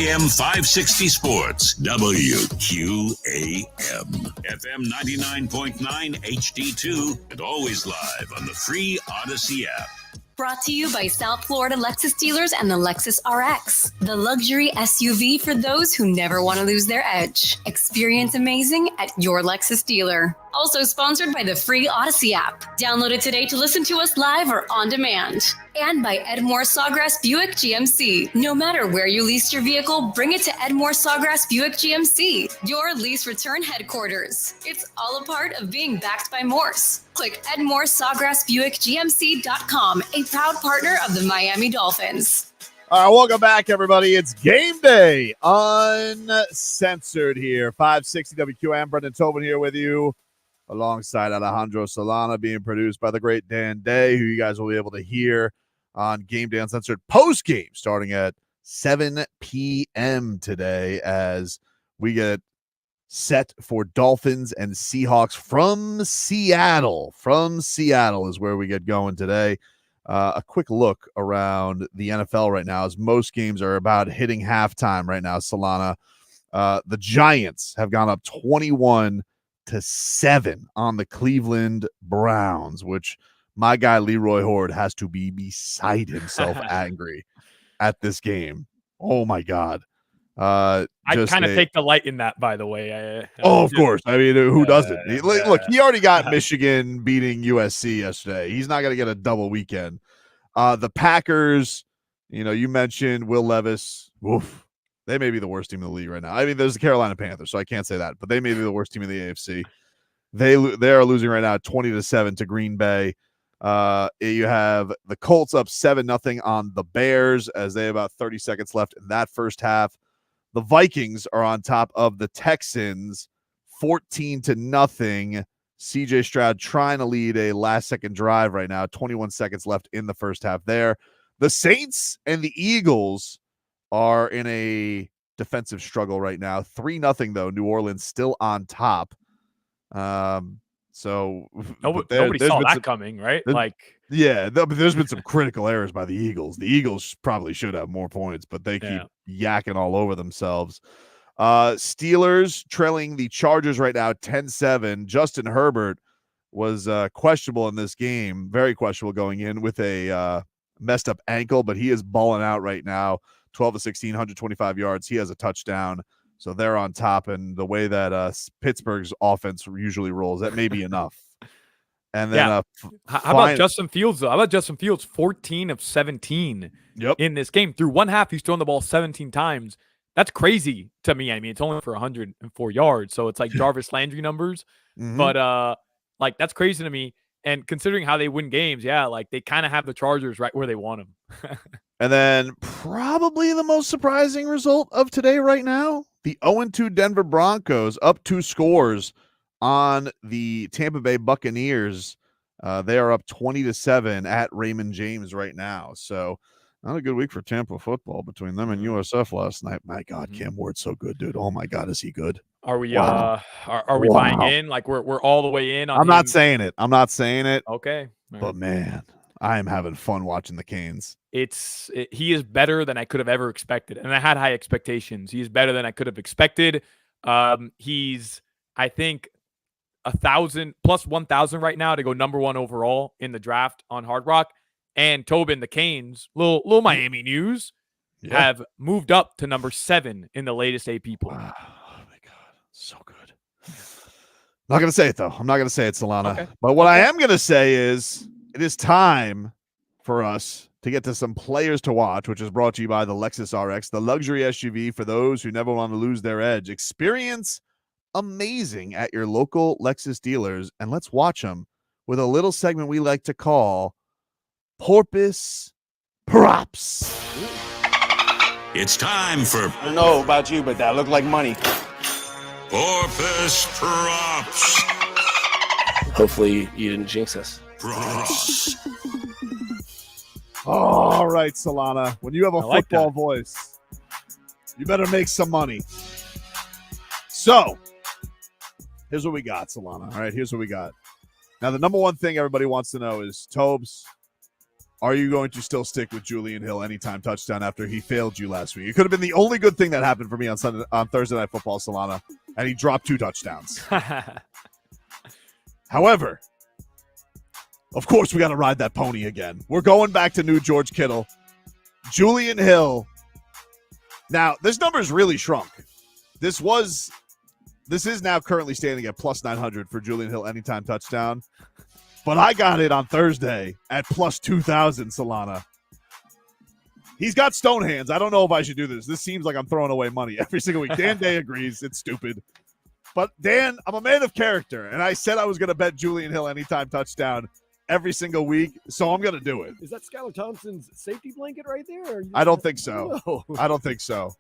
AM 560 Sports, WQAM, FM 99.9 HD2, and always live on the free Odyssey app. Brought to you by South Florida Lexus dealers and the Lexus RX, the luxury SUV for those who never want to lose their edge. Experience amazing at your Lexus dealer. Also sponsored by the free Odyssey app. Download it today to listen to us live or on demand. And by Edmore Sawgrass Buick GMC. No matter where you lease your vehicle, bring it to Edmore Sawgrass Buick GMC, your lease return headquarters. It's all a part of being backed by Morse. Click EdmoreSawgrassBuickGMC.com, a proud partner of the Miami Dolphins. All right, welcome back, everybody. It's Game Day, Uncensored here. 560 WQAM. Brendan Tobin here with you, alongside Alejandro Solana, being produced by the great Dan Day, who you guys will be able to hear on Game Day Uncensored post-game starting at 7 p.m. today as we get set for Dolphins and Seahawks from Seattle. From Seattle is where we get going today. A quick look around the NFL right now, as most games are about hitting halftime right now, Solana. The Giants have gone up 21-7 on the Cleveland Browns, which my guy Leroy Horde has to be beside himself angry at this game. Oh my God. I kind of take delight in that, by the way. Of course. I mean, who doesn't? Look, he already got Michigan beating USC yesterday. He's not going to get a double weekend. The Packers, you mentioned Will Levis. Oof, they may be the worst team in the league right now. I mean, there's the Carolina Panthers, so I can't say that, but they may be the worst team in the AFC. They are losing right now 20-7 to Green Bay. You have the Colts up 7-0 on the Bears as they have about 30 seconds left in that first half. The Vikings are on top of the Texans 14-0. CJ Stroud trying to lead a last-second drive right now. 21 seconds left in the first half there. The Saints and the Eagles are in a defensive struggle right now. 3-0, though. New Orleans still on top. So nobody saw that coming, right? There's been some critical errors by the Eagles. The Eagles probably should have more points, but they keep yakking all over themselves. Steelers trailing the Chargers right now 10-7. Justin Herbert was questionable in this game, very questionable going in with a messed up ankle, but he is balling out right now. 12-16, 125 yards. He has a touchdown. So they're on top, and the way that Pittsburgh's offense usually rolls, that may be enough. And then how about Justin Fields, though? How about Justin Fields, 14 of 17 in this game? Through one half, he's thrown the ball 17 times. That's crazy to me. I mean, it's only for 104 yards, so it's like Jarvis Landry numbers. But, that's crazy to me. And considering how they win games, they kind of have the Chargers right where they want them. And then probably the most surprising result of today right now, the 0-2 Denver Broncos up 2 scores on the Tampa Bay Buccaneers. They are up 20-7 at Raymond James right now. So not a good week for Tampa football between them and USF last night. My God, Cam Ward's so good, dude. Oh my God, is he good? Are we are we buying in? Like we're all the way in on I'm not saying it. Okay. But man, I am having fun watching the Canes. He is better than I could have ever expected. And I had high expectations. He is better than I could have expected. He's, I think, 1,000 plus 1,000 right now to go number 1 overall in the draft on Hard Rock. And Tobin, the Canes, little Miami news, have moved up to number 7 in the latest AP poll. Wow. Oh my God, so good. Not gonna say it though. I'm not gonna say it, Solana. Okay. But what I am gonna say is it is time for us to get to some players to watch, which is brought to you by the Lexus RX, the luxury SUV for those who never want to lose their edge. Experience amazing at your local Lexus dealers, and let's watch them with a little segment we like to call Porpoise Props. It's time for... I don't know about you, but that looked like money. Porpoise Props. Hopefully you didn't jinx us. Props. All right, Solana. When you have a football voice, you better make some money. So, here's what we got, Solana. All right, here's what we got. Now, the number one thing everybody wants to know is, Tobes, Are you going to still stick with Julian Hill anytime touchdown after he failed you last week? It could have been the only good thing that happened for me on Thursday Night Football, Solana, and he dropped 2 touchdowns. However, of course, we got to ride that pony again. We're going back to new George Kittle. Julian Hill. Now, this number's really shrunk. This is now currently standing at plus 900 for Julian Hill anytime touchdown. But I got it on Thursday at plus 2,000, Solana. He's got stone hands. I don't know if I should do this. This seems like I'm throwing away money every single week. Dan Day agrees. It's stupid. But, Dan, I'm a man of character, and I said I was going to bet Julian Hill anytime touchdown every single week, so I'm going to do it. Is that Skyler Thompson's safety blanket right there? Or I don't think so. No. I don't think so.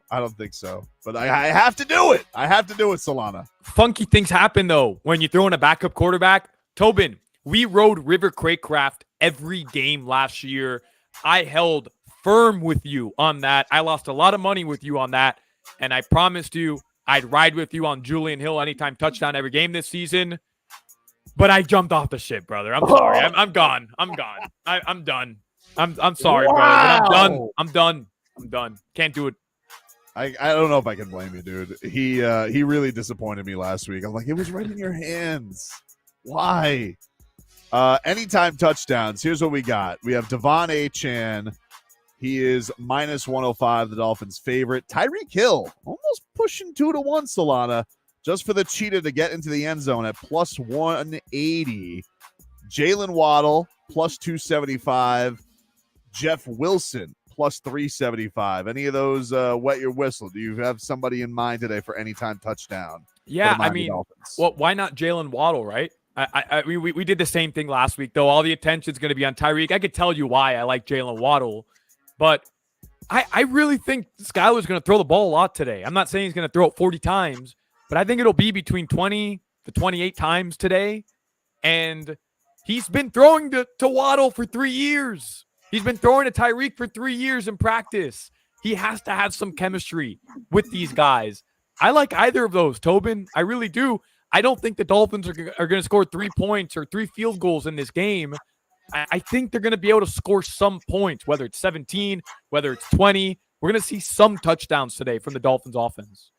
But I have to do it. I have to do it, Solana. Funky things happen, though, when you throw in a backup quarterback. Tobin, we rode River Craycraft every game last year. I held firm with you on that. I lost a lot of money with you on that, and I promised you I'd ride with you on Julian Hill anytime touchdown every game this season. But I jumped off the ship, brother. I'm sorry. I'm gone. I'm done. I'm sorry, brother. But I'm done. Can't do it. I don't know if I can blame you, dude. He really disappointed me last week. I'm like, it was right in your hands. Why? Anytime touchdowns. Here's what we got. We have Devon Achane. He is minus 105, the Dolphins' favorite. Tyreek Hill, almost pushing 2-1, Solana, just for the cheetah to get into the end zone at plus 180. Jalen Waddle, plus 275. Jeff Wilson, plus 375. Any of those wet your whistle? Do you have somebody in mind today for anytime touchdown? Yeah, I mean, well, why not Jalen Waddle, right? We did the same thing last week, though. All the attention's going to be on Tyreek. I could tell you why I like Jalen Waddle, but I really think Skyler's going to throw the ball a lot today. I'm not saying he's going to throw it 40 times, but I think it'll be between 20 to 28 times today. And he's been throwing to Waddle for 3 years. He's been throwing to Tyreek for 3 years in practice. He has to have some chemistry with these guys. I like either of those, Tobin. I really do. I don't think the Dolphins are going to score 3 points or 3 field goals in this game. I think they're going to be able to score some points, whether it's 17, whether it's 20. We're going to see some touchdowns today from the Dolphins offense.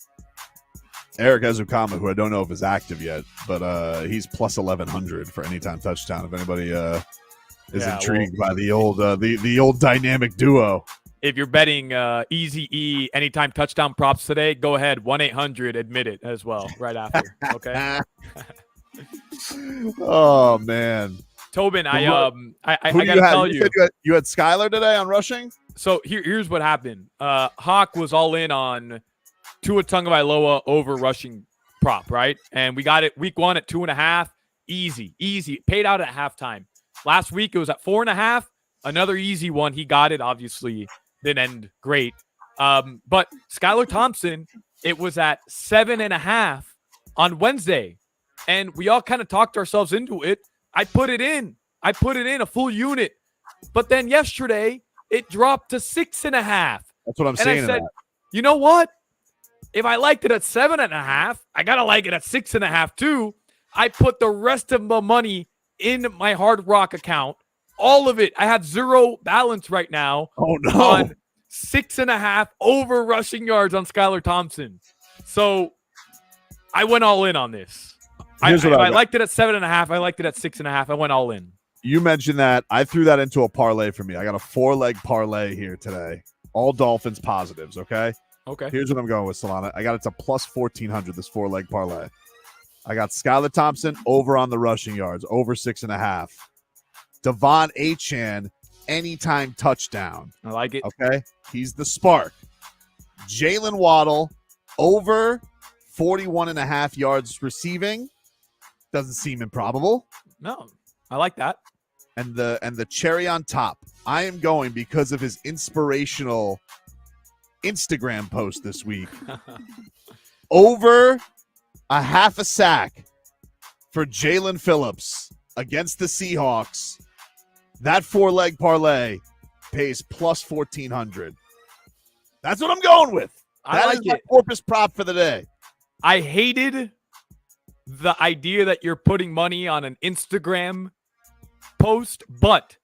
Eric Ezukama, who I don't know if is active yet, but he's plus 1,100 for anytime touchdown. If anybody is intrigued by the old dynamic duo. If you're betting Easy E anytime touchdown props today, go ahead, 1-800-ADMIT IT as well right after. Okay. Oh man, Tobin, I gotta tell you, you had Skyler today on rushing. So here's what happened. Hawk was all in on Tua Tagovailoa over rushing prop, right? And we got it week 1 at 2.5. Easy. Paid out at halftime. Last week it was at 4.5. Another easy one. He got it. Obviously didn't end great. But Skyler Thompson, it was at 7.5 on Wednesday. And we all kind of talked ourselves into it. I put it in a full unit. But then yesterday it dropped to 6.5. That's what I'm saying. And I said, you know what? If I liked it at 7.5, I got to like it at 6.5 too. I put the rest of my money in my Hard Rock account. All of it. I have 0 balance right now. Oh, no. On 6.5 over rushing yards on Skyler Thompson. So I went all in on this. I liked it at 7.5. I liked it at 6.5. I went all in. You mentioned that. I threw that into a parlay for me. I got a 4-leg parlay here today. All Dolphins positives, okay? Okay. Here's what I'm going with, Solana. I got it to plus 1,400, this 4-leg parlay. I got Skyler Thompson over on the rushing yards, over 6.5. Devon Achane, anytime touchdown. I like it. Okay. He's the spark. Jalen Waddle, over 41.5 yards receiving. Doesn't seem improbable. No, I like that. And the cherry on top, I am going because of his inspirational Instagram post this week. Over a half a sack for Jalen Phillips against the Seahawks. That 4-leg parlay pays plus 1,400. That's what I'm going with. That is my Corpus prop for the day. I hated the idea that you're putting money on an Instagram post, but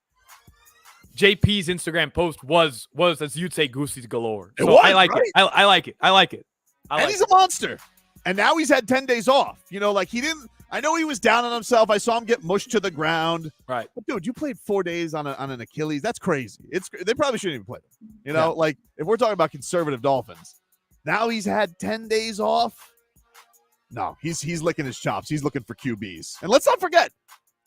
JP's Instagram post was as you'd say, goosies galore. It So was, I like right? it. I like it. I like it. And he's a monster. And now he's had 10 days off. You know, like he didn't. I know he was down on himself. I saw him get mushed to the ground. Right. But dude, you played 4 days on an Achilles. That's crazy. They probably shouldn't even play him. You know, like if we're talking about conservative Dolphins, now he's had 10 days off. No, he's licking his chops. He's looking for QBs. And let's not forget,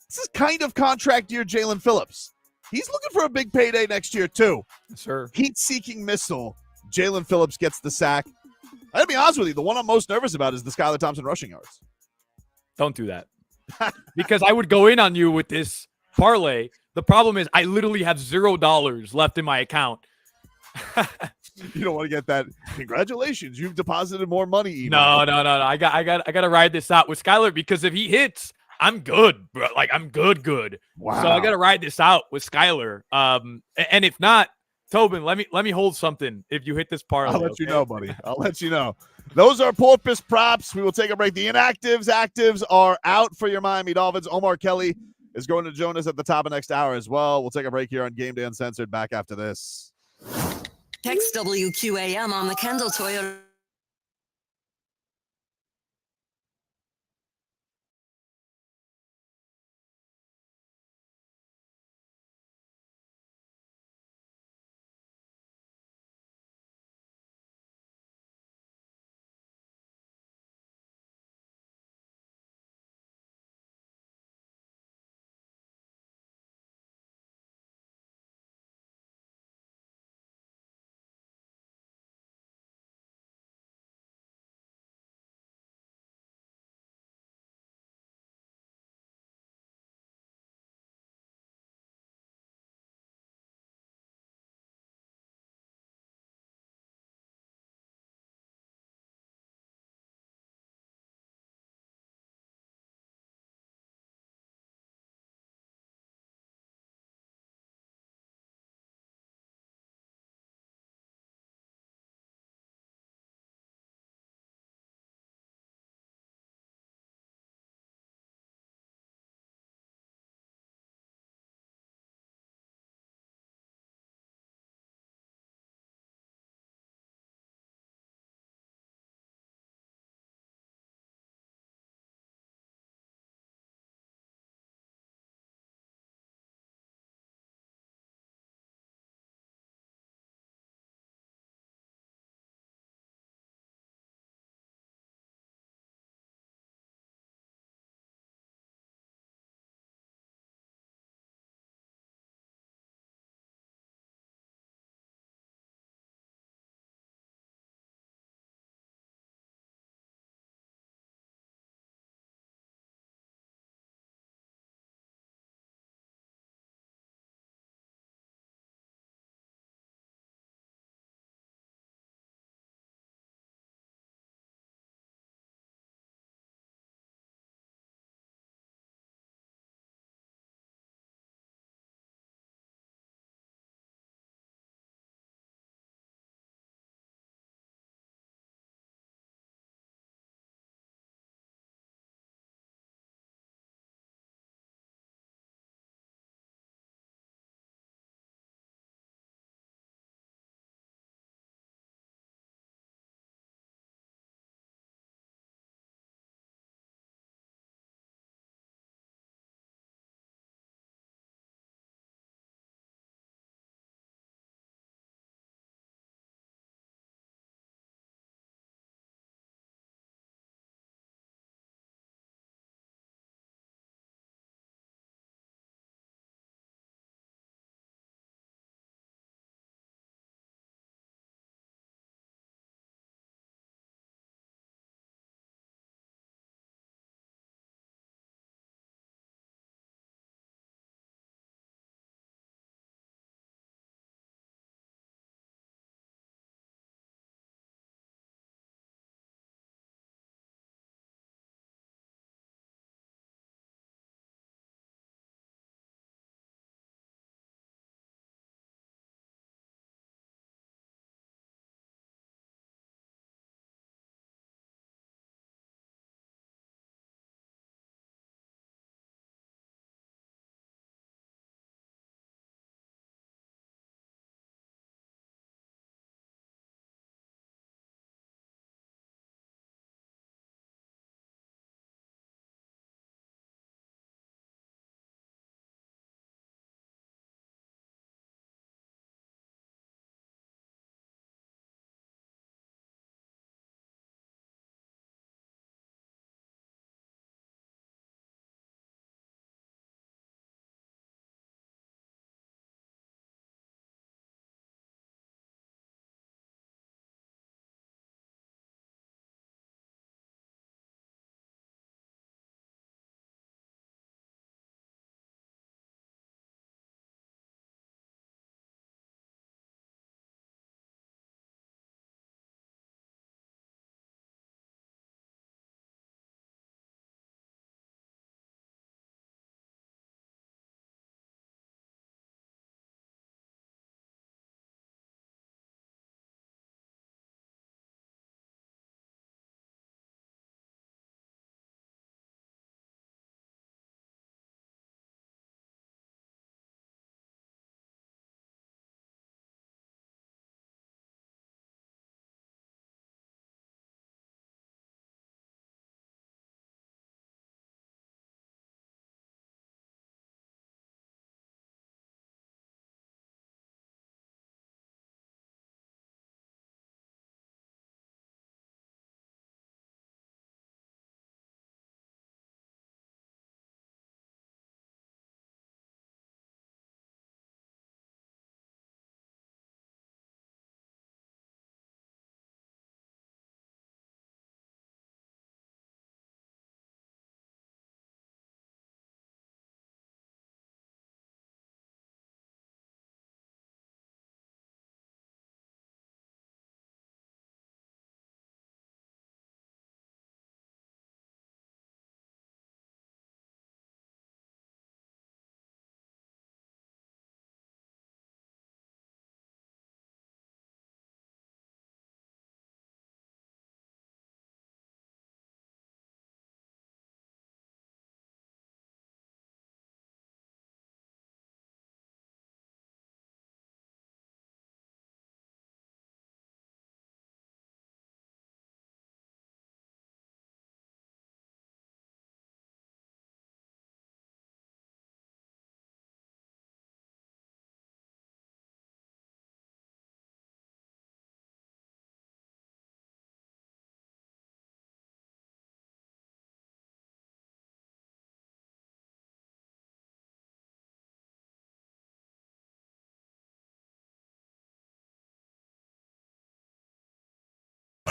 this is kind of contract year Jalen Phillips. He's looking for a big payday next year too. Sure. Heat-seeking missile. Jalen Phillips gets the sack. I gotta be honest with you, the one I'm most nervous about is the Skyler Thompson rushing yards. Don't do that. Because I would go in on you with this parlay. The problem is I literally have $0 left in my account. You don't want to get that. Congratulations, you've deposited more money. No. I got to ride this out with Skyler because if he hits, I'm good, bro. Like I'm good. Wow. So I got to ride this out with Skyler. And if not, Tobin, let me hold something if you hit this parlay. I'll let you know, buddy. I'll let you know. Those are Porpoise props. We will take a break. The actives are out for your Miami Dolphins. Omar Kelly is going to join us at the top of next hour as well. We'll take a break here on Game Day Uncensored. Back after this. Text WQAM on the Kendall Toyota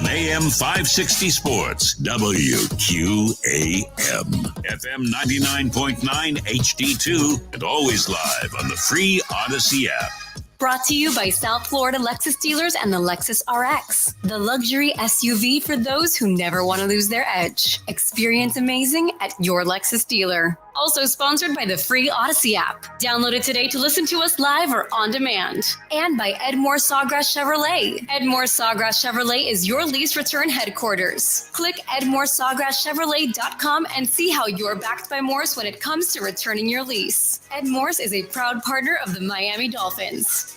on AM 560 Sports, WQAM, FM 99.9 HD2, and always live on the free Odyssey app. Brought to you by South Florida Lexus dealers and the Lexus RX, the luxury SUV for those who never want to lose their edge. Experience amazing at your Lexus dealer. Also sponsored by the free Odyssey app. Download it today to listen to us live or on demand. And by Edmore Sawgrass Chevrolet. Edmore Sawgrass Chevrolet is your lease return headquarters. Click EdmoreSawgrassChevrolet.com and see how you're backed by Morse when it comes to returning your lease. Ed Morse is a proud partner of the Miami Dolphins.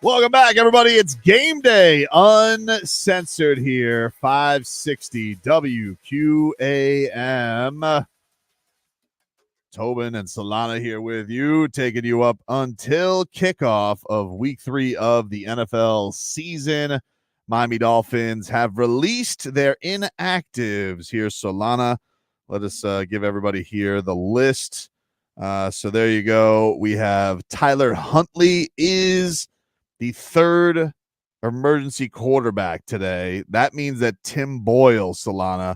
Welcome back, everybody. It's Game Day, Uncensored here, 560 WQAM. Tobin and Solana here with you, taking you up until kickoff of week 3 of the NFL season. Miami Dolphins have released their inactives. Here's Solana. Let us give everybody here the list. So there you go. We have Tyler Huntley is the third emergency quarterback today. That means that Tim Boyle, Solana,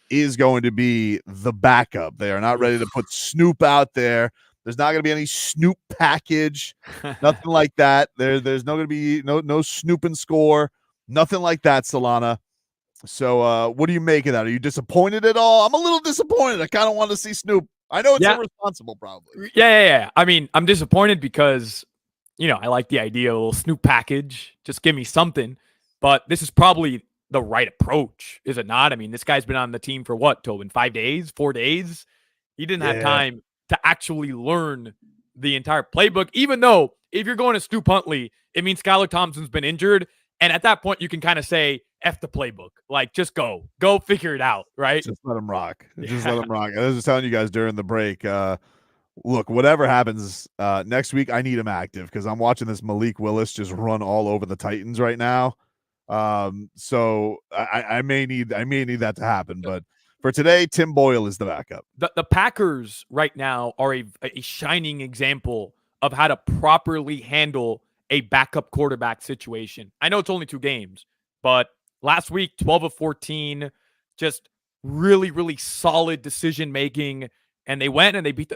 is going to be the backup. They are not ready to put Snoop out there. There's not going to be any Snoop package, nothing like that. There's not going to be no Snoop and score, nothing like that, Solana. So what do you make of that? Are you disappointed at all? I'm a little disappointed. I kind of want to see Snoop. I know it's irresponsible, probably. Yeah. I mean, I'm disappointed because, I like the idea of a little Snoop package. Just give me something. But this is probably the right approach, is it not? I mean, this guy's been on the team for what, Tobin? 5 days, 4 days? He didn't have time to actually learn the entire playbook, even though if you're going to Snoop Huntley, it means Skyler Thompson's been injured. And at that point, you can kind of say, F the playbook. Like, just go figure it out, right? Just let him rock. Just let him rock. I was just telling you guys during the break, look, whatever happens next week, I need him active because I'm watching this Malik Willis just run all over the Titans right now. So I may need that to happen, but for today, Tim Boyle is the backup. The Packers right now are a shining example of how to properly handle a backup quarterback situation. I know it's only 2 games, but last week, 12 of 14, just really, really solid decision making. And they went and they beat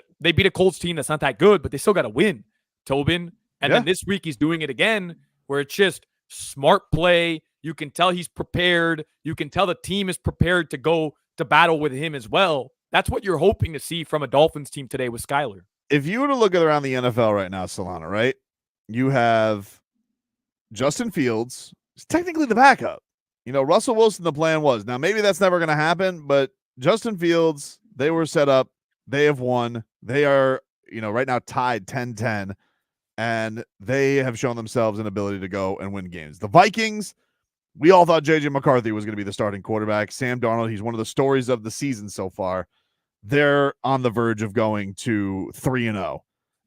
a Colts team that's not that good, but they still got to win, Tobin. And then this week he's doing it again, where it's just smart play. You can tell he's prepared. You can tell the team is prepared to go to battle with him as well. That's what you're hoping to see from a Dolphins team today with Skyler. If you were to look around the NFL right now, Solana, right? You have Justin Fields, is technically the backup. Russell Wilson, the plan was. Now, maybe that's never going to happen, but Justin Fields, they were set up. They have won. They are, right now tied 10-10, and they have shown themselves an ability to go and win games. The Vikings, we all thought J.J. McCarthy was going to be the starting quarterback. Sam Darnold, he's one of the stories of the season so far. They're on the verge of going to 3-0.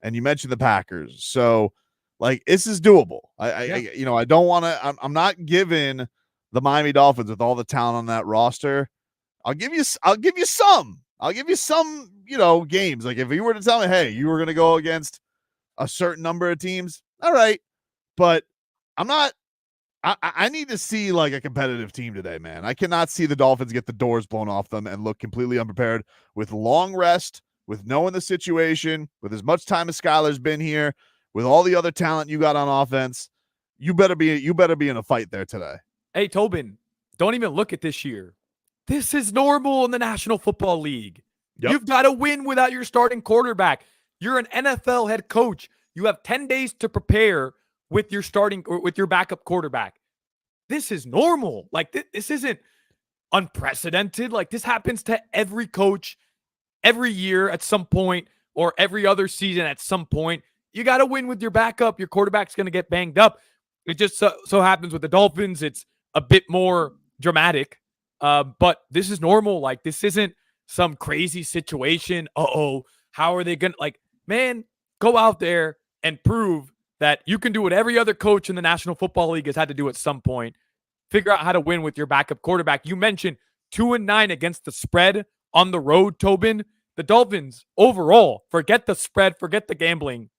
And you mentioned the Packers. So, this is doable. I don't want to – I'm not giving the Miami Dolphins with all the talent on that roster. I'll give you some. I'll give you some, games. Like if you were to tell me, hey, you were going to go against a certain number of teams, all right. But I'm not. I need to see like a competitive team today, man. I cannot see the Dolphins get the doors blown off them and look completely unprepared with long rest, with knowing the situation, with as much time as Skyler's been here, with all the other talent you got on offense. You better be in a fight there today. Hey, Tobin, don't even look at this year. This is normal in the National Football League. Yep. You've got to win without your starting quarterback. You're an NFL head coach. You have 10 days to prepare with your starting or with your backup quarterback. This is normal. Like this isn't unprecedented. Like this happens to every coach every year at some point or every other season at some point. You got to win with your backup. Your quarterback's going to get banged up. It just so happens with the Dolphins. It's a bit more dramatic. But this is normal. Like this isn't some crazy situation. How are they going to man, go out there and prove that you can do what every other coach in the National Football League has had to do at some point. Figure out how to win with your backup quarterback. You mentioned 2-9 against the spread on the road, Tobin. The Dolphins overall, forget the spread, forget the gambling.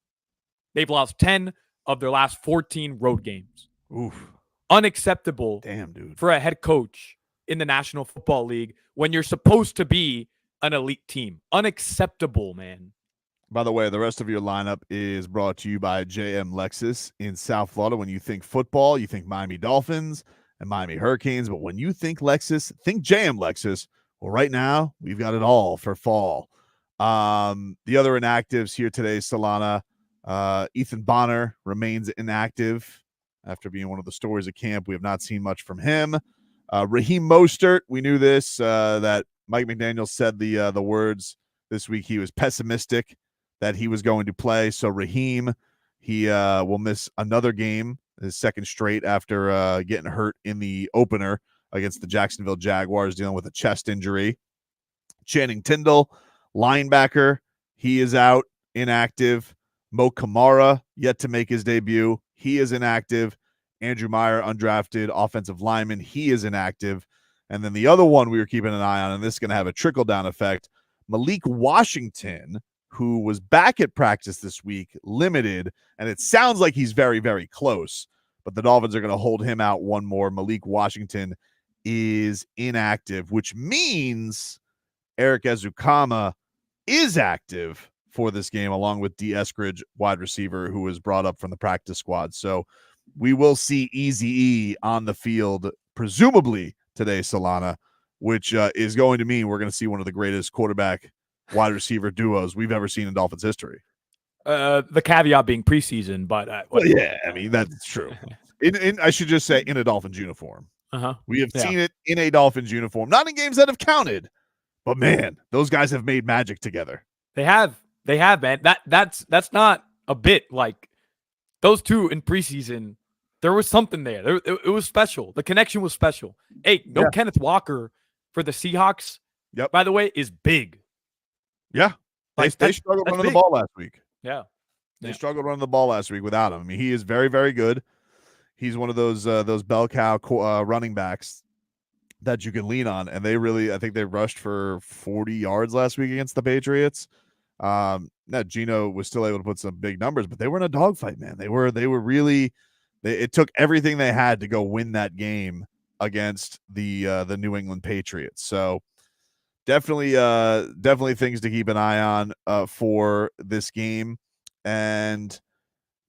They've lost 10 of their last 14 road games. Oof. Unacceptable. Damn, dude. For a head coach in the National Football League when you're supposed to be an elite team. Unacceptable, man. By the way, the rest of your lineup is brought to you by JM Lexus in South Florida. When you think football, you think Miami Dolphins and Miami Hurricanes. But when you think Lexus, think JM Lexus. Well, right now, we've got it all for fall. The other inactives here today, Solana. Ethan Bonner remains inactive after being one of the stories of camp. We have not seen much from him. Raheem Mostert, we knew this, that Mike McDaniel said the words this week. He was pessimistic that he was going to play. So Raheem, he will miss another game, his second straight after getting hurt in the opener against the Jacksonville Jaguars, dealing with a chest injury. Channing Tindall, linebacker, he is out, inactive. Mo Kamara, yet to make his debut. He is inactive. Andrew Meyer, undrafted offensive lineman. He is inactive. And then the other one we were keeping an eye on, and this is going to have a trickle-down effect, Malik Washington, who was back at practice this week, limited, and it sounds like he's very, very close. But the Dolphins are going to hold him out one more. Malik Washington is inactive, which means Eric Ezukama is active for this game, along with D. Eskridge, wide receiver, who was brought up from the practice squad. So we will see Eazy-E on the field, presumably today, Solana, which is going to mean we're going to see one of the greatest quarterback wide receiver duos we've ever seen in Dolphins history. The caveat being preseason, but well, yeah, I mean, that's true. I should just say in a Dolphins uniform. We have seen it in a Dolphins uniform, not in games that have counted, but man, those guys have made magic together. They have, man. That's not a bit. Like those two in preseason, there was something there. It was special. The connection was special. Hey, Kenneth Walker for the Seahawks. Yep. By the way, is big. Yeah, they struggled running the ball last week. Yeah, they struggled running the ball last week without him. I mean, he is very, very good. He's one of those bell cow running backs that you can lean on, and I think they rushed for 40 yards last week against the Patriots. Now Gino was still able to put some big numbers, but they were in a dogfight, man. They were really. It took everything they had to go win that game against the New England Patriots. So definitely things to keep an eye on for this game. And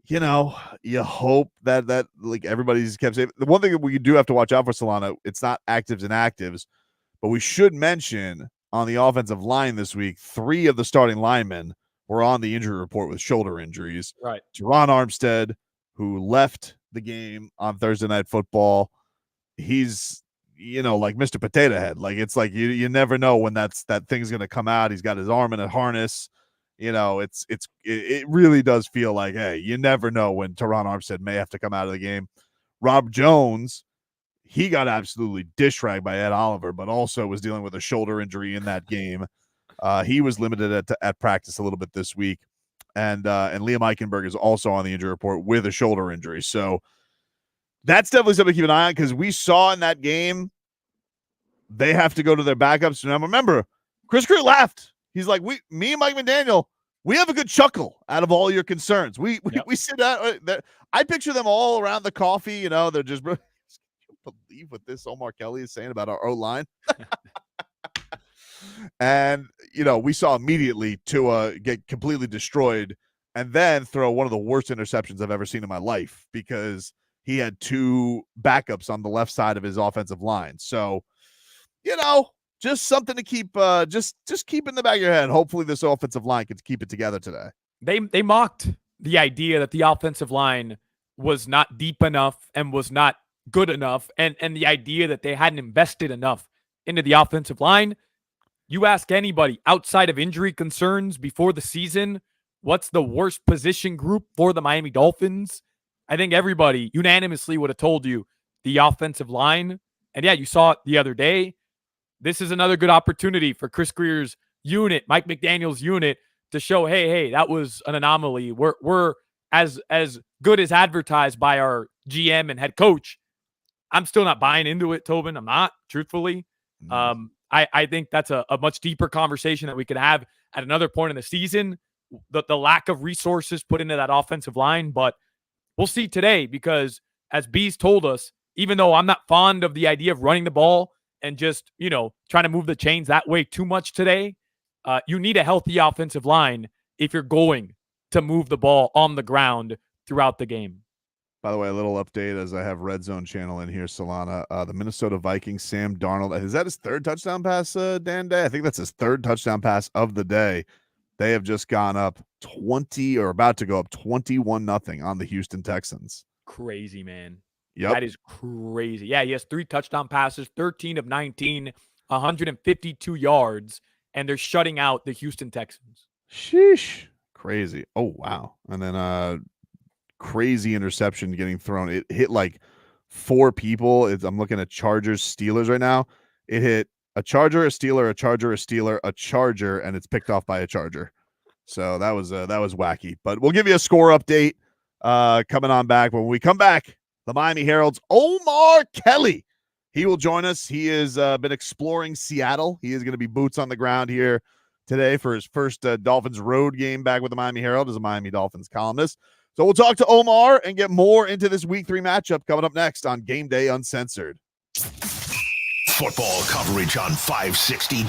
you hope that like everybody's kept safe. The one thing that we do have to watch out for, Solana, it's not actives and actives, but we should mention on the offensive line this week, 3 of the starting linemen were on the injury report with shoulder injuries. Right. Teron Armstead, who left the game on Thursday Night Football, he's like Mr. Potato Head. Like it's like you never know when that thing's gonna come out. He's got his arm in a harness. It really does feel like, hey, you never know when Teron Armstead may have to come out of the game. Rob Jones, he got absolutely dish-ragged by Ed Oliver, but also was dealing with a shoulder injury in that game. He was limited at practice a little bit this week. And Liam Eichenberg is also on the injury report with a shoulder injury. So that's definitely something to keep an eye on, because we saw in that game they have to go to their backups. Now remember, Chris Greer laughed. He's like, me and Mike McDaniel, we have a good chuckle out of all your concerns. We sit out there. I picture them all around the coffee. They're just believe what this Omar Kelly is saying about our O-line. And we saw immediately Tua get completely destroyed and then throw one of the worst interceptions I've ever seen in my life, because he had 2 backups on the left side of his offensive line. So, just something to keep just keep in the back of your head. Hopefully this offensive line can keep it together today. They mocked the idea that the offensive line was not deep enough and was not good enough, and the idea that they hadn't invested enough into the offensive line. You ask anybody outside of injury concerns before the season, what's the worst position group for the Miami Dolphins? I think everybody unanimously would have told you the offensive line. And yeah, you saw it the other day. This is another good opportunity for Chris Greer's unit, Mike McDaniel's unit, to show, hey, that was an anomaly. We're as good as advertised by our GM and head coach. I'm still not buying into it, Tobin. I'm not, truthfully. I think that's a much deeper conversation that we could have at another point in the season, the lack of resources put into that offensive line. But we'll see today, because as Bees told us, even though I'm not fond of the idea of running the ball and just, trying to move the chains that way too much today, you need a healthy offensive line if you're going to move the ball on the ground throughout the game. By the way, a little update as I have Red Zone channel in here, Solana. The Minnesota Vikings, Sam Darnold. Is that his third touchdown pass, Dan Day? I think that's his third touchdown pass of the day. They have just gone up 20 or about to go up 21-0 on the Houston Texans. Crazy, man. Yep. That is crazy. Yeah, he has 3 touchdown passes, 13 of 19, 152 yards, and they're shutting out the Houston Texans. Sheesh. Crazy. Oh, wow. And then crazy interception getting thrown. It hit like 4 people. I'm looking at Chargers, Steelers right now. It hit a Charger, a Steeler, a Charger, a Steeler, a Charger, and it's picked off by a Charger. So that was wacky. But we'll give you a score update coming on back. When we come back, the Miami Herald's Omar Kelly. He will join us. He has been exploring Seattle. He is going to be boots on the ground here today for his first Dolphins road game back with the Miami Herald as a Miami Dolphins columnist. So we'll talk to Omar and get more into this Week 3 matchup coming up next on Game Day Uncensored. Football coverage on 560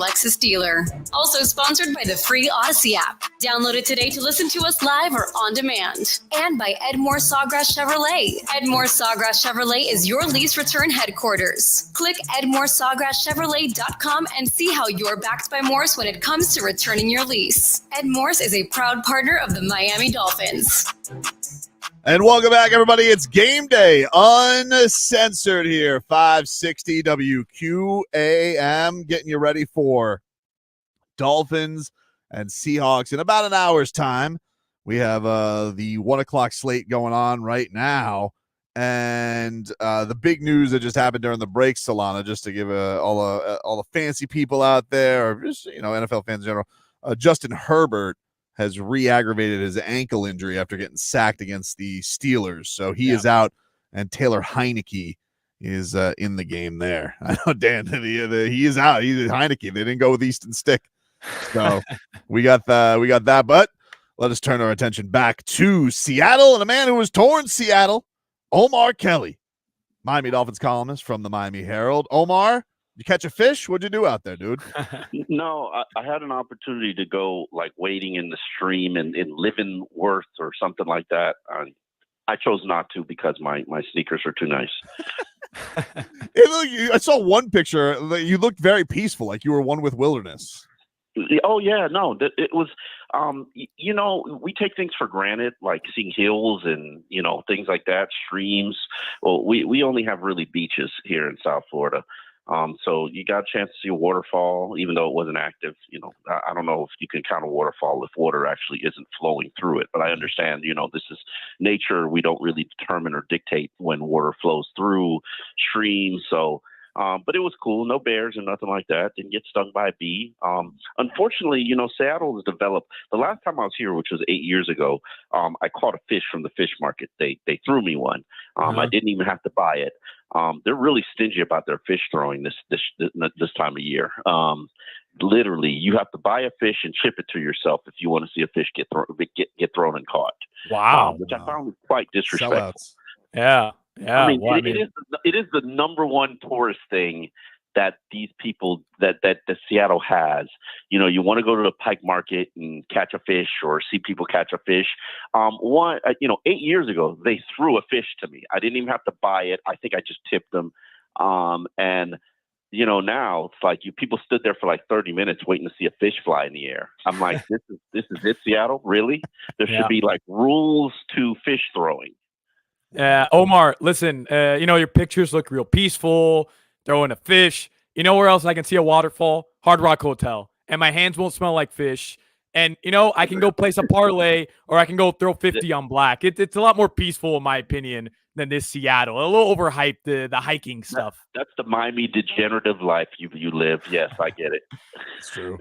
Lexus dealer. Also sponsored by the free Odyssey app. Download it today to listen to us live or on demand. And by Edmore Sawgrass Chevrolet. Edmore Sawgrass Chevrolet is your lease return headquarters. Click EdmoreSawgrassChevrolet.com and see how you're backed by Morse when it comes to returning your lease. Ed Morse is a proud partner of the Miami Dolphins. And welcome back, everybody. It's game day, uncensored here, 560 WQAM, getting you ready for Dolphins and Seahawks in about an hour's time. We have the 1 o'clock slate going on right now. And the big news that just happened during the break, Solana, just to give all the fancy people out there, or just, NFL fans in general, Justin Herbert has re-aggravated his ankle injury after getting sacked against the Steelers. So he is out, and Taylor Heineke is in the game there. I know, Dan, he is out. He's Heineke. They didn't go with Easton Stick. So we got that. But let us turn our attention back to Seattle and a man who has torn Seattle, Omar Kelly, Miami Dolphins columnist from the Miami Herald. Omar, you catch a fish? What'd you do out there, dude? No, I had an opportunity to go like wading in the stream in Leavenworth or something like that. I chose not to because my sneakers are too nice. I saw one picture. You looked very peaceful, like you were one with wilderness. Oh yeah, no, it was. We take things for granted, like seeing hills and things like that, streams. Well, we only have really beaches here in South Florida. So you got a chance to see a waterfall, even though it wasn't active. I don't know if you can count a waterfall if water actually isn't flowing through it, but I understand, this is nature. We don't really determine or dictate when water flows through streams. So, but it was cool. No bears or nothing like that. Didn't get stung by a bee. Unfortunately, Seattle has developed. The last time I was here, which was 8 years ago, I caught a fish from the fish market. They threw me one. I didn't even have to buy it. They're really stingy about their fish throwing this time of year. Literally, you have to buy a fish and ship it to yourself if you want to see a fish get thrown and caught. Wow, which I found quite disrespectful. Yeah. I mean, it is the number one tourist thing that these people that the Seattle has. You want to go to the Pike Market and catch a fish or see people catch a fish. 8 years ago, they threw a fish to me. I didn't even have to buy it. I think I just tipped them. And now it's like people stood there for like 30 minutes waiting to see a fish fly in the air. I'm like, this is it, Seattle? Really? There should be like rules to fish throwing. Omar, listen, your pictures look real peaceful, throwing a fish. You know where else I can see a waterfall? Hard Rock Hotel. And my hands won't smell like fish. And, I can go place a parlay or I can go throw 50 on black. It's a lot more peaceful, in my opinion, than this Seattle. A little overhyped, the hiking stuff. That's the Miami degenerative life you live. Yes, I get it. It's true.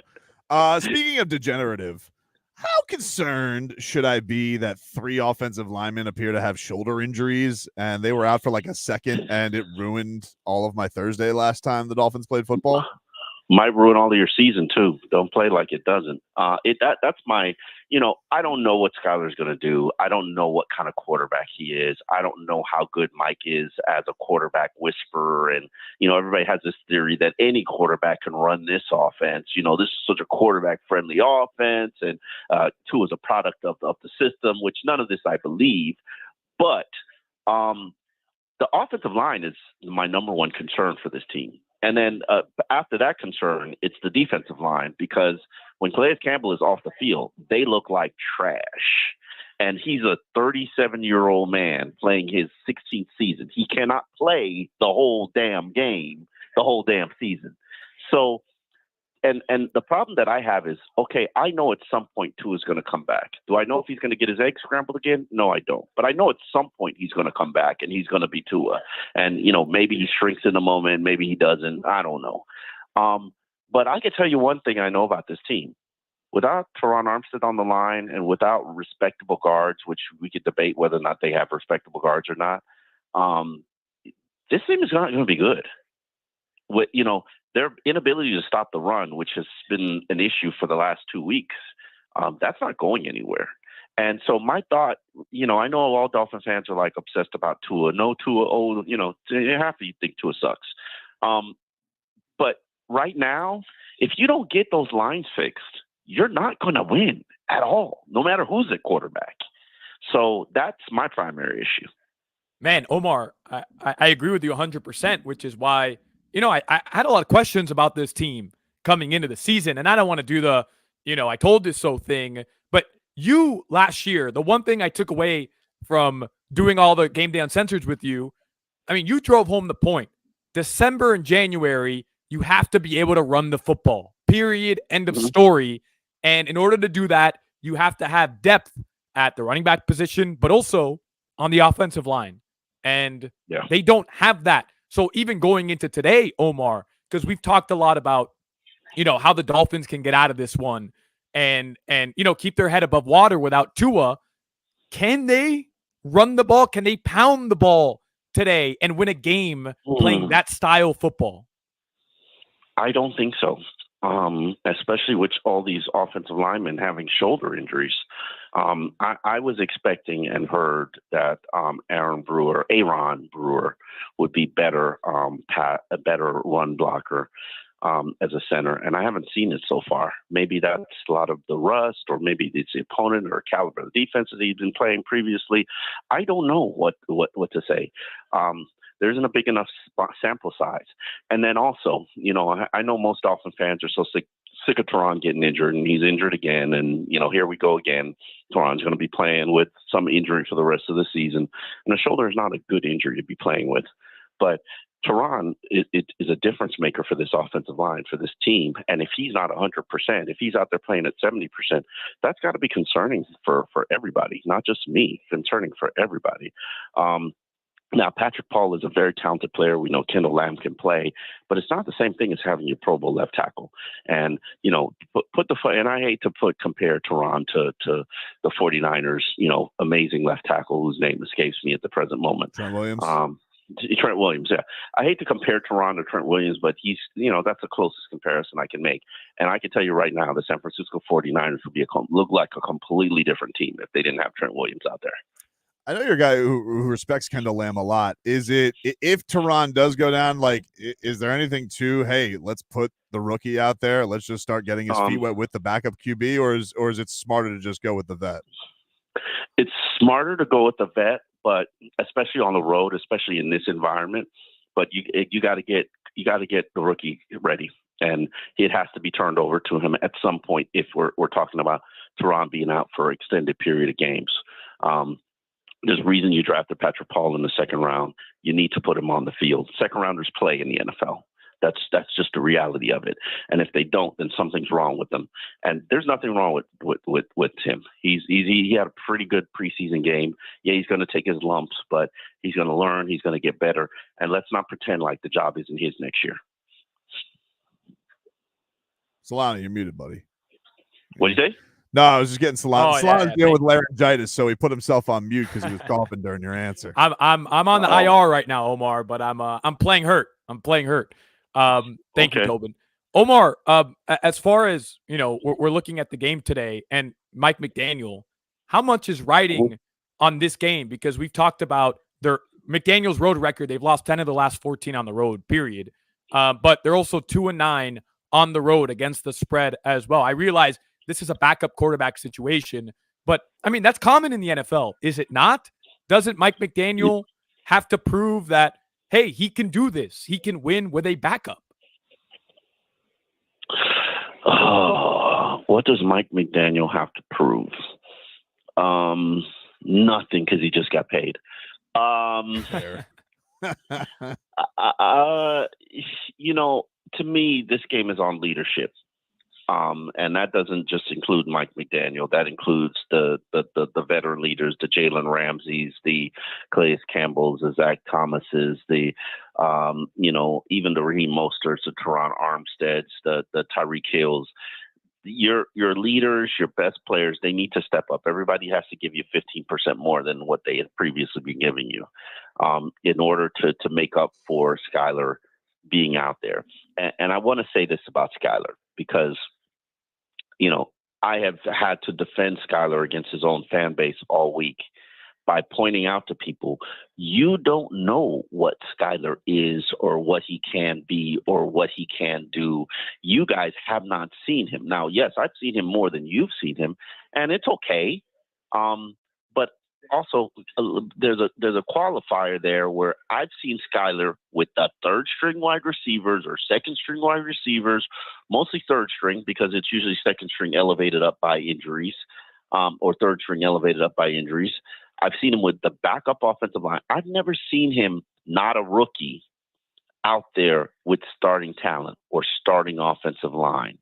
Speaking of degenerative, how concerned should I be that 3 offensive linemen appear to have shoulder injuries and they were out for like a second and it ruined all of my Thursday last time the Dolphins played football? Might ruin all of your season too. Don't play like it doesn't. That's my, I don't know what Skyler's going to do. I don't know what kind of quarterback he is. I don't know how good Mike is as a quarterback whisperer. And, everybody has this theory that any quarterback can run this offense. This is such a quarterback friendly offense. And Tua is a product of the system, which none of this I believe. But the offensive line is my number one concern for this team. And then after that concern, it's the defensive line, because when Calais Campbell is off the field, they look like trash. And he's a 37-year-old man playing his 16th season. He cannot play the whole damn game, the whole damn season. So, and the problem that I have is, okay, I know at some point Tua is going to come back. Do I know if he's going to get his eggs scrambled again? No, I don't. But I know at some point he's going to come back and he's going to be Tua. And, maybe he shrinks in a moment, maybe he doesn't. I don't know. But I can tell you one thing I know about this team. Without Teron Armstead on the line and without respectable guards, which we could debate whether or not they have respectable guards or not, this team is not going to be good. Their inability to stop the run, which has been an issue for the last 2 weeks, that's not going anywhere. And so my thought, I know all Dolphin fans are like obsessed about Tua. No Tua, half of you think Tua sucks. But right now, if you don't get those lines fixed, you're not going to win at all, no matter who's at quarterback. So that's my primary issue. Man, Omar, I agree with you 100%, which is why, I had a lot of questions about this team coming into the season, and I don't want to do the, I told you so thing, but you last year, the one thing I took away from doing all the Game Day Uncensored with you, I mean, you drove home the point. December and January, you have to be able to run the football, period, end of story. And in order to do that, you have to have depth at the running back position, but also on the offensive line. And they don't have that. So even going into today, Omar, because we've talked a lot about, how the Dolphins can get out of this one and keep their head above water without Tua. Can they run the ball? Can they pound the ball today and win a game playing that style football? I don't think so. Especially with all these offensive linemen having shoulder injuries. I was expecting and heard that Aaron Brewer would be better, a better run blocker as a center, and I haven't seen it so far. Maybe that's a lot of the rust, or maybe it's the opponent or caliber of the defenses he's been playing previously. I don't know what to say. There isn't a big enough sample size. And then also, I know most Dolphin fans are so sick of Teron getting injured, and he's injured again. And, here we go again. Teron's going to be playing with some injury for the rest of the season. And the shoulder is not a good injury to be playing with. But Teron is a difference maker for this offensive line, for this team. And if he's not 100%, if he's out there playing at 70%, that's got to be concerning for everybody, not just me, concerning for everybody. Now, Patrick Paul is a very talented player. We know Kendall Lamb can play, but it's not the same thing as having your Pro Bowl left tackle. And, and I hate to compare Teron to the 49ers, amazing left tackle whose name escapes me at the present moment. Trent Williams. Trent Williams, yeah. I hate to compare Teron to Trent Williams, but he's, that's the closest comparison I can make. And I can tell you right now, the San Francisco 49ers would look like a completely different team if they didn't have Trent Williams out there. I know you're a guy who respects Kendall Lamb a lot. Is it, if Teron does go down, is there anything to, hey, let's put the rookie out there, let's just start getting his feet wet with the backup QB, or is it smarter to just go with the vet? It's smarter to go with the vet, but especially on the road, especially in this environment. But you got to get the rookie ready, and it has to be turned over to him at some point if we're talking about Teron being out for an extended period of games. There's a reason you drafted Patrick Paul in the second round. You need to put him on the field. Second rounders play in the NFL. That's just the reality of it. And if they don't, then something's wrong with them. And there's nothing wrong with him. He had a pretty good preseason game. Yeah, he's going to take his lumps, but he's going to learn. He's going to get better. And let's not pretend like the job isn't his next year. Solana, you're muted, buddy. What'd you say? No, I was just getting Solana. Solana's dealing yeah. with laryngitis, so he put himself on mute because he was coughing during your answer. I'm on the IR right now, Omar, but I'm playing hurt. Thank you, Tobin. Omar, as far as we're looking at the game today, and Mike McDaniel, how much is riding on this game? Because we've talked about McDaniel's road record. They've lost 10 of the last 14 on the road, period. But they're also 2-9 on the road against the spread as well. I realize this is a backup quarterback situation, but I mean, that's common in the NFL, is it not? Doesn't Mike McDaniel have to prove that, hey, he can do this, he can win with a backup? What does Mike McDaniel have to prove? Nothing, because he just got paid. To me, this game is on leadership. And that doesn't just include Mike McDaniel. That includes the veteran leaders, the Jalen Ramseys, the Calais Campbells, the Zach Thomases, the even the Raheem Mosterts, the Teron Armsteads, the Tyreek Hills. Your leaders, your best players, they need to step up. Everybody has to give you 15% more than what they had previously been giving you in order to make up for Skyler being out there. And I want to say this about Skyler because, I have had to defend Skyler against his own fan base all week by pointing out to people, you don't know what Skyler is or what he can be or what he can do. You guys have not seen him. Now, yes, I've seen him more than you've seen him, and it's okay. But also, there's a qualifier there where I've seen Skyler with the third string wide receivers or second string wide receivers, mostly third string because it's usually second string elevated up by injuries, or third string elevated up by injuries. I've seen him with the backup offensive line. I've never seen him, not a rookie, out there with starting talent or starting offensive line,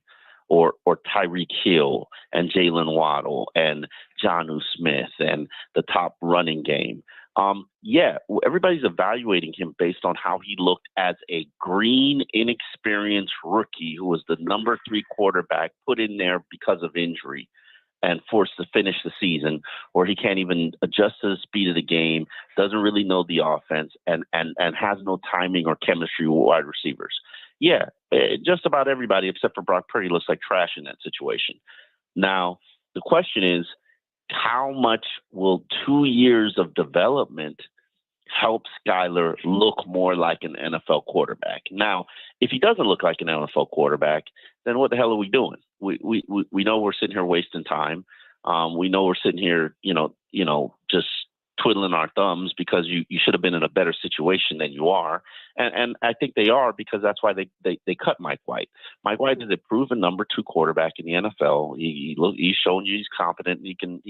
or Tyreek Hill and Jalen Waddle and Jonnu Smith and the top running game. Yeah, everybody's evaluating him based on how he looked as a green, inexperienced rookie who was the number 3 quarterback put in there because of injury and forced to finish the season, or he can't even adjust to the speed of the game, doesn't really know the offense, and has no timing or chemistry with wide receivers. Yeah, just about everybody except for Brock Purdy looks like trash in that situation. Now, the question is, how much will 2 years of development help Skyler look more like an NFL quarterback? Now, if he doesn't look like an NFL quarterback, then what the hell are we doing? We know we're sitting here wasting time. We know we're sitting here, just twiddling our thumbs because you should have been in a better situation than you are. And I think they are, because that's why they cut Mike White. Mike White is a proven number 2 quarterback in the NFL. He's shown you he's competent. He can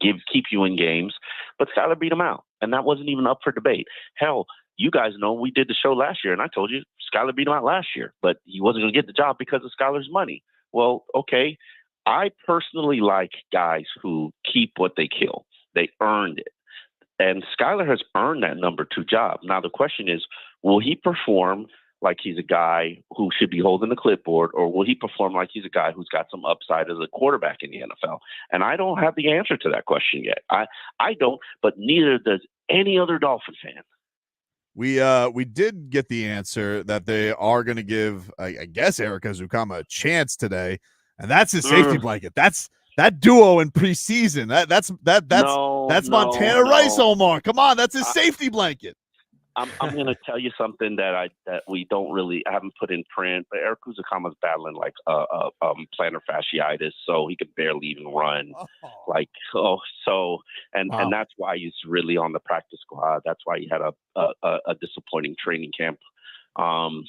keep you in games, but Skyler beat him out. And that wasn't even up for debate. Hell, you guys know we did the show last year, and I told you Skyler beat him out last year, but he wasn't going to get the job because of Skyler's money. Well, okay. I personally like guys who keep what they kill. They earned it. And Skyler has earned that number 2 job. Now, the question is, will he perform like he's a guy who should be holding the clipboard, or will he perform like he's a guy who's got some upside as a quarterback in the NFL? And I don't have the answer to that question yet. I don't, but neither does any other Dolphin fan. We did get the answer that they are going to give, I guess, Erica Zukama a chance today, and that's his safety blanket. That's that duo in preseason. That's Montana Rice, Omar. Come on, that's his safety blanket. I'm going to tell you something that we haven't put in print, but Eric Uzakama's battling like plantar fasciitis, so he could barely even run. And that's why he's really on the practice squad. That's why he had a disappointing training camp. Plantar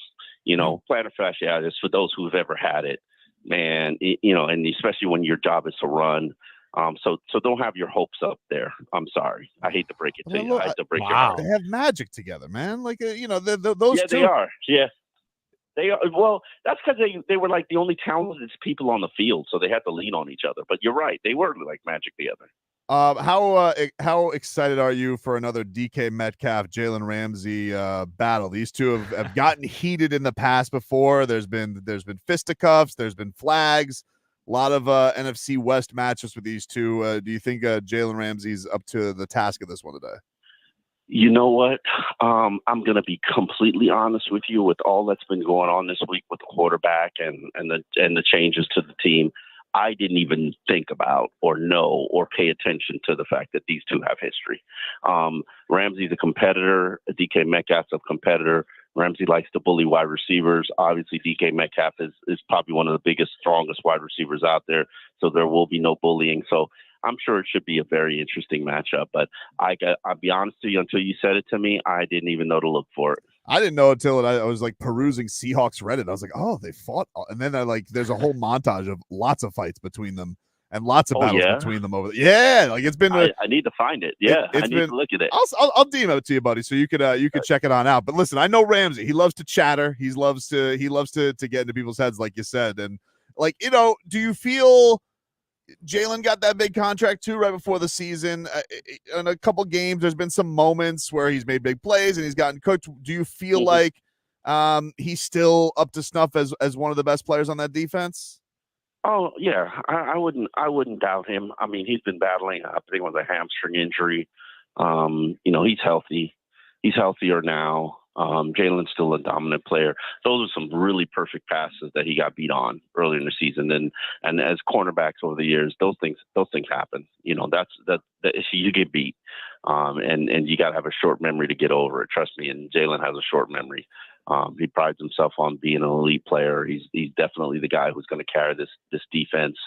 fasciitis, for those who've ever had it, man, and especially when your job is to run. So don't have your hopes up there. I'm sorry. I hate to break it to you. I hate to break your heart. They have magic together, man. Like, those two. They are. Yeah. They are. Well, that's because they were like the only talented people on the field, so they had to lean on each other. But you're right. They were like magic together. How excited are you for another DK Metcalf, Jalen Ramsey battle? These two have gotten heated in the past before. There's been fisticuffs. There's been flags. A lot of NFC West matchups with these two. Do you think Jalen Ramsey's up to the task of this one today? You know what? I'm going to be completely honest with you. With all that's been going on this week with the quarterback and the changes to the team, I didn't even think about or know or pay attention to the fact that these two have history. Ramsey's a competitor. DK Metcalf's a competitor. Ramsey likes to bully wide receivers. Obviously, DK Metcalf is probably one of the biggest, strongest wide receivers out there, so there will be no bullying. So I'm sure it should be a very interesting matchup. But I'll be honest with you, until you said it to me, I didn't even know to look for it. I didn't know until I was like perusing Seahawks Reddit. I was like, oh, they fought. And then there's a whole montage of lots of fights between them and lots of battles between them over. Like it's been. I need to find it. Yeah, I need to look at it. I'll DM it to you, buddy, so you could check it on out. But listen, I know Ramsey. He loves to chatter. He loves to get into people's heads, like you said. And do you feel Jalen got that big contract too right before the season? In a couple games, there's been some moments where he's made big plays and he's gotten cooked. Do you feel like he's still up to snuff as one of the best players on that defense? Oh yeah, I wouldn't doubt him. I mean, he's been battling, I think it was a hamstring injury. He's healthy. He's healthier now. Jalen's still a dominant player. Those are some really perfect passes that he got beat on earlier in the season. And as cornerbacks over the years, those things happen. You know, you get beat, and you got to have a short memory to get over it. Trust me. And Jalen has a short memory. He prides himself on being an elite player. He's definitely the guy who's going to carry this defense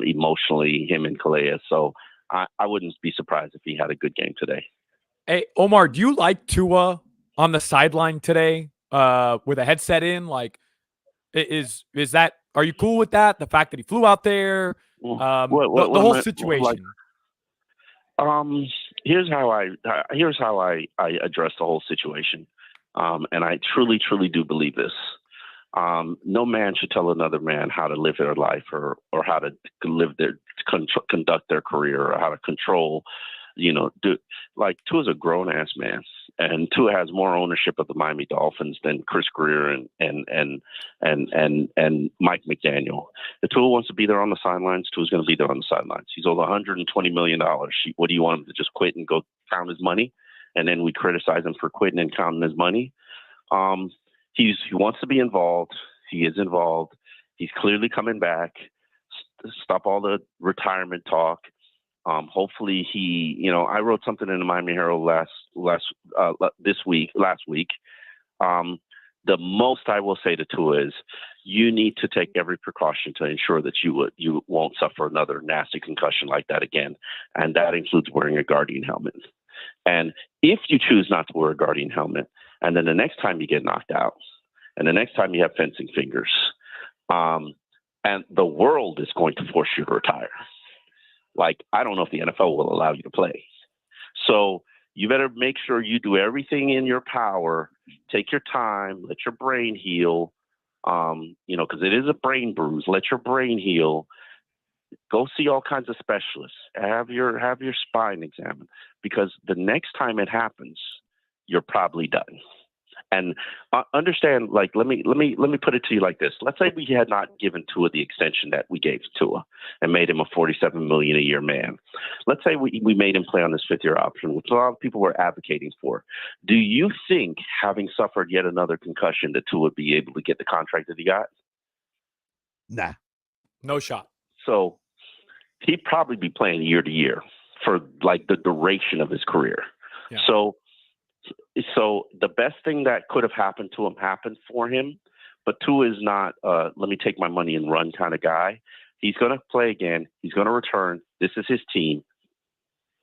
emotionally. Him and Calais. So I wouldn't be surprised if he had a good game today. Hey, Omar, do you like Tua on the sideline today with a headset in? Like, is that, are you cool with that? The fact that he flew out there, the whole situation. Here's how I address the whole situation. And I truly do believe this. No man should tell another man how to live their life or how to conduct their career or how to control, Tua's a grown ass man, and Tua has more ownership of the Miami Dolphins than Chris Greer and Mike McDaniel. If Tua wants to be there on the sidelines, Tua's going to be there on the sidelines. He's owed $120 million. What do you want him to just quit and go count his money? And then we criticize him for quitting and counting his money. He wants to be involved. He is involved. He's clearly coming back. Stop all the retirement talk. Hopefully I wrote something in the Miami Herald last week. The most I will say to Tua is you need to take every precaution to ensure that you won't suffer another nasty concussion like that again. And that includes wearing a Guardian helmet. And if you choose not to wear a Guardian helmet, and then the next time you get knocked out, and the next time you have fencing fingers, and the world is going to force you to retire. Like, I don't know if the NFL will allow you to play. So you better make sure you do everything in your power. Take your time, let your brain heal, because it is a brain bruise. Let your brain heal. Go see all kinds of specialists. Have your spine examined, because the next time it happens, you're probably done. And understand, let me put it to you like this. Let's say we had not given Tua the extension that we gave Tua and made him a $47 million a year man. Let's say we made him play on this fifth-year option, which a lot of people were advocating for. Do you think, having suffered yet another concussion, that Tua would be able to get the contract that he got? Nah. No shot. So he'd probably be playing year to year for the duration of his career. Yeah. So the best thing that could have happened to him happened for him, but Tua is not let me take my money and run kind of guy. He's going to play again. He's going to return. This is his team.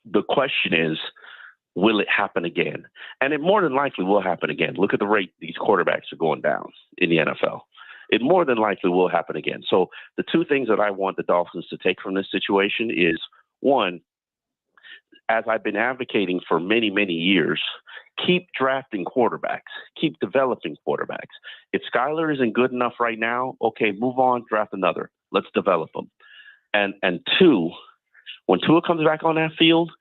The question is, will it happen again? And it more than likely will happen again. Look at the rate these quarterbacks are going down in the NFL. It more than likely will happen again. So the two things that I want the Dolphins to take from this situation is, one, as I've been advocating for many, many years, keep drafting quarterbacks, keep developing quarterbacks. If Skyler isn't good enough right now, okay, move on, draft another. Let's develop them. And two, when Tua comes back on that field,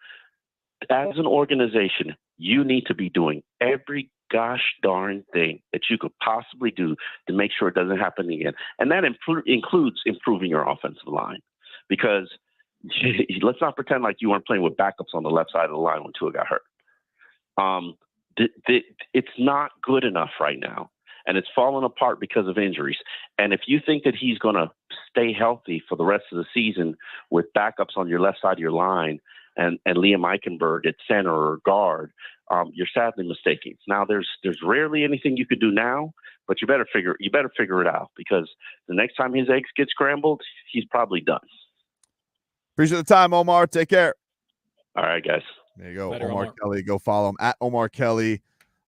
as an organization, you need to be doing every gosh darn thing that you could possibly do to make sure it doesn't happen again. And that includes improving your offensive line, because let's not pretend like you weren't playing with backups on the left side of the line when Tua got hurt. It's not good enough right now, and it's fallen apart because of injuries. And if you think that he's going to stay healthy for the rest of the season with backups on your left side of your line and Liam Eichenberg at center or guard, you're sadly mistaken. Now, there's rarely anything you could do now, but you better figure it out, because the next time his eggs get scrambled, he's probably done. Appreciate the time, Omar. Take care. All right, guys. There you go. Later, Omar Omar. Kelly. Go follow him at Omar Kelly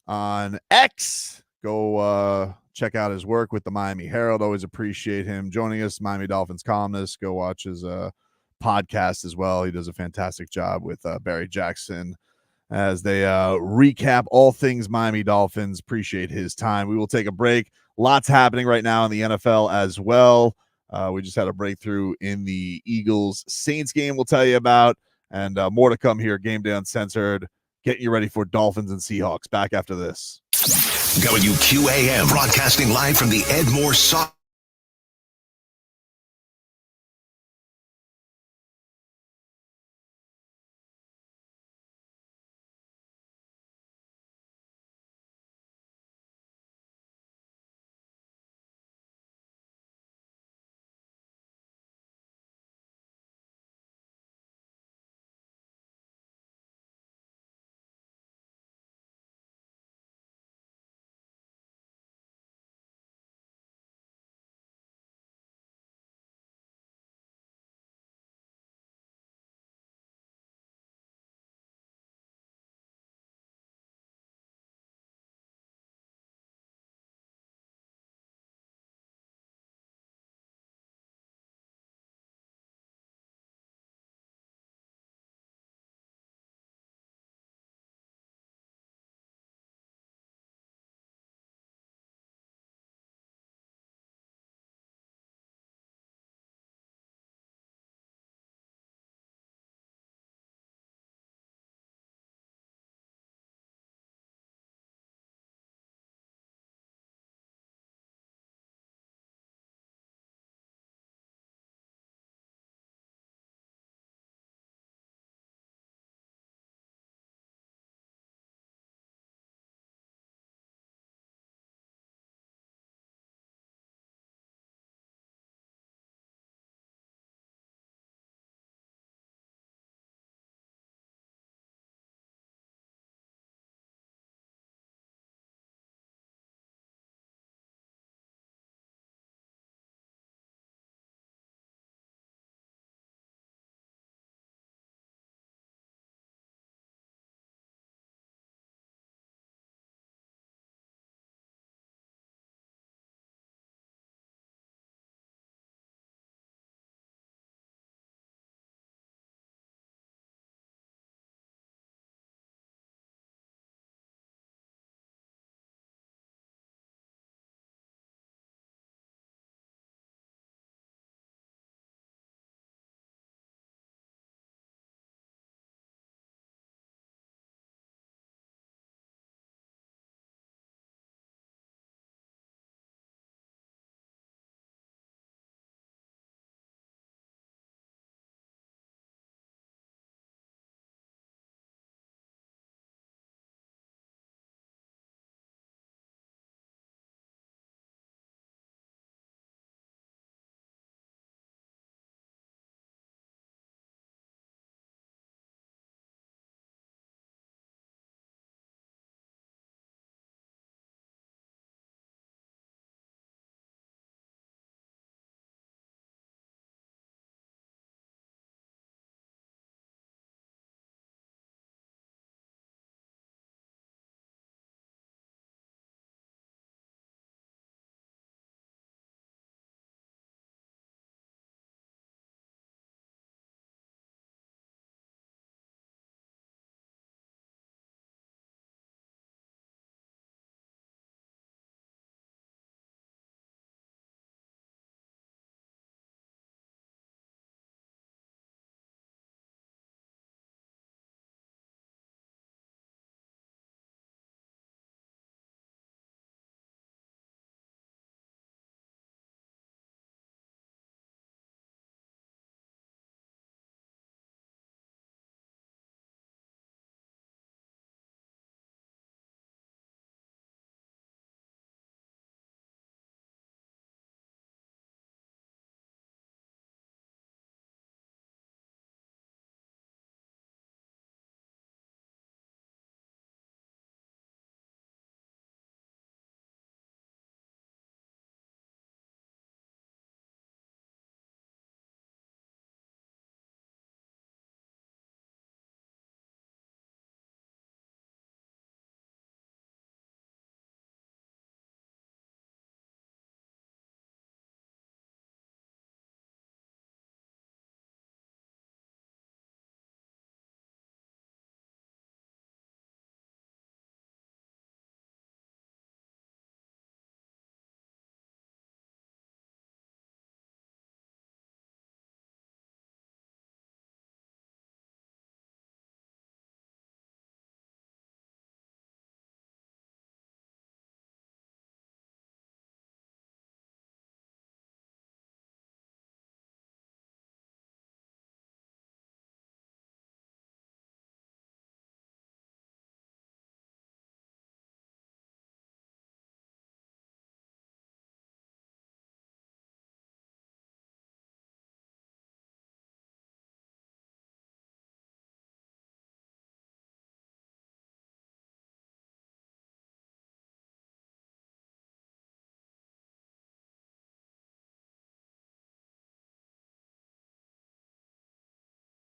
on X. Go check out his work with the Miami Herald. Always appreciate him joining us. Miami Dolphins columnist. Go watch his podcast as well. He does a fantastic job with Barry Jackson as they recap all things Miami Dolphins. Appreciate his time. We will take a break. Lots happening right now in the NFL as well. We just had a breakthrough in the Eagles-Saints game we'll tell you about, and more to come here. Game Day Uncensored, getting you ready for Dolphins and Seahawks. Back after this. WQAM, broadcasting live from the Ed Moore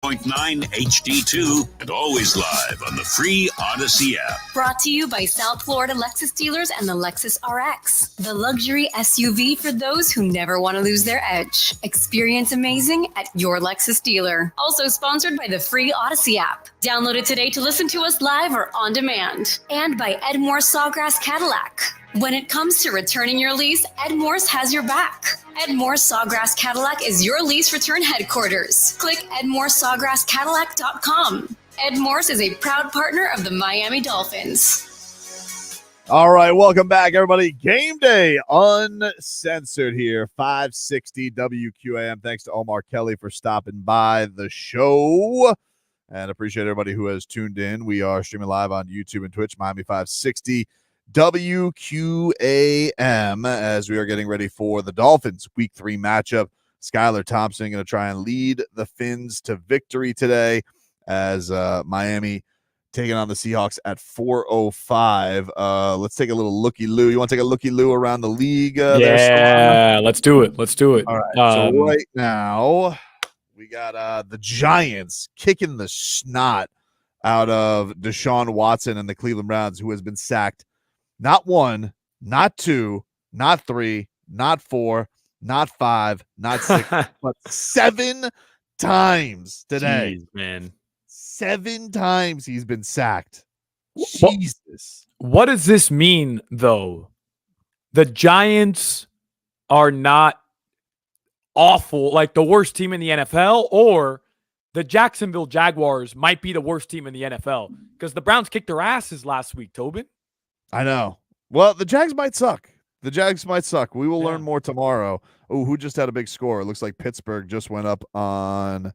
.9 HD2 and always live on the free Odyssey app. Brought to you by South Florida Lexus dealers and the Lexus RX, the luxury SUV for those who never want to lose their edge. Experience amazing at your Lexus dealer. Also sponsored by the free Odyssey app. Download it today to listen to us live or on demand. And by Edmore Sawgrass Cadillac. When it comes to returning your lease, Ed Morse has your back. Ed Morse Sawgrass Cadillac is your lease return headquarters. Click edmoresawgrasscadillac.com. Ed Morse is a proud partner of the Miami Dolphins. All right, welcome back, everybody. Game Day Uncensored here, 560 WQAM. Thanks to Omar Kelly for stopping by the show. And appreciate everybody who has tuned in. We are streaming live on YouTube and Twitch, Miami 560 WQAM, as we are getting ready for the Dolphins Week 3 matchup. Skyler Thompson going to try and lead the Fins to victory today as Miami taking on the Seahawks at 4:05. Let's take a little looky-loo. You want to take a looky-loo around the league? Yeah, let's do it. Let's do it. All right, so right now we got the Giants kicking the snot out of Deshaun Watson and the Cleveland Browns, who has been sacked not 1, not 2, not 3, not 4, not 5, not 6, but 7 times today. Jeez, man. 7 times he's been sacked. Jesus. What does this mean, though? The Giants are not awful, like the worst team in the NFL, or the Jacksonville Jaguars might be the worst team in the NFL because the Browns kicked their asses last week, Tobin. I know. Well, the Jags might suck. The Jags might suck. We will learn more tomorrow. Oh, who just had a big score? It looks like Pittsburgh just went up on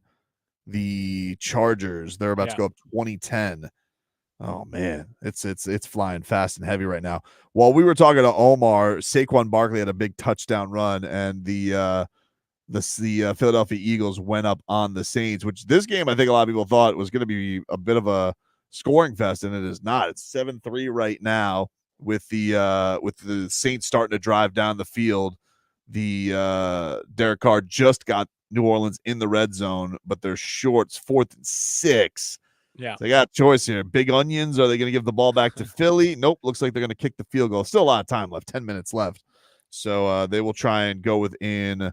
the Chargers. They're about to go up 20-10. Oh man, it's flying fast and heavy right now. While we were talking to Omar, Saquon Barkley had a big touchdown run, and the Philadelphia Eagles went up on the Saints, which this game I think a lot of people thought was going to be a bit of a scoring fest, and it is not. It's 7-3 right now with the Saints starting to drive down the field. The Derek Carr just got New Orleans in the red zone, but they're short. It's 4th and 6. Yeah, so they got a choice here. Big onions. Are they going to give the ball back to Philly? Nope. Looks like they're going to kick the field goal. Still a lot of time left. 10 minutes left. So they will try and go within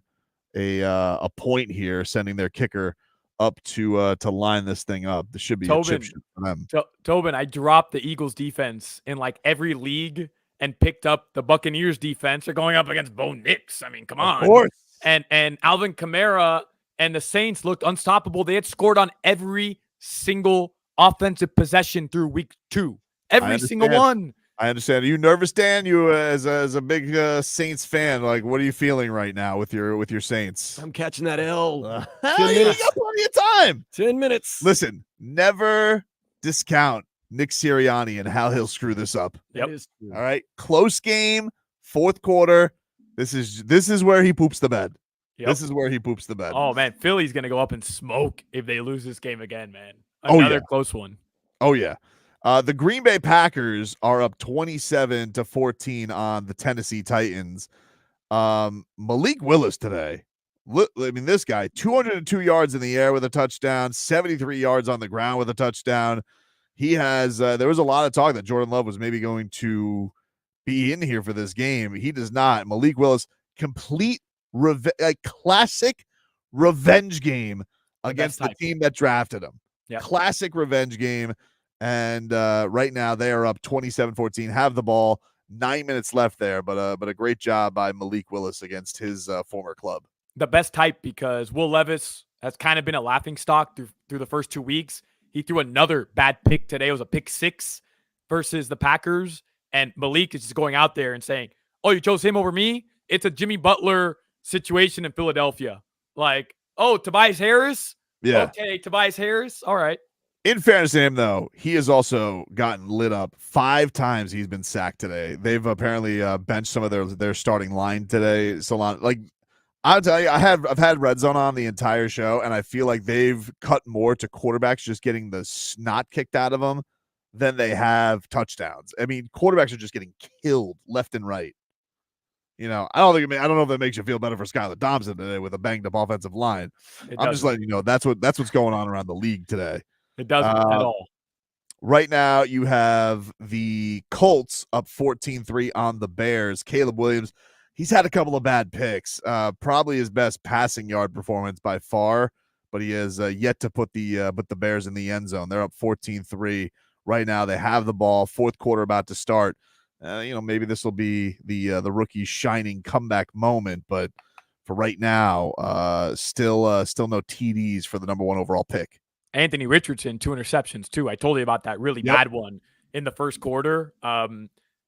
a point here, sending their kicker up to line this thing up. This should be a chip shot for them. Tobin, I dropped the Eagles defense in like every league and picked up the Buccaneers defense. They're going up against Bo Nix. I mean, come on. Of course. And Alvin Kamara and the Saints looked unstoppable. They had scored on every single offensive possession through week 2. Every single one. I understand. Are you nervous, Dan? You as a big Saints fan, like, what are you feeling right now with your Saints? I'm catching that L. 10 minutes. You got plenty of time. 10 minutes. Listen, never discount Nick Sirianni and how he'll screw this up. Yep. All right. Close game, 4th quarter. This is where he poops the bed. Yep. This is where he poops the bed. Oh man, Philly's gonna go up and smoke if they lose this game again, man. Another close one. Oh yeah. The Green Bay Packers are up 27-14 on the Tennessee Titans. Malik Willis today. I mean, this guy, 202 yards in the air with a touchdown, 73 yards on the ground with a touchdown. He has, there was a lot of talk that Jordan Love was maybe going to be in here for this game. He does not. Malik Willis, complete classic revenge game against the team that drafted him. Yep. Classic revenge game. And right now they are up 27-14, have the ball, 9 minutes left there, but a great job by Malik Willis against his former club. The best type, because Will Levis has kind of been a laughingstock through the first 2 weeks. He threw another bad pick today. It was a pick 6 versus the Packers. And Malik is just going out there and saying, oh, you chose him over me? It's a Jimmy Butler situation in Philadelphia. Like, oh, Tobias Harris? Yeah. Okay, Tobias Harris. All right. In fairness to him, though, he has also gotten lit up 5 times. He's been sacked today. They've apparently benched some of their starting line today. So like, I'll tell you, I've had Red Zone on the entire show, and I feel like they've cut more to quarterbacks just getting the snot kicked out of them than they have touchdowns. I mean, quarterbacks are just getting killed left and right. I don't know if that makes you feel better for Skyler Thompson today with a banged up offensive line. I'm just letting you know that's what's going on around the league today. It doesn't at all. Right now, you have the Colts up 14-3 on the Bears. Caleb Williams, he's had a couple of bad picks. Probably his best passing yard performance by far, but he has yet to put the Bears in the end zone. They're up 14-3 right now. They have the ball. Fourth quarter about to start. Maybe this will be the rookie's shining comeback moment, but for right now, still no TDs for the number 1 overall pick. Anthony Richardson, 2 interceptions too. I told you about that really bad one in the first quarter.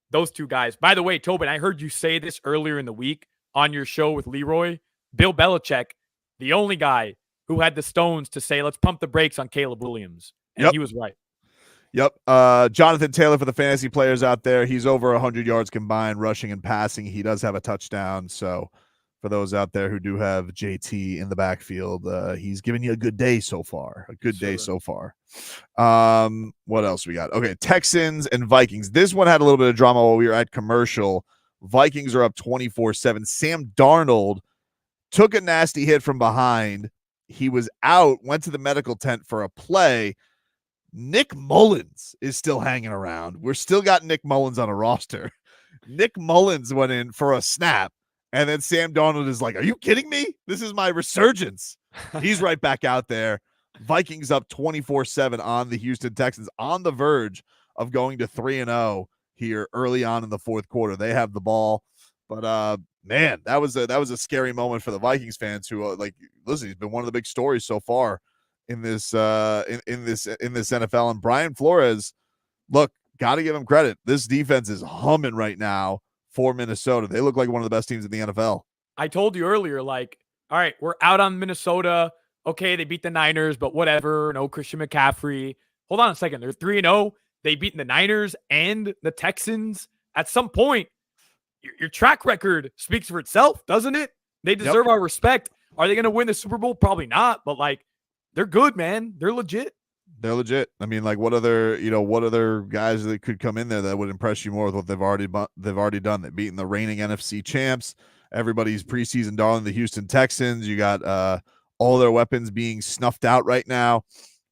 Those 2 guys. By the way, Tobin, I heard you say this earlier in the week on your show with Leroy. Bill Belichick, the only guy who had the stones to say, let's pump the brakes on Caleb Williams. And he was right. Yep. Jonathan Taylor for the fantasy players out there. He's over 100 yards combined, rushing and passing. He does have a touchdown. So for those out there who do have JT in the backfield, he's giving you a good day so far. What else we got? Okay, Texans and Vikings. This one had a little bit of drama while we were at commercial. Vikings are up 24-7. Sam Darnold took a nasty hit from behind. He was out, went to the medical tent for a play. Nick Mullins is still hanging around. We're still got Nick Mullins on a roster. Nick Mullins went in for a snap, and then Sam Darnold is like, are you kidding me? This is my resurgence. He's right back out there. Vikings up 24-7 on the Houston Texans, on the verge of going to 3-0 here early on in the fourth quarter. They have the ball, but man, that was a scary moment for the Vikings fans who listen, he's been one of the big stories so far in this in this NFL. And Brian Flores, look, got to give him credit. This defense is humming right now for Minnesota. They look like one of the best teams in the NFL. I told you earlier, all right, we're out on Minnesota. Okay, they beat the Niners, but whatever. No Christian McCaffrey. Hold on a second. They're 3-0. They beat the Niners and the Texans. At some point, your track record speaks for itself, doesn't it? They deserve our respect. Are they going to win the Super Bowl? Probably not, but they're good, man. They're legit. They're legit. I mean, what other guys that could come in there that would impress you more with what they've already done? They've beaten the reigning NFC champs, everybody's preseason darling, the Houston Texans. You got all their weapons being snuffed out right now.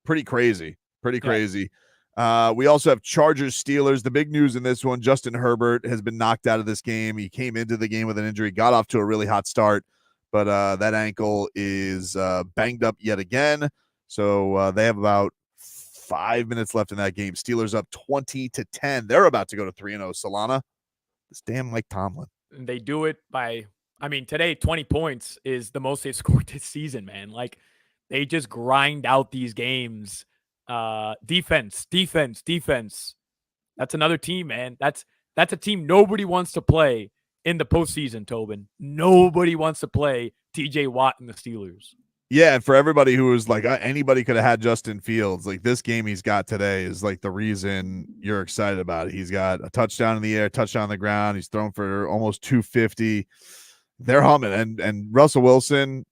Pretty crazy. We also have Chargers Steelers. The big news in this one, Justin Herbert has been knocked out of this game. He came into the game with an injury, got off to a really hot start, but that ankle is banged up yet again. So they have about 5 minutes left in that game. Steelers up 20-10. They're about to go to 3-0. Solana, this damn Mike Tomlin. They do it by, today 20 points is the most they've scored this season, man. They just grind out these games. Defense. That's another team, man. That's a team nobody wants to play in the postseason, Tobin. Nobody wants to play TJ Watt and the Steelers. Yeah, and for everybody who was anybody could have had Justin Fields, this game he's got today is the reason you're excited about it. He's got a touchdown in the air, touchdown on the ground. He's thrown for almost 250. They're humming. And Russell Wilson,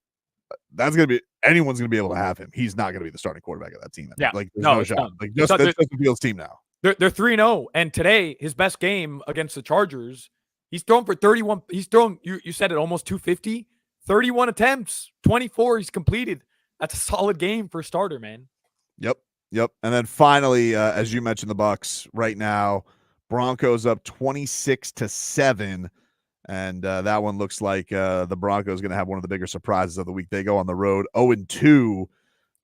that's going to be anyone's going to be able to have him. He's not going to be the starting quarterback of that team. Yeah, there's no shot. That's Justin Fields' team now. They're 3-0, and today his best game against the Chargers, he's thrown for 31. He's thrown. You said it, almost 250. 31 attempts, 24 he's completed. That's a solid game for a starter, man. Yep. And then finally, as you mentioned, the Bucs right now, Broncos up 26-7. And that one looks like the Broncos going to have one of the bigger surprises of the week. They go on the road 0-2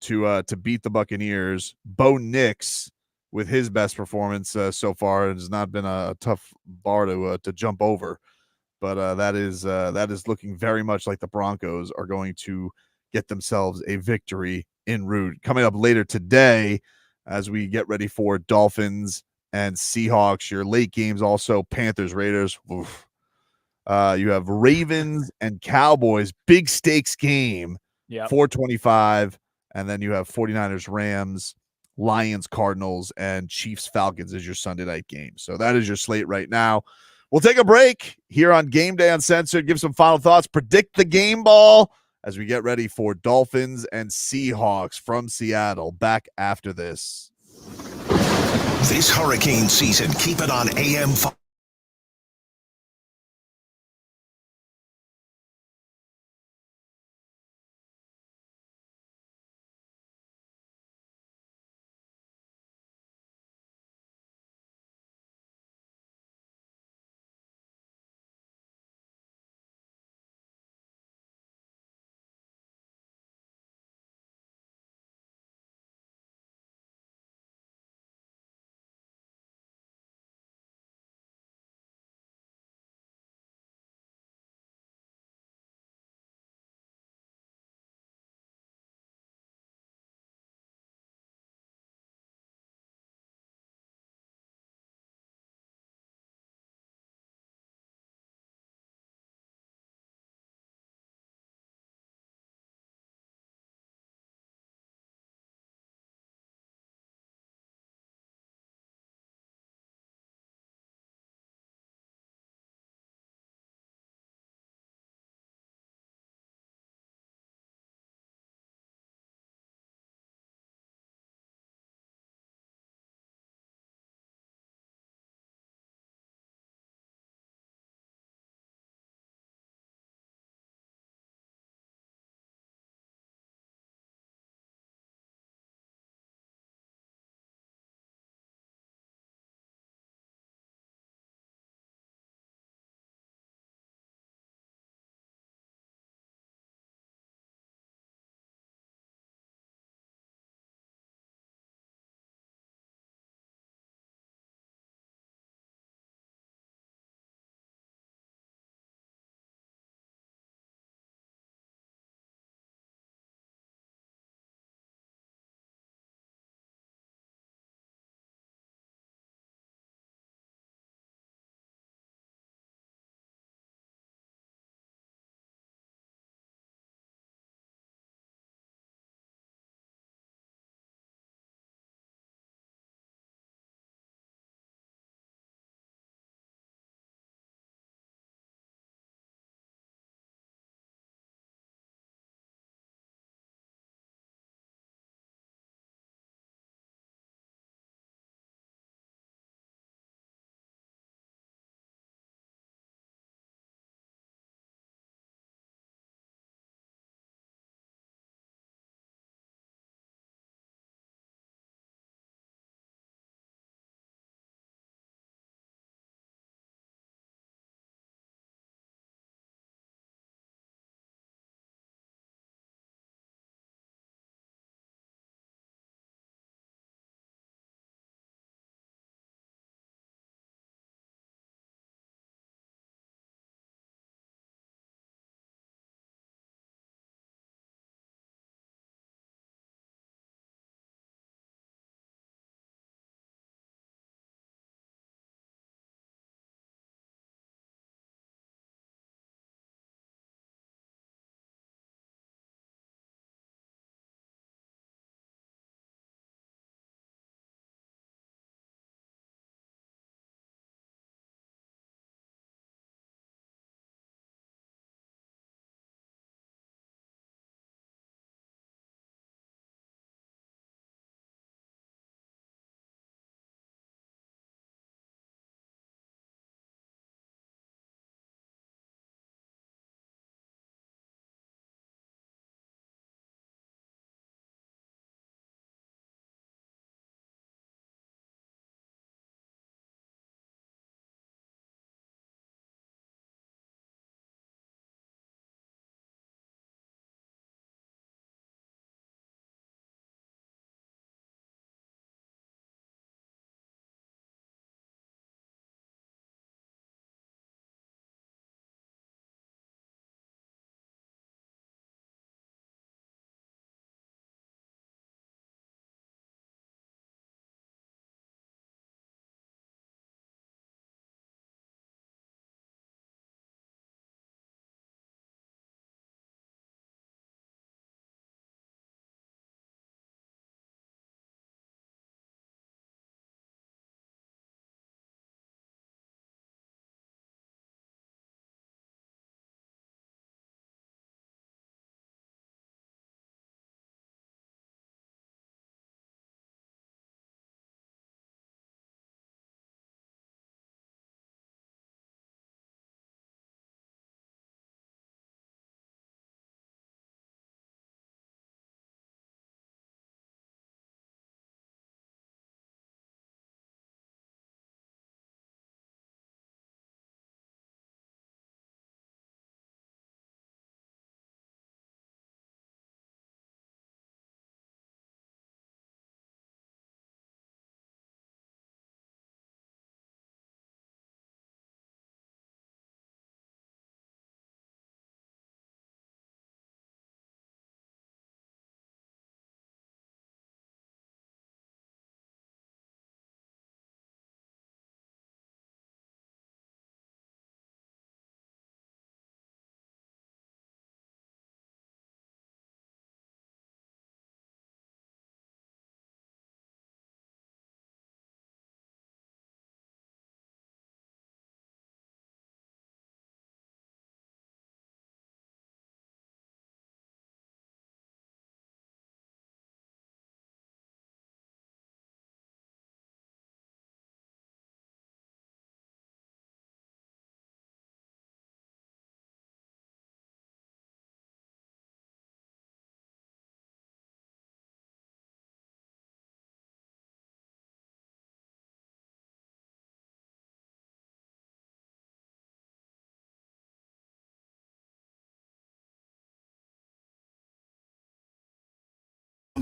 to beat the Buccaneers. Bo Nix, with his best performance so far, it has not been a tough bar to jump over. But that is looking very much like the Broncos are going to get themselves a victory en route. Coming up later today, as we get ready for Dolphins and Seahawks, your late games also Panthers, Raiders. Oof. You have Ravens and Cowboys, big stakes game, 425. And then you have 49ers, Rams, Lions, Cardinals, and Chiefs, Falcons is your Sunday night game. So that is your slate right now. We'll take a break here on Game Day Uncensored, give some final thoughts, predict the game ball as we get ready for Dolphins and Seahawks from Seattle. Back after this. This hurricane season, keep it on AM5.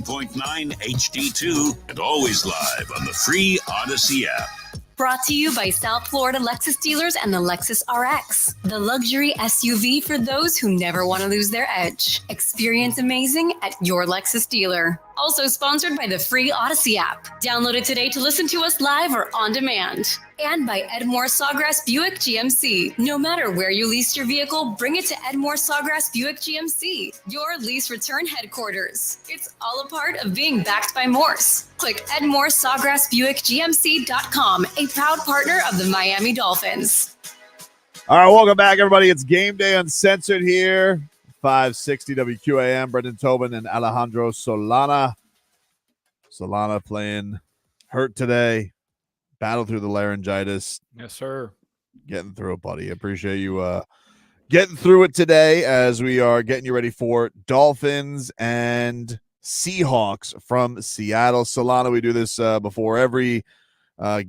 101.9 HD2 and always live on the free Odyssey app. Brought to you by South Florida Lexus dealers and the Lexus RX, the luxury SUV for those who never want to lose their edge. Experience amazing at your Lexus dealer. Also sponsored by the free Odyssey app. Download it today to listen to us live or on demand. And by Edmore Sawgrass Buick GMC. No matter where you lease your vehicle, bring it to Edmore Sawgrass Buick GMC, your lease return headquarters. It's all a part of being backed by Morse. Click EdmoreSawgrassBuickGMC.com, a proud partner of the Miami Dolphins. All right, welcome back, everybody. It's Game Day Uncensored here. 560 WQAM, Brendan Tobin and Alejandro Solana. Solana playing hurt today. Battled through the laryngitis. Yes, sir. Getting through it, buddy. Appreciate you getting through it today as we are getting you ready for Dolphins and Seahawks from Seattle. Solana, we do this before every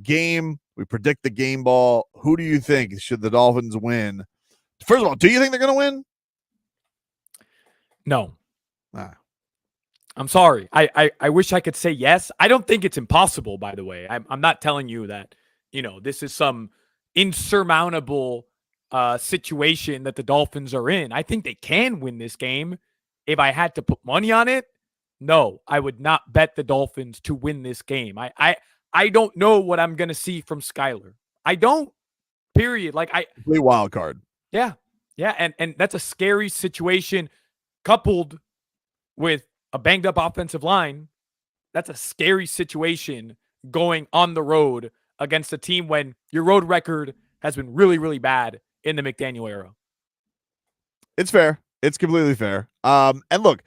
game. We predict the game ball. Who do you think should the Dolphins win? First of all, do you think they're going to win? No. I'm sorry. I wish I could say yes. I don't think it's impossible, by the way. I'm not telling you that, this is some insurmountable situation that the Dolphins are in. I think they can win this game. If I had to put money on it, no, I would not bet the Dolphins to win this game. I don't know what I'm going to see from Skyler. I don't, period. Play wild card. Yeah. Yeah. And that's a scary situation coupled with a banged up offensive line. That's a scary situation going on the road against a team when your road record has been really, really bad in the McDaniel era. It's fair. It's completely fair. And look,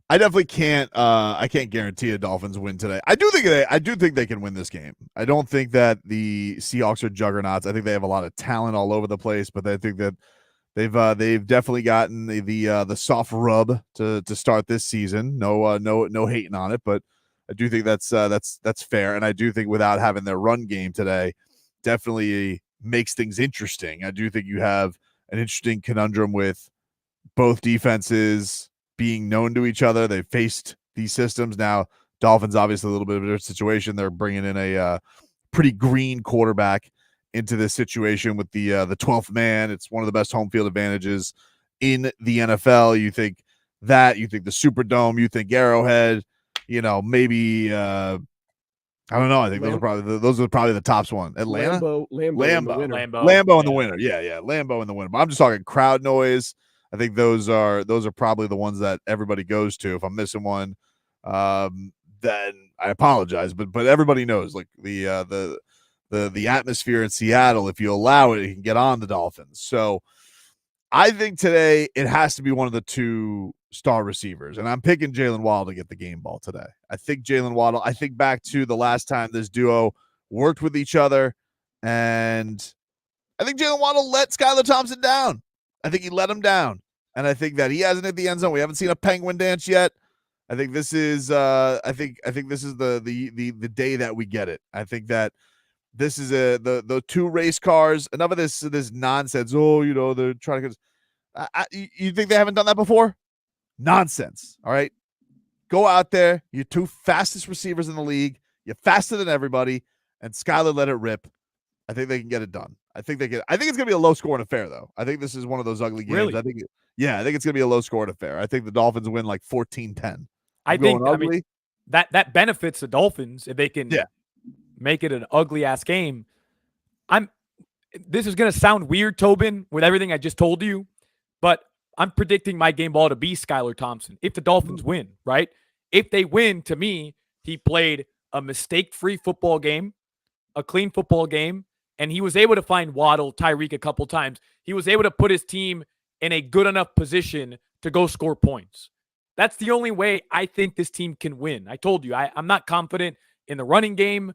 I definitely can't guarantee the Dolphins win today. I do think they can win this game. I don't think that the Seahawks are juggernauts. I think they have a lot of talent all over the place, but I think that they've definitely gotten the soft rub to start this season. No hating on it, but I do think that's fair. And I do think without having their run game today, definitely makes things interesting. I do think you have an interesting conundrum with both defenses being known to each other. They've faced these systems. Now, Dolphins obviously a little bit of a different situation. They're bringing in a pretty green quarterback into this situation with the 12th man. It's one of the best home field advantages in the NFL. You think that, you think the Superdome, you think Arrowhead, maybe I don't know. I think those are probably the tops one. Atlanta, Lambeau in the winter. Yeah, Lambeau in the winter. But I'm just talking crowd noise. I think those are probably the ones that everybody goes to. If I'm missing one, then I apologize. But everybody knows, like the atmosphere in Seattle, if you allow it can get on the Dolphins. So I think today it has to be one of the two star receivers, and I'm picking Jalen Waddle to get the game ball today. I think Jalen Waddle, I think back to the last time this duo worked with each other, and I think Jalen Waddle let Skyler Thompson down. I think he let him down, and I think that he hasn't hit the end zone. We haven't seen a penguin dance yet. I think this is I think this is the day that we get it. I think that this is the two race cars. Enough of this nonsense. Oh, they're trying to. You think they haven't done that before? Nonsense. All right, go out there. You're two fastest receivers in the league. You're faster than everybody, and Skyler let it rip. I think they can get it done. I think it's gonna be a low scoring affair, though. I think this is one of those ugly games. Really? I think it's gonna be a low scoring affair. I think the Dolphins win like 14-10. I mean, that benefits the Dolphins if they can make it an ugly ass game. This is gonna sound weird, Tobin, with everything I just told you, but I'm predicting my game ball to be Skyler Thompson if the Dolphins win, right? If they win, to me, he played a mistake-free football game, a clean football game, and he was able to find Waddle, Tyreek a couple times. He was able to put his team in a good enough position to go score points. That's the only way I think this team can win. I told you, I'm not confident in the running game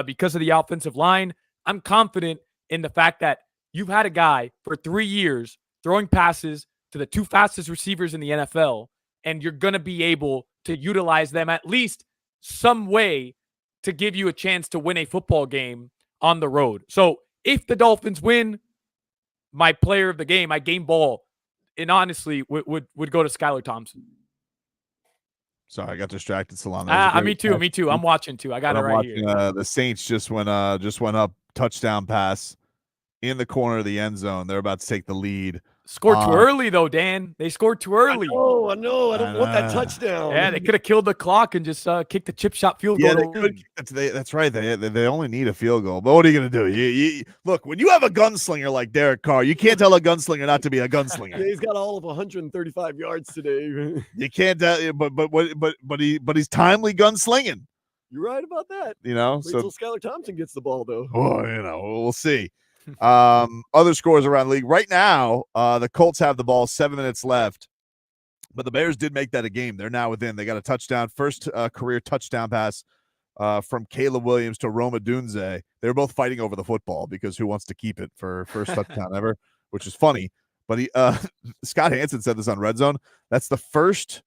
because of the offensive line. I'm confident in the fact that you've had a guy for 3 years throwing passes to the two fastest receivers in the NFL, and you're going to be able to utilize them at least some way to give you a chance to win a football game on the road. So if the Dolphins win, my player of the game, my game ball, and honestly would go to Skyler Thompson. Sorry, I got distracted, Salon. Me too. I'm watching too. I got it right here. The Saints just went up, touchdown pass in the corner of the end zone. They're about to take the lead. Scored too early, though, Dan. They scored too early. I know. I don't want that touchdown. Yeah, they could have killed the clock and just kicked the chip shot field goal. That's right. They only need a field goal. But what are you going to do? You look, when you have a gunslinger like Derek Carr, you can't tell a gunslinger not to be a gunslinger. Yeah, he's got all of 135 yards today. You can't tell, but he's timely gunslinging. You're right about that. You know, Wait till Skyler Thompson gets the ball, though. Oh, we'll see. Other scores around the league right now. The Colts have the ball, 7 minutes left, but the Bears did make that a game. They're now within. They got a touchdown, first career touchdown pass from Caleb Williams to Roma Dunze. They were both fighting over the football because who wants to keep it for first touchdown ever, which is funny. But Scott Hansen said this on Red Zone. That's the first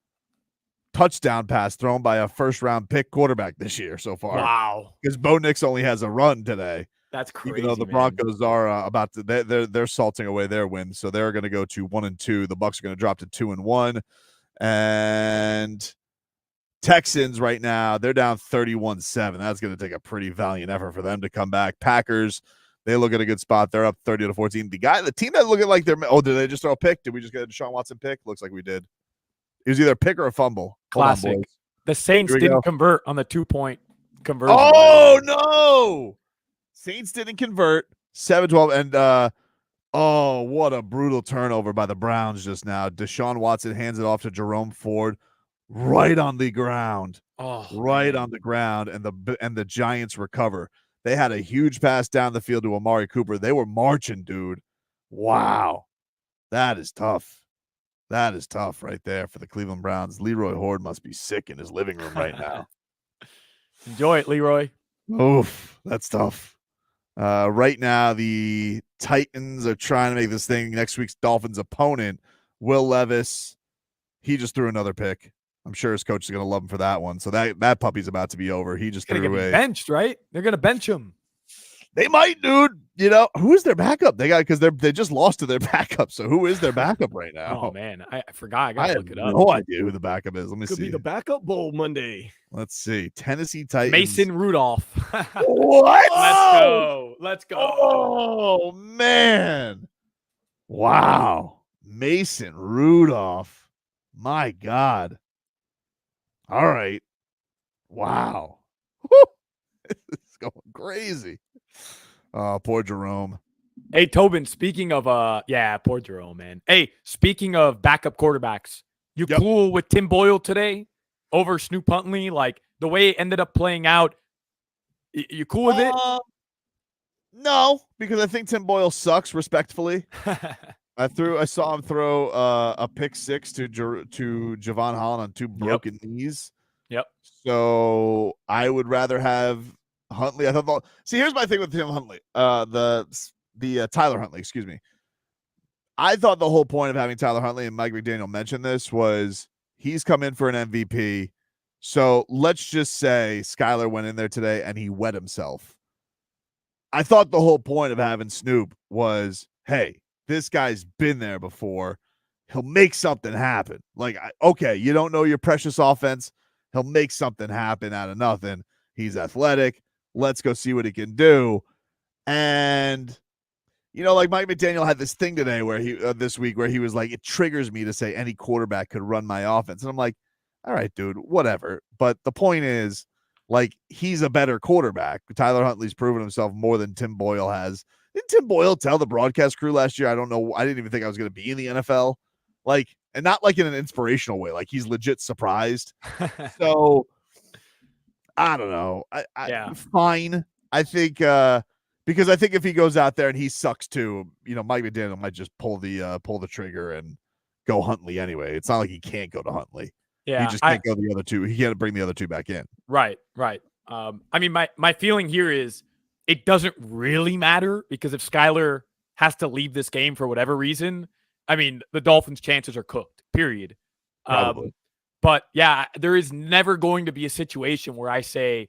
touchdown pass thrown by a first-round pick quarterback this year so far. Wow. Because Bo Nix only has a run today. That's crazy. Even though the Broncos are about to, they're salting away their win, so they're going to go to 1-2. The Bucs are going to drop to 2-1, and Texans right now they're down 31-7. That's going to take a pretty valiant effort for them to come back. Packers, they look at a good spot. They're up 30-14. The team that looking like they're did they just throw a pick? Did we just get a Deshaun Watson pick? Looks like we did. It was either a pick or a fumble. Classic. The Saints didn't convert on the 2-point conversion. Oh no! Saints didn't convert. 7-12. And what a brutal turnover by the Browns just now. Deshaun Watson hands it off to Jerome Ford right on the ground. On the ground. And the Giants recover. They had a huge pass down the field to Amari Cooper. They were marching, dude. Wow. That is tough. That is tough right there for the Cleveland Browns. Leroy Horde must be sick in his living room right now. Enjoy it, Leroy. Oof, that's tough. Right now, the Titans are trying to make this thing next week's Dolphins opponent. Will Levis, he just threw another pick. I'm sure his coach is going to love him for that one. So that puppy's about to be over. He just threw away. Benched, right? They're going to bench him. They might, dude. You know, who's their backup? They got because they just lost to their backup. So who is their backup right now? Oh man, I forgot. I got to look it up. No idea who the backup is. Let me see. Could be the backup bowl Monday. Let's see. Tennessee Titans. Mason Rudolph. What? Let's go. Oh man. Wow. Mason Rudolph. My God. All right. Wow. It's going crazy. Oh, poor Jerome. Hey, Tobin, speaking of poor Jerome, man. Hey, speaking of backup quarterbacks, you cool with Tim Boyle today over Snoop Huntley? Like the way it ended up playing out, you cool with it? No, because I think Tim Boyle sucks, respectfully. I saw him throw a pick six to Javon Holland on two broken knees. Yep. So I would rather have Huntley. I thought. See, here's my thing with Tim Huntley. The Tyler Huntley. Excuse me. I thought the whole point of having Tyler Huntley, and Mike McDaniel mentioned this, was he's come in for an MVP. So let's just say Skyler went in there today and he wet himself. I thought the whole point of having Snoop was, hey, this guy's been there before. He'll make something happen. Like, okay, you don't know your precious offense. He'll make something happen out of nothing. He's athletic. Let's go see what he can do. And, you know, like Mike McDaniel had this thing today where this week where he was like, it triggers me to say any quarterback could run my offense. And I'm like, all right, dude, whatever. But the point is, like, he's a better quarterback. Tyler Huntley's proven himself more than Tim Boyle has. Didn't Tim Boyle tell the broadcast crew last year, I don't know, I didn't even think I was going to be in the NFL? Like, and not like in an inspirational way. Like, he's legit surprised. So, I don't know. Fine. I think because I think if he goes out there and he sucks too, you know, Mike McDaniel might just pull the trigger and go Huntley anyway. It's not like he can't go to Huntley. Yeah, he just can't go the other two. He can't bring the other two back in. Right. I mean, my feeling here is it doesn't really matter because if Skyler has to leave this game for whatever reason, I mean, the Dolphins' chances are cooked, period. Probably. But yeah, there is never going to be a situation where I say,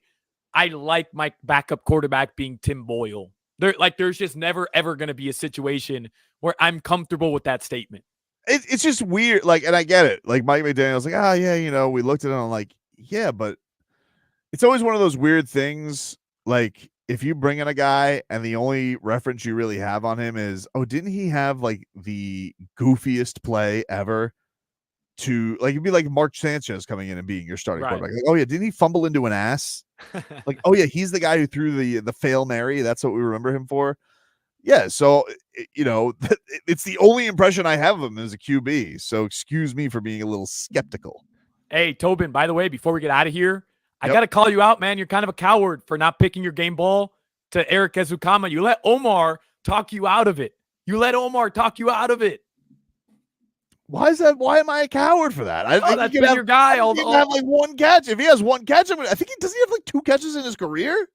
I like my backup quarterback being Tim Boyle. There's just never, ever going to be a situation where I'm comfortable with that statement. it's just weird. Like, and I get it. Like Mike McDaniel's like, yeah, we looked at it and I'm like, yeah, but it's always one of those weird things. Like if you bring in a guy and the only reference you really have on him is, oh, didn't he have like the goofiest play ever? To like, it'd be like Mark Sanchez coming in and being your starting quarterback. Like, oh yeah, didn't he fumble into an ass? Like, oh yeah, he's the guy who threw the fail Mary. That's what we remember him for. Yeah, so it's the only impression I have of him as a QB. So excuse me for being a little skeptical. Hey, Tobin, by the way, before we get out of here, I got to call you out, man. You're kind of a coward for not picking your game ball to Eric Ezukama. You let Omar talk you out of it. Why is that? Why am I a coward for that? I think that's been your guy. He can have like one catch. If he has one catch, I think does he have like 2 catches in his career?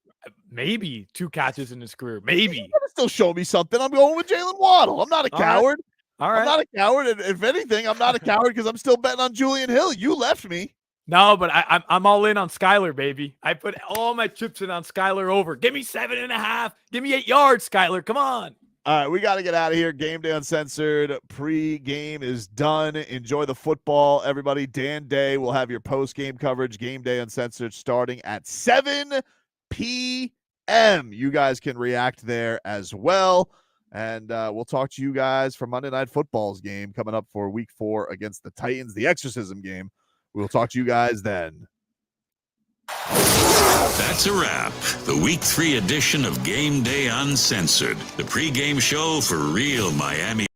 Maybe 2 catches in his career. Maybe. He's gonna still show me something. I'm going with Jalen Waddle. I'm not a coward. All right. I'm not a coward. And if anything, I'm not a coward because I'm still betting on Julian Hill. You left me. No, but I'm all in on Skyler, baby. I put all my chips in on Skyler over. Give me 7.5. Give me 8 yards, Skyler. Come on. All right, we got to get out of here. Game Day Uncensored pre-game is done. Enjoy the football, everybody. Dan Day will have your post-game coverage. Game Day Uncensored starting at 7 p.m. You guys can react there as well. And we'll talk to you guys for Monday Night Football's game coming up for Week 4 against the Titans, the exorcism game. We'll talk to you guys then. That's a wrap. The Week 3 edition of Game Day Uncensored, the pregame show for real Miami.